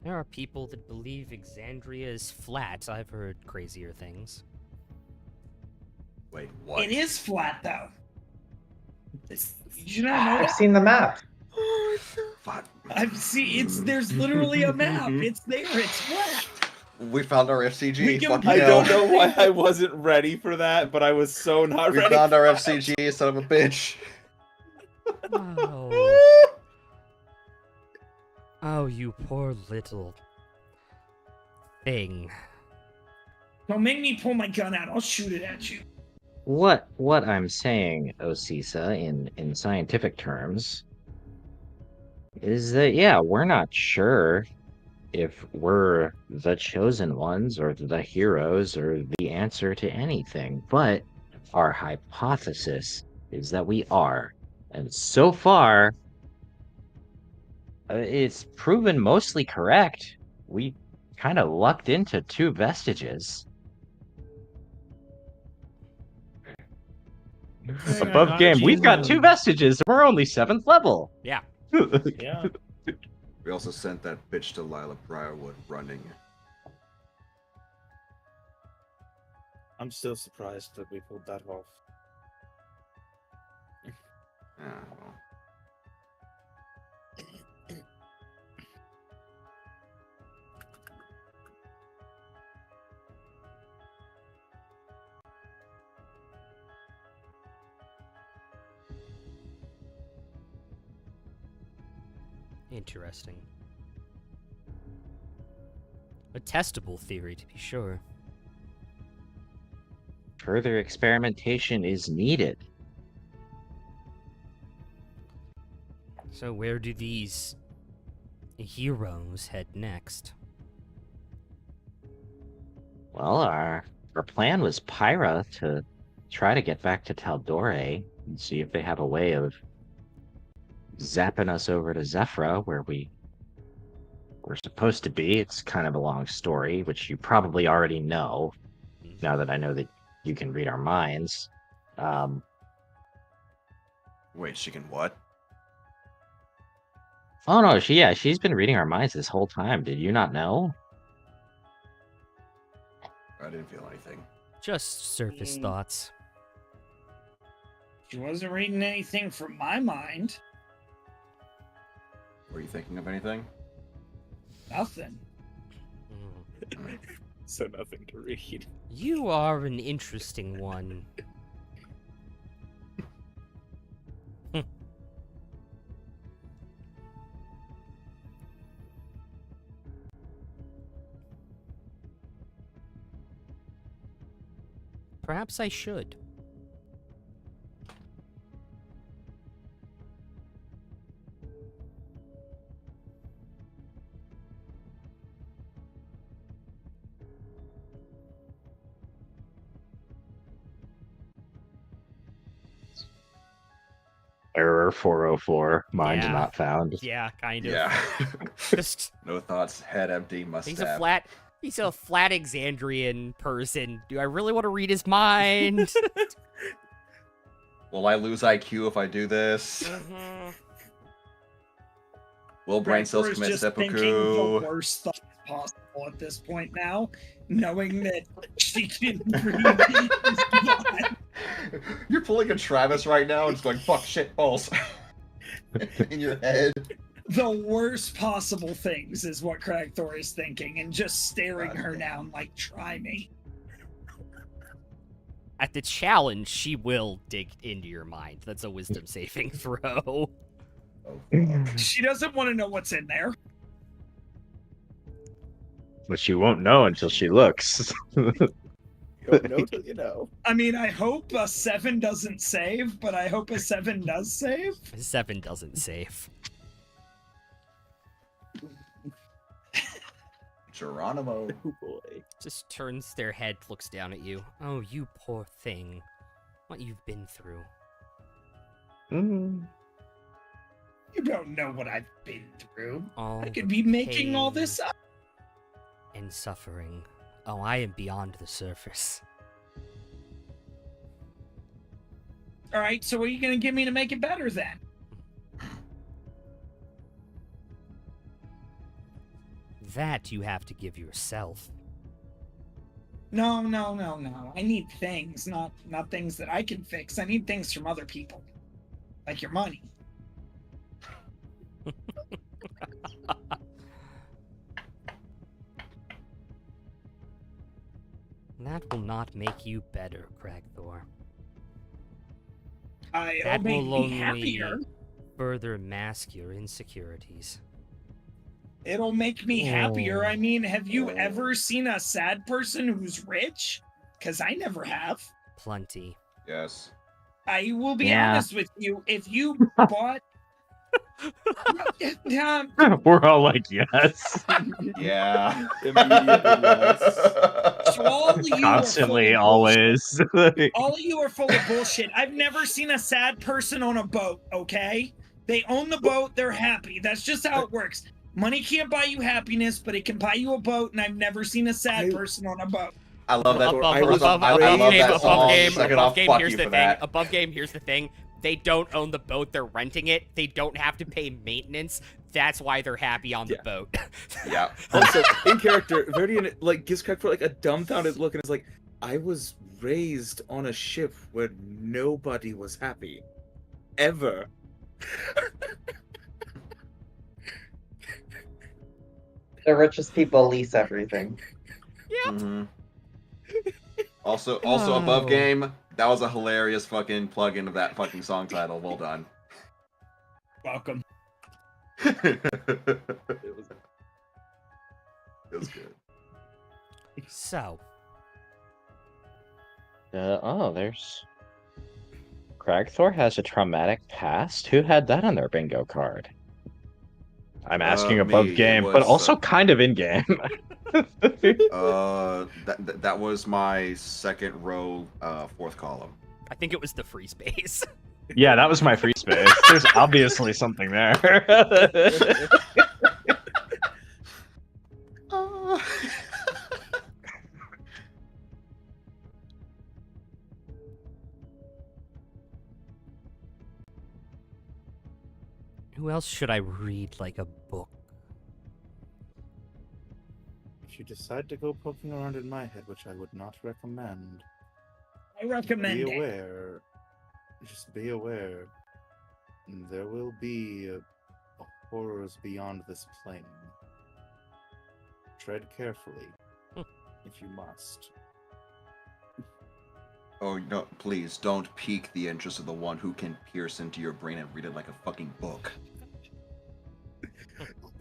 There are people that believe Exandria is flat. I've heard crazier things. Wait, what? It is flat, though. You don't know I've that? seen the map. What? I've seen. There's literally a map. It's there. It's flat. We found our FCG. We can- Fucking I hell. don't know why I wasn't ready for that, but I was so not We ready. found our for FCG, son of a bitch. Oh. Oh, you poor little thing. Don't make me pull my gun out. I'll shoot it at you. What I'm saying, Osisa, in scientific terms, is that we're not sure if we're the chosen ones or the heroes or the answer to anything, but our hypothesis is that we are. And so far, it's proven mostly correct. We kind of lucked into 2 vestiges. Above game, we've got 2 vestiges. We're only 7th level. Yeah. Yeah. We also sent that bitch to Lila Briarwood running. I'm still surprised that we pulled that off. Well. Interesting. A testable theory, to be sure. Further experimentation is needed. So where do these heroes head next? Well, our plan was Pyra to try to get back to Taldore and see if they have a way of zapping us over to Zephyra, where we're supposed to be. It's kind of a long story, which you probably already know, now that I know that you can read our minds. Wait, she can what? Oh no, she's been reading our minds this whole time. Did you not know? I didn't feel anything. Just surface thoughts. She wasn't reading anything from my mind. Were you thinking of anything? Nothing. So nothing to read. You are an interesting one. Perhaps I should. Error 404. Mind Yeah. not found. Yeah, kind of. Yeah. Just No thoughts, head empty, must he's have. a flat Exandrian person. Do I really want to read his mind? Will I lose IQ if I do this? Will brain cells Gregor is commit just thinking the seppuku? worst thoughts possible at this point now, knowing that she can read his mind. You're pulling a Travis right now and just going, fuck, shit, balls. In your head. The worst possible things is what Cragthor is thinking, and just staring her down like, try me. At the challenge, she will dig into your mind. That's a wisdom saving throw. Oh, fuck. She doesn't want to know what's in there. Which you won't know until she looks. You don't know till you know. I mean, I hope a 7 doesn't save, but I hope a 7 does save. 7 doesn't save. Geronimo. Oh boy. Just turns their head, looks down at you. Oh, you poor thing. What you've been through. Mm. You don't know what I've been through. All I the could be making all pain this up. and suffering. Oh, I am beyond the surface. All right, so what are you going to give me to make it better then? That you have to give yourself. No. I need things, not things that I can fix. I need things from other people. Like your money. That will not make you better, Cragthor. It'll That make will me only happier. further mask your insecurities. It'll make me happier. Oh. I mean, have you ever seen a sad person who's rich? Because I never have. Plenty. Yes. I will be Yeah. honest with you. If you bought... We're all like, yes. Yeah. Immediately, yes. So all of you Constantly, are full of always. bullshit. All of you are full of bullshit. I've never seen a sad person on a boat, okay? They own the boat, they're happy. That's just how it works. Money can't buy you happiness, but it can buy you a boat, and I've never seen a sad person on a boat. I love that. Above- I above- love game, that song. Second off, game, fuck here's you the for thing. that. Above game, here's the thing. They don't own the boat, they're renting it. They don't have to pay maintenance. That's why they're happy on the Yeah. boat. Yeah. Also, in character, Verdian like gives credit for like a dumbfounded look and is like, I was raised on a ship where nobody was happy. Ever. The richest people lease everything. Yep. Mhm. Also above Oh. game. That was a hilarious fucking plug-in of that fucking song title. Well done. Welcome. It It was was good. So, There's Cragthor has a traumatic past. Who had that on their bingo card? I'm asking above me. It game, but was, also kind of in game. That was my second row, fourth column. I think it was the free space. Yeah, that was my free space. There's obviously something there. Who else should I read like a book? If you decide to go poking around in my head, which I would not recommend, I recommend be it. aware. Just be aware. There will be horrors beyond this plane. Tread carefully, if you must. Oh no! Please don't pique the interest of the one who can pierce into your brain and read it like a fucking book.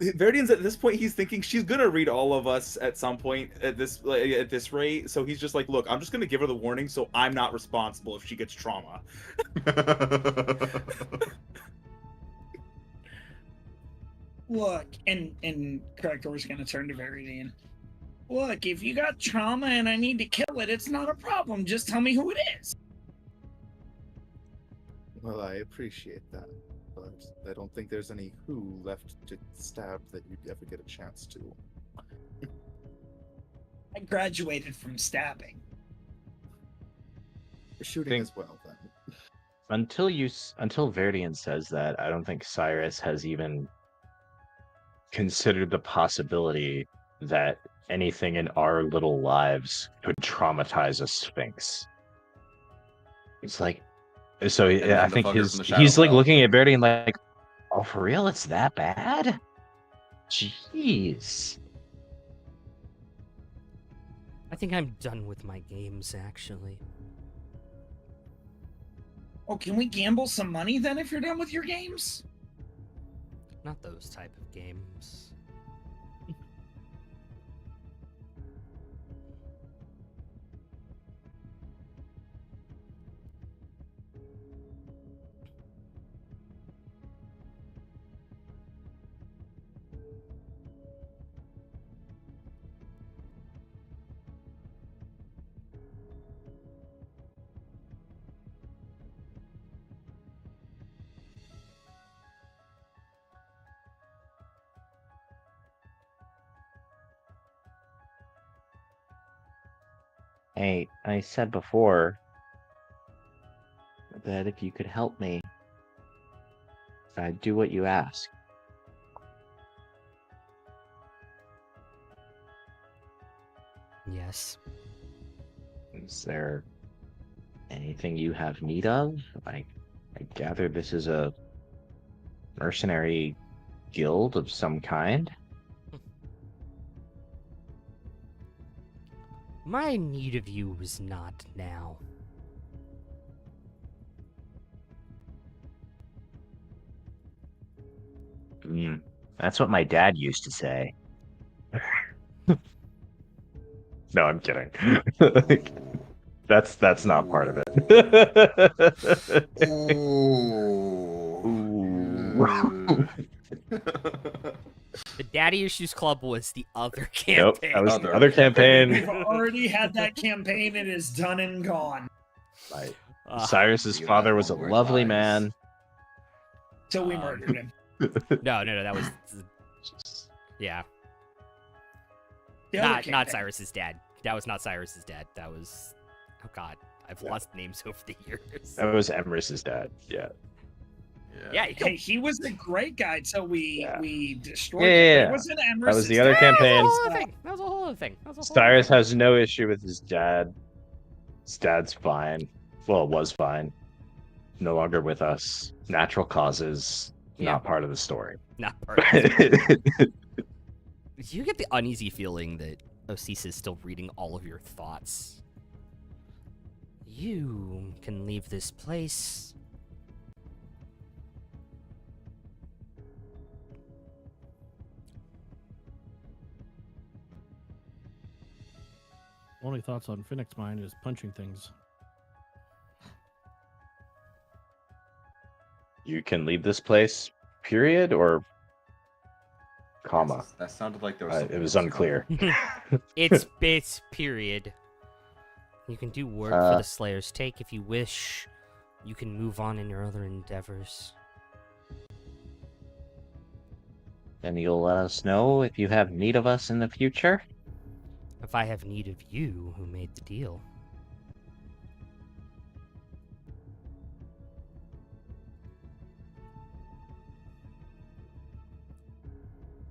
Verdian's at this point, he's thinking she's gonna read all of us at some point at this rate. So he's just like, look, I'm just gonna give her the warning, so I'm not responsible if she gets trauma. Look, and Corrector's gonna turn to Veridian. Look, if you got trauma and I need to kill it, it's not a problem. Just tell me who it is. Well, I appreciate that, but I don't think there's any who left to stab that you'd ever get a chance to. I graduated from stabbing. Shooting as well, then. Until Verdian says that, I don't think Cyrus has even considered the possibility that anything in our little lives could traumatize a Sphinx. It's like, so I think he's like looking at Verdian like, oh, for real? It's that bad? Jeez. I think I'm done with my games, actually. Oh, can we gamble some money then if you're done with your games? Not those type of games. Hey, I said before that if you could help me, I'd do what you ask. Yes. Is there anything you have need of? I gather this is a mercenary guild of some kind. My need of you is not now. That's what my dad used to say. No, I'm kidding. That's not part of it. Ooh. The Daddy Issues Club was the other Nope, campaign. that was the other campaign. We've already had that campaign. It is done and gone. Right. Uh, Cyrus's You father have was a more lovely lies. man. So we murdered him. no, that was yeah. The other Not campaign. Cyrus's dad. That was not Cyrus's dad. That was, oh god, I've lost names over the years. That was Emrys's dad. Yeah. Yeah, Hey, he was a great guy till we destroyed Yeah, him. yeah, But yeah. it wasn't Emrys. That was the other That was a campaign. whole other thing. That was a whole other thing. Cyrus has no issue with his dad. His dad's fine. Well, was fine. No longer with us. Natural causes. Yeah. Not part of the story. Not part of it. You get the uneasy feeling that Osis is still reading all of your thoughts. You can leave this place. Only thoughts on Phoenix Mind is punching things. You can leave this place, period, or comma? That sounded like there was. It something was else unclear. It's period. You can do work for the Slayer's Take if you wish. You can move on in your other endeavors. And you'll let us know if you have need of us in the future? If I have need of you, who made the deal.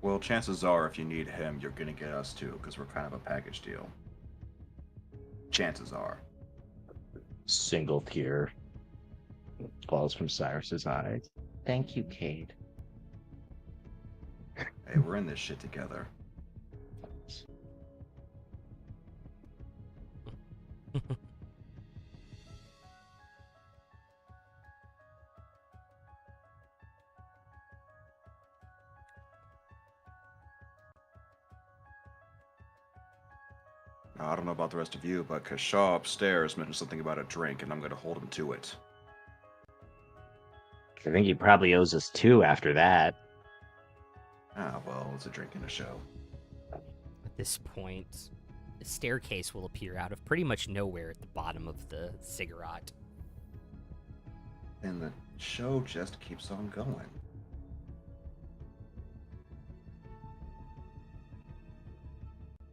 Well, chances are, if you need him, you're gonna get us too, because we're kind of a package deal. Chances are. Single tear falls from Cyrus's eyes. Thank you, Cade. Hey, we're in this shit together. Now, I don't know about the rest of you, but Kashaw upstairs mentioned something about a drink, and I'm gonna hold him to it. I think he probably owes us 2 after that. Ah, well, it's a drink and a show. At this point, the staircase will appear out of pretty much nowhere at the bottom of the ziggurat. And the show just keeps on going.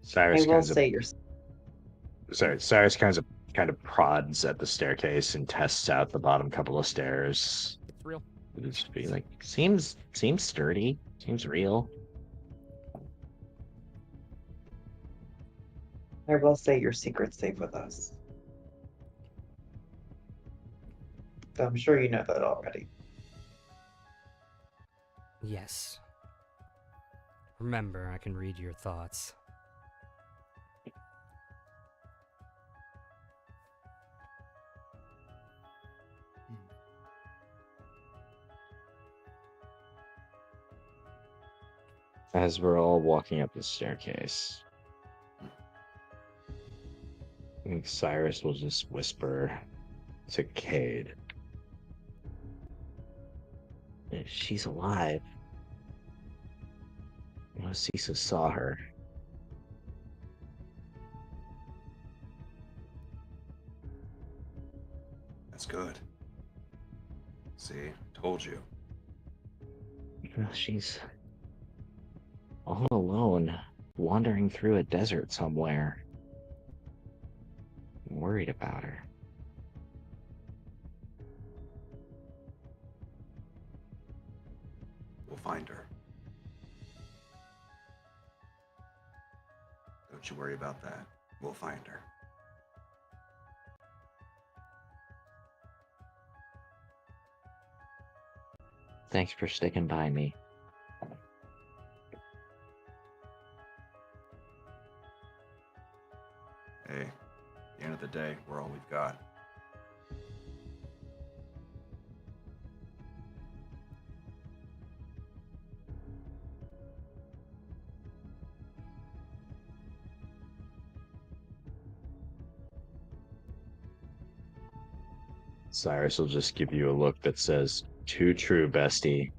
Cyrus I will kinds of say you're Cyrus kind of prods at the staircase and tests out the bottom couple of stairs. It's real. Just be like, seems sturdy, seems real. I will say your secret's safe with us. So I'm sure you know that already. Yes. Remember, I can read your thoughts. As we're all walking up the staircase, I think Cyrus will just whisper to Cade, "If she's alive, Cisa saw her." That's good. See, told you. She's all alone, wandering through a desert somewhere. I'm worried about her. We'll find her. Don't you worry about that. We'll find her. Thanks for sticking by me. Hey, at the end of the day, we're all we've got. Cyrus will just give you a look that says, "Too true, bestie."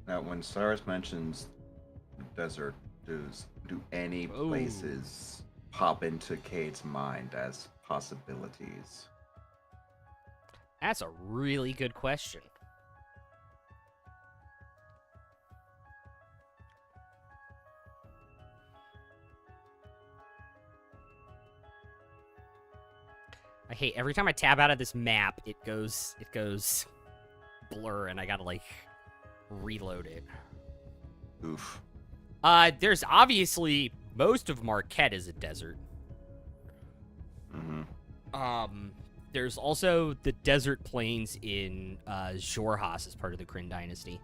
Now, when Cyrus mentions desert, do any Oh. places pop into Cade's mind as possibilities? That's a really good question. I hate every time I tab out of this map, it goes blur, and I gotta like reload it. Oof. There's obviously most of Marquette is a desert. Mm-hmm. There's also the desert plains in Xhorhas as part of the Chroma Dynasty.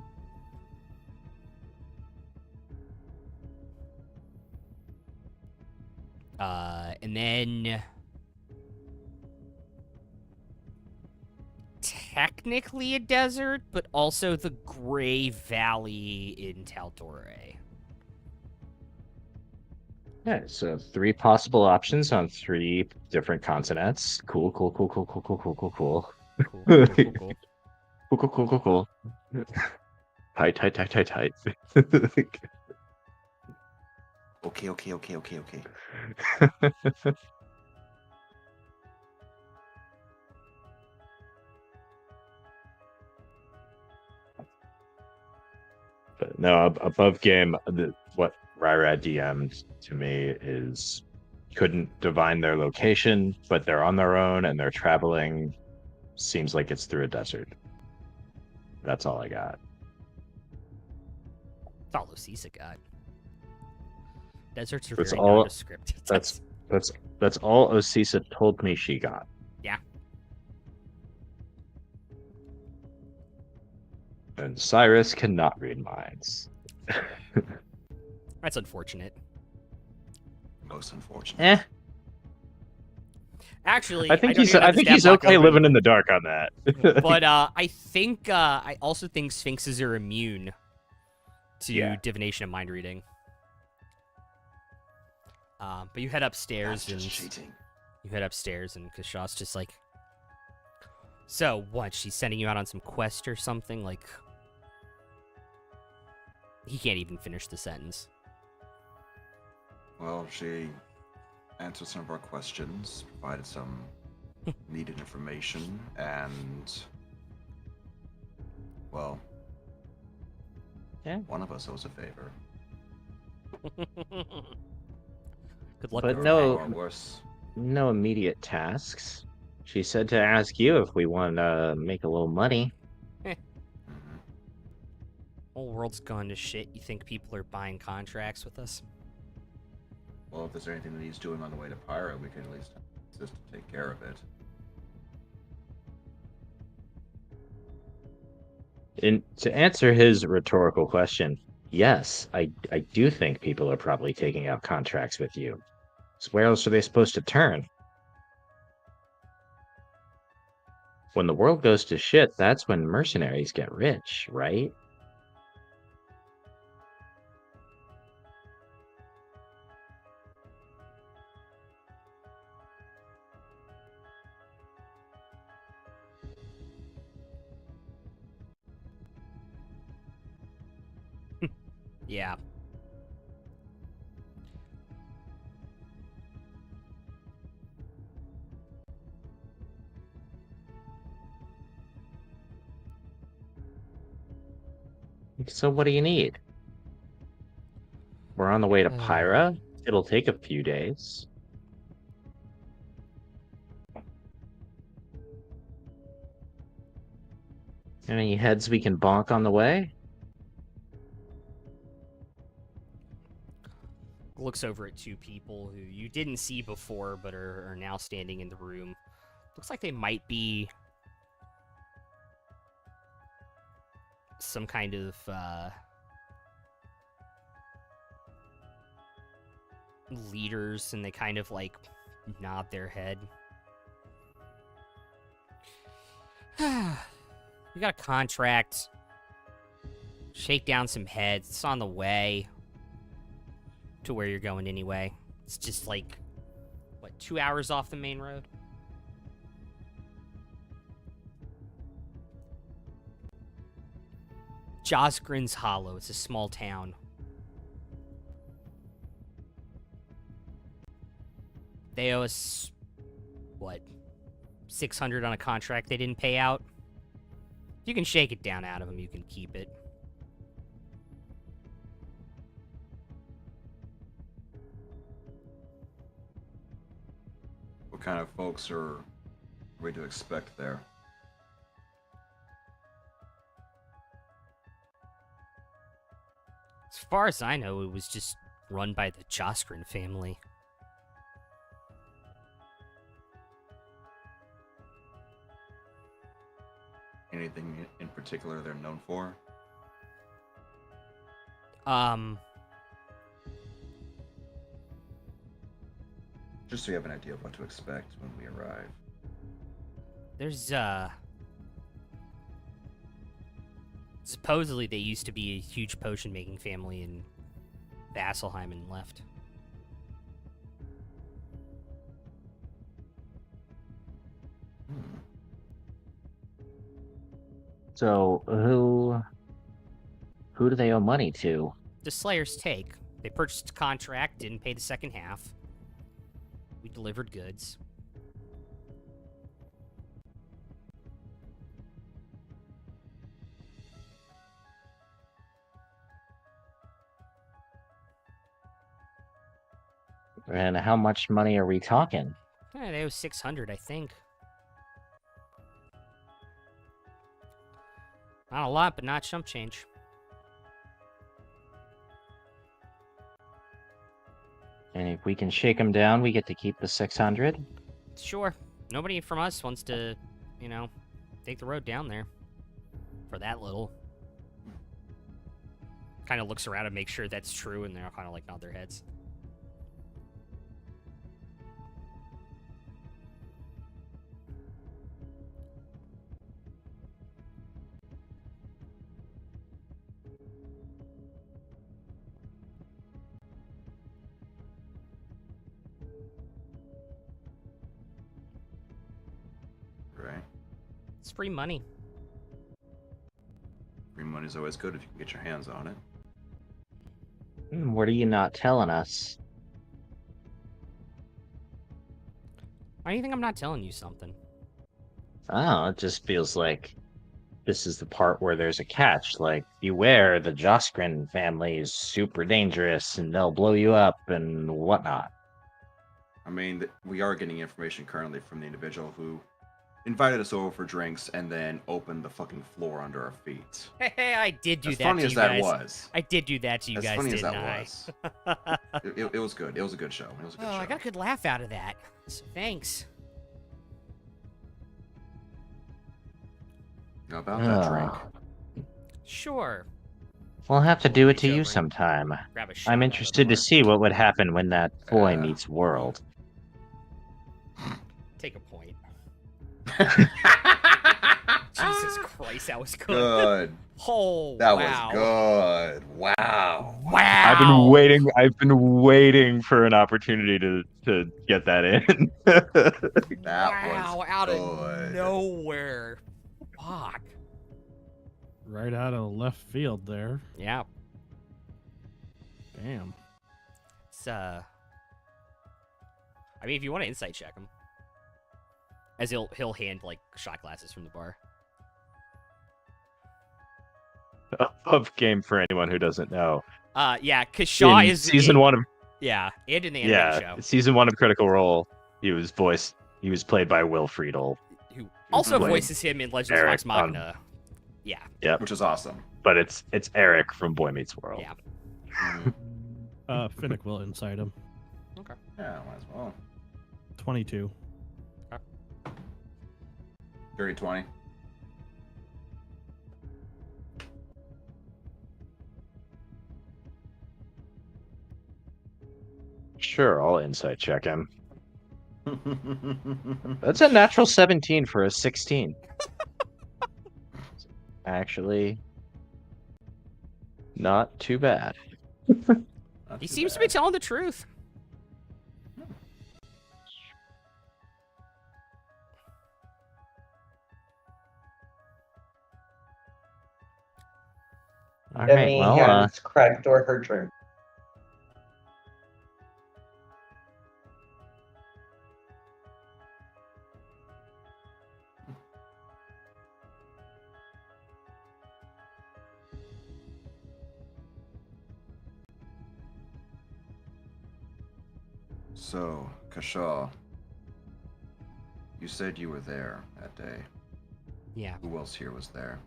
And then technically a desert, but also the Gray Valley in Tal'Dorei. Yeah, so 3 possible options on 3 different continents. Cool. Cool, cool, cool, cool. Cool. Tight. Okay. But no, above game, what Ryra DM'd to me is couldn't divine their location, but they're on their own and they're traveling. Seems like it's through a desert. That's all I got. That's all Osisa got. Deserts are That's very all- nondescript. That's all Osisa told me she got. Yeah. And Cyrus cannot read minds. That's unfortunate. Most unfortunate. Eh. Actually, I think don't he's even have I think the he's stat block okay open, living in the dark on that. But I also think Sphinxes are immune to Yeah. divination and mind reading. But you head upstairs That's and just cheating. Kashaw's just like, so what? She's sending you out on some quest or something? Like, he can't even finish the sentence. Well, she answered some of our questions, provided some needed information, and well, Yeah. one of us owes a favor. Good luck But with no- that. Or worse. No immediate tasks. She said to ask you if we want to make a little money. Mhm. Whole world's gone to shit. You think people are buying contracts with us? Well, if there's anything that he's doing on the way to Pyra, we can at least assist to take care of it. And to answer his rhetorical question, yes, I do think people are probably taking out contracts with you. So where else are they supposed to turn? When the world goes to shit, that's when mercenaries get rich, right? Yeah. So what do you need? We're on the way to Pyra. It'll take a few days. Any heads we can bonk on the way? Looks over at two people who you didn't see before but are now standing in the room. Looks like they might be some kind of leaders, and they kind of like nod their head. We got a contract. Shake down some heads. It's on the way to where you're going anyway. It's just like, what, 2 hours off the main road? Josgrin's Hollow. It's a small town. They owe us, what, 600 on a contract they didn't pay out? If you can shake it down out of them, you can keep it. What kind of folks are we to expect there? As far as I know, it was just run by the Josgrin family. Anything in particular they're known for? Just so you have an idea of what to expect when we arrive. There's, supposedly they used to be a huge potion-making family in Vasselheim and left. So who do they owe money to? The Slayer's Take. They purchased a contract, didn't pay the second half. We delivered goods. And how much money are we talking? They owe 600, I think. Not a lot, but not chump change. And if we can shake them down, we get to keep the 600? Sure. Nobody from us wants to, take the road down there. For that little. Kind of looks around and makes sure that's true, and they're kind of like nod their heads. Right. It's free money. Free money's always good if you can get your hands on it. What are you not telling us? Why do you think I'm not telling you something? Oh, it just feels like this is the part where there's a catch. Like, beware, the Joskrin family is super dangerous and they'll blow you up and whatnot. I mean, we are getting information currently from the individual who invited us over for drinks and then opened the fucking floor under our feet. Hey, I did do As that funny to as you that guys. was. I did do that to you As guys, funny as didn't that I? was. It was good. It was a good show. It was a good show. I got a good laugh out of that. So thanks. How about that drink? Sure. We'll have to do it Reach to over you and sometime. Grab a shot I'm out of interested the to see what would happen when that boy Yeah. meets world. Take a point. Jesus Christ, that was good. Good. Oh, That wow. was good. Wow. Wow. I've been waiting for an opportunity to get that in. That wow, was out good. of nowhere. Fuck. Right out of left field there. Yeah. Damn. It's, I mean, if you want to insight check him. As he'll hand, like, shot glasses from the bar. Of game for anyone who doesn't know. Yeah, because Shaw In is... season one of... Yeah, and in the animated show. Season 1 of Critical Role, he was played by Will Friedle. Who also played voices him in Legends of Eric Vox Machina. Yeah. Yep. Which is awesome. But it's Eric from Boy Meets World. Yeah. Finnick will inside him. Okay. Yeah, might as well. 22. Dirty 20. Sure, I'll insight check him. That's a natural 17 for a 16. Actually, not too bad. He seems to be telling the truth. All Demi right, well, has cracked or her drink. So, Kashaw, you said you were there that day. Yeah. Who else here was there?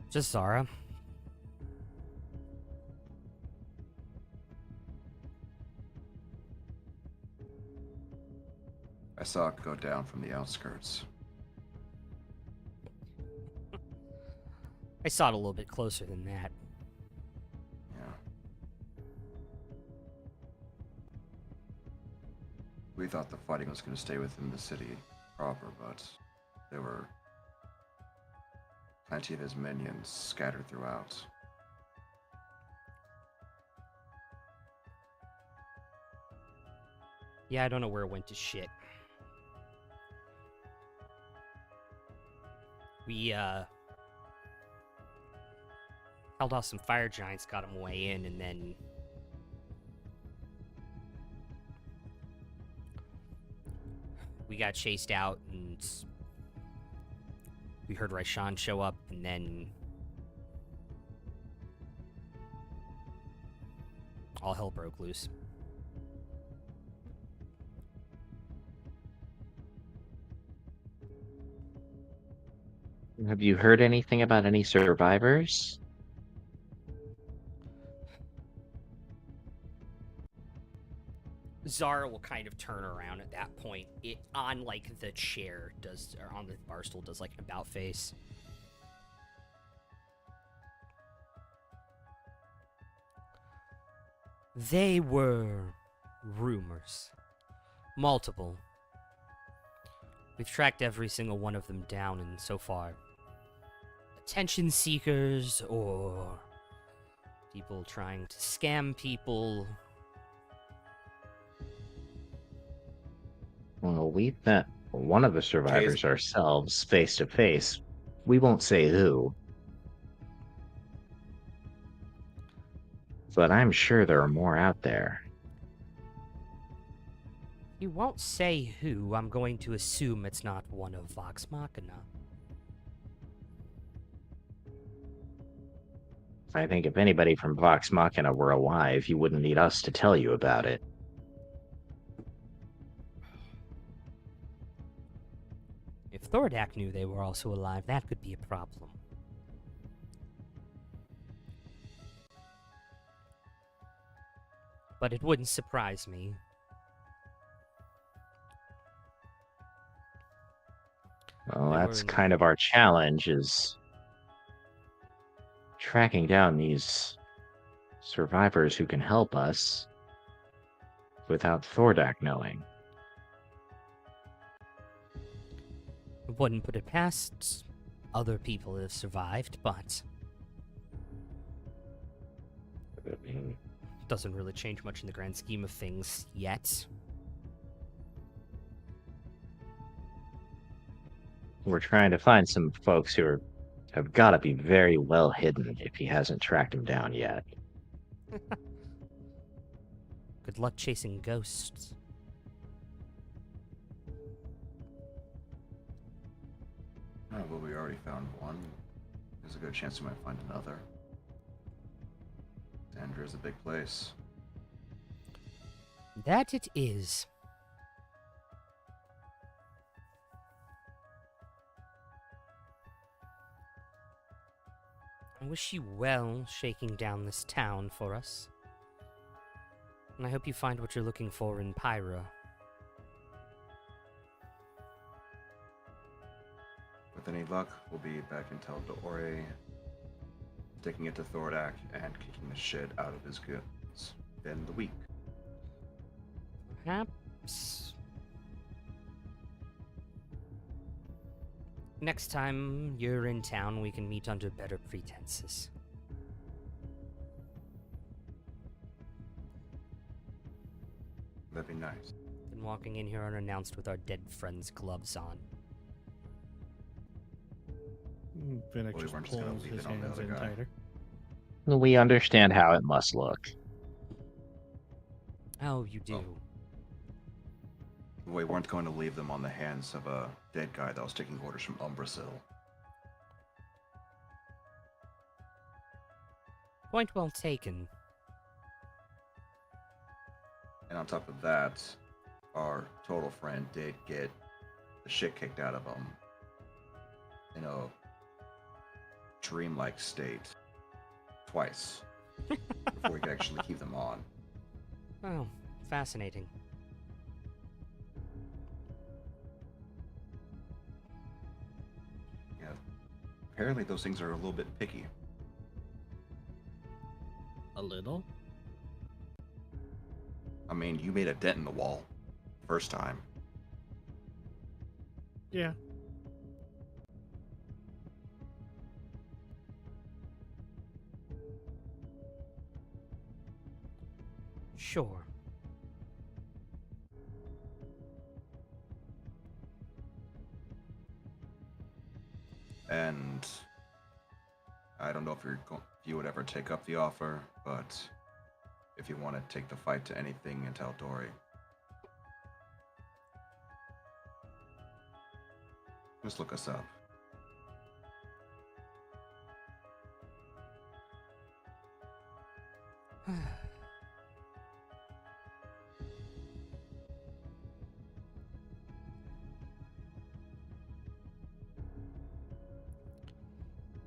Just Zara. I saw it go down from the outskirts. I saw it a little bit closer than that. Yeah. We thought the fighting was going to stay within the city proper, but there were plenty of his minions scattered throughout. Yeah, I don't know where it went to shit. We, held off some fire giants, got them way in, and then... we got chased out, and... we heard Raishan show up, and then... all hell broke loose. Have you heard anything about any survivors? Zara will kind of turn around at that point. It on like the chair does, or on the bar stool does like an about face. They were rumors. Multiple. We've tracked every single one of them down, and so far, attention seekers or people trying to scam people. Well, we met one of the survivors ourselves face to face. We won't say who. But I'm sure there are more out there. You won't say who. I'm going to assume it's not one of Vox Machina. I think if anybody from Vox Machina were alive, you wouldn't need us to tell you about it. If Thordak knew they were also alive, that could be a problem. But it wouldn't surprise me. Well, They were that's in- kind of our challenge, is tracking down these survivors who can help us without Thordak knowing. Wouldn't put it past other people that have survived, but doesn't really change much in the grand scheme of things yet. We're trying to find some folks who have got to be very well hidden if he hasn't tracked them down yet. Good luck chasing ghosts. Oh, well, we already found one. There's a good chance we might find another. Xandria's a big place. That it is. I wish you well shaking down this town for us. And I hope you find what you're looking for in Pyra. With any luck, we'll be back in Tel Dore, taking it to Thordak and kicking the shit out of his goods within the week. Perhaps next time you're in town, we can meet under better pretenses. That'd be nice. Than walking in here unannounced with our dead friend's gloves on. Finnick Well, we just weren't just gonna pulls leave his it on the hands other in guy. tighter. We understand how it must look. Oh, you do. We weren't going to leave them on the hands of a dead guy that was taking orders from Umbrasil. Point well taken. And on top of that, our total friend did get the shit kicked out of him in a dreamlike state twice before we could actually keep them on. Oh, fascinating. Yeah, apparently those things are a little bit picky. A little? I mean, you made a dent in the wall first time. Yeah. Sure. And I don't know if if you would ever take up the offer, but if you want to take the fight to anything in Taldori, just look us up.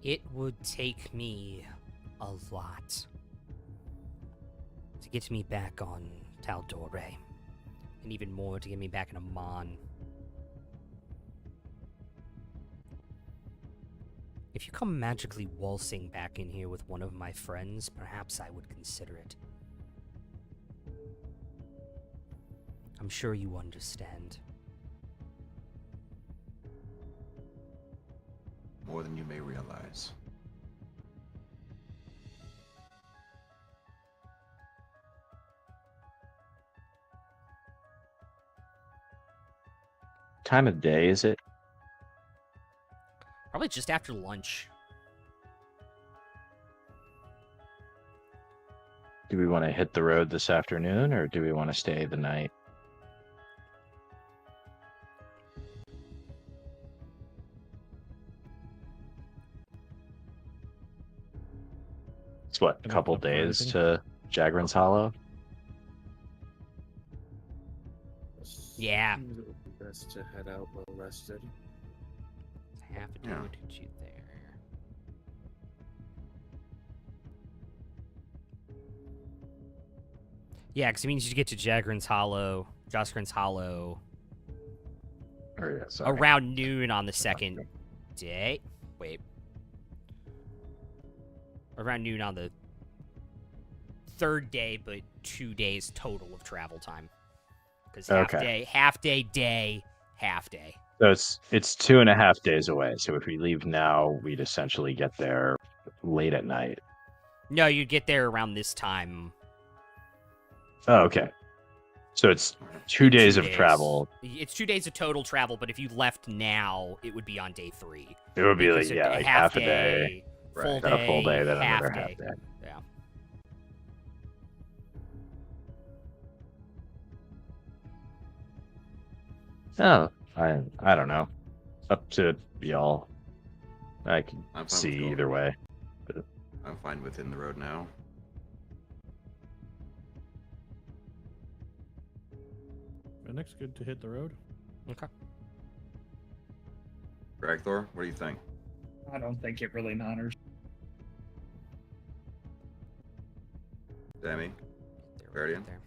It would take me a lot to get me back on Taldore, and even more to get me back in Amon. If you come magically waltzing back in here with one of my friends, perhaps I would consider it. I'm sure you understand. More than you may realize. Time of day is it? Probably just after lunch. Do we want to hit the road this afternoon, or do we want to stay the night? It's what, a Gonna couple look for days anything? to Jagrin's Hollow? Yeah. Seems it would be best to head out well rested. Half a dude Yeah. hit you there. Yeah, because it means you get to Jagrin's Hollow, Joskrin's Hollow, Or yeah, sorry. around noon on the second day. Wait. Around noon on the third day, but 2 days total of travel time. Because half Okay. day, half day. So it's 2.5 days away. So if we leave now, we'd essentially get there late at night. No, you'd get there around this time. Oh, okay. So it's 2 days of travel. It's 2 days of total travel, but if you left now, it would be on day 3. It would be like, Because yeah, like half a day, full Right. day, then a full day, then half another day. half day. Yeah. Oh, I don't know. Up to y'all. I can I'm fine with see going. either way. I'm fine within the road now. Next, good to hit the road. Okay. Ragthor, what do you think? I don't think it really matters. Demi? There, Guardian? there.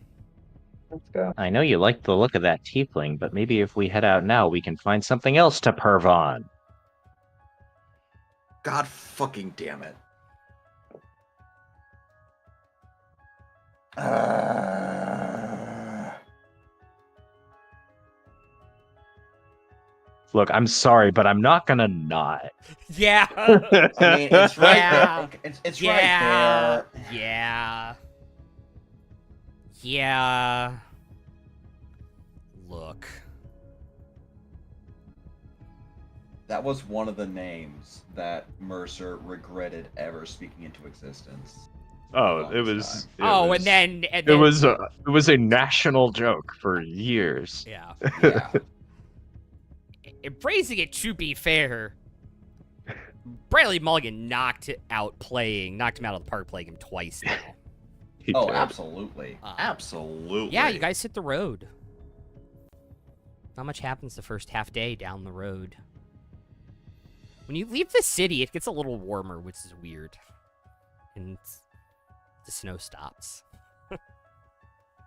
Let's go. I know you like the look of that tiefling, but maybe if we head out now, we can find something else to perv on. God fucking damn it. Look, I'm sorry, but I'm not gonna not. Yeah. I mean, it's right Yeah. there. It's yeah. right there. Yeah. Yeah. Look. That was one of the names that Mercer regretted ever speaking into existence. Oh, it was. And then It was a national joke for years. yeah. Yeah. Embracing it, to be fair, Bradley Mulligan knocked him out of the park playing him twice now. He Oh, did. absolutely. Uh, Absolutely. Yeah, you guys hit the road. Not much happens the first half day down the road. When you leave the city, it gets a little warmer, which is weird. And the snow stops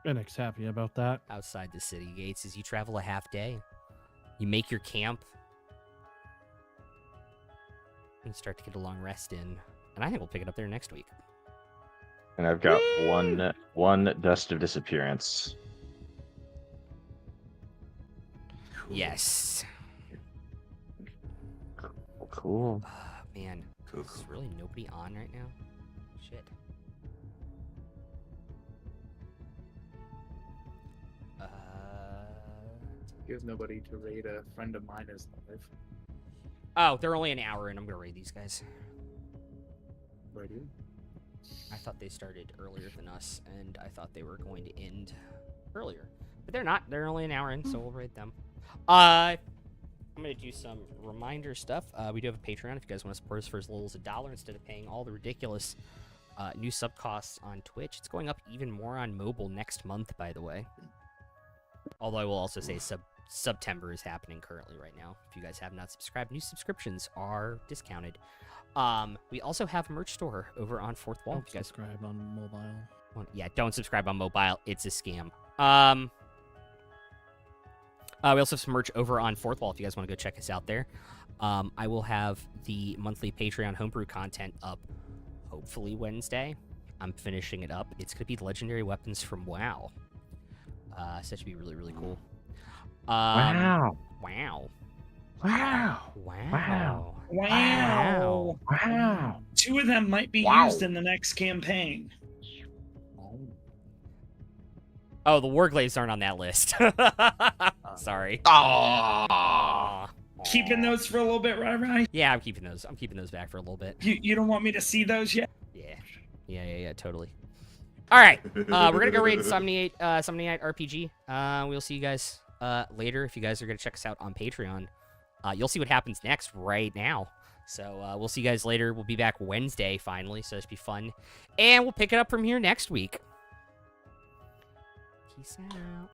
Fennec's happy about that. outside the city gates as you travel a half day. You make your camp and start to get a long rest in. And I think we'll pick it up there next week. And I've got one dust of disappearance. Yes. Cool. Man, Cool, there's cool. really nobody on right now. Shit. Gives nobody to raid a friend of mine is live. Oh, they're only an hour in. I'm gonna raid these guys. Right here. I thought they started earlier than us, and I thought they were going to end earlier. But they're not. They're only an hour in, so we'll raid them. I'm going to do some reminder stuff. We do have a Patreon if you guys want to support us for as little as $1 instead of paying all the ridiculous new sub costs on Twitch. It's going up even more on mobile next month, by the way. Although I will also say September is happening currently right now. If you guys have not subscribed, new subscriptions are discounted. We also have a merch store over on Fourth Wall. Don't If you guys subscribe on mobile. yeah, don't subscribe on mobile. It's a scam. We also have some merch over on Fourth Wall if you guys want to go check us out there. I will have the monthly Patreon homebrew content up hopefully Wednesday. I'm finishing it up. It's going to be legendary weapons from WoW. So that should be really, really cool. Wow. Wow. Wow. Wow. Wow. Wow. 2 of them might be Wow. used in the next campaign. Oh, the Warglaives aren't on that list. Sorry. Oh. Keeping those for a little bit, right? Yeah, I'm keeping those. I'm keeping those back for a little bit. You don't want me to see those yet? Yeah, totally. All right, we're gonna go raid Somniate RPG. We'll see you guys later. If you guys are gonna check us out on Patreon, you'll see what happens next right now. So we'll see you guys later. We'll be back Wednesday finally, so this should be fun, and we'll pick it up from here next week. Peace out.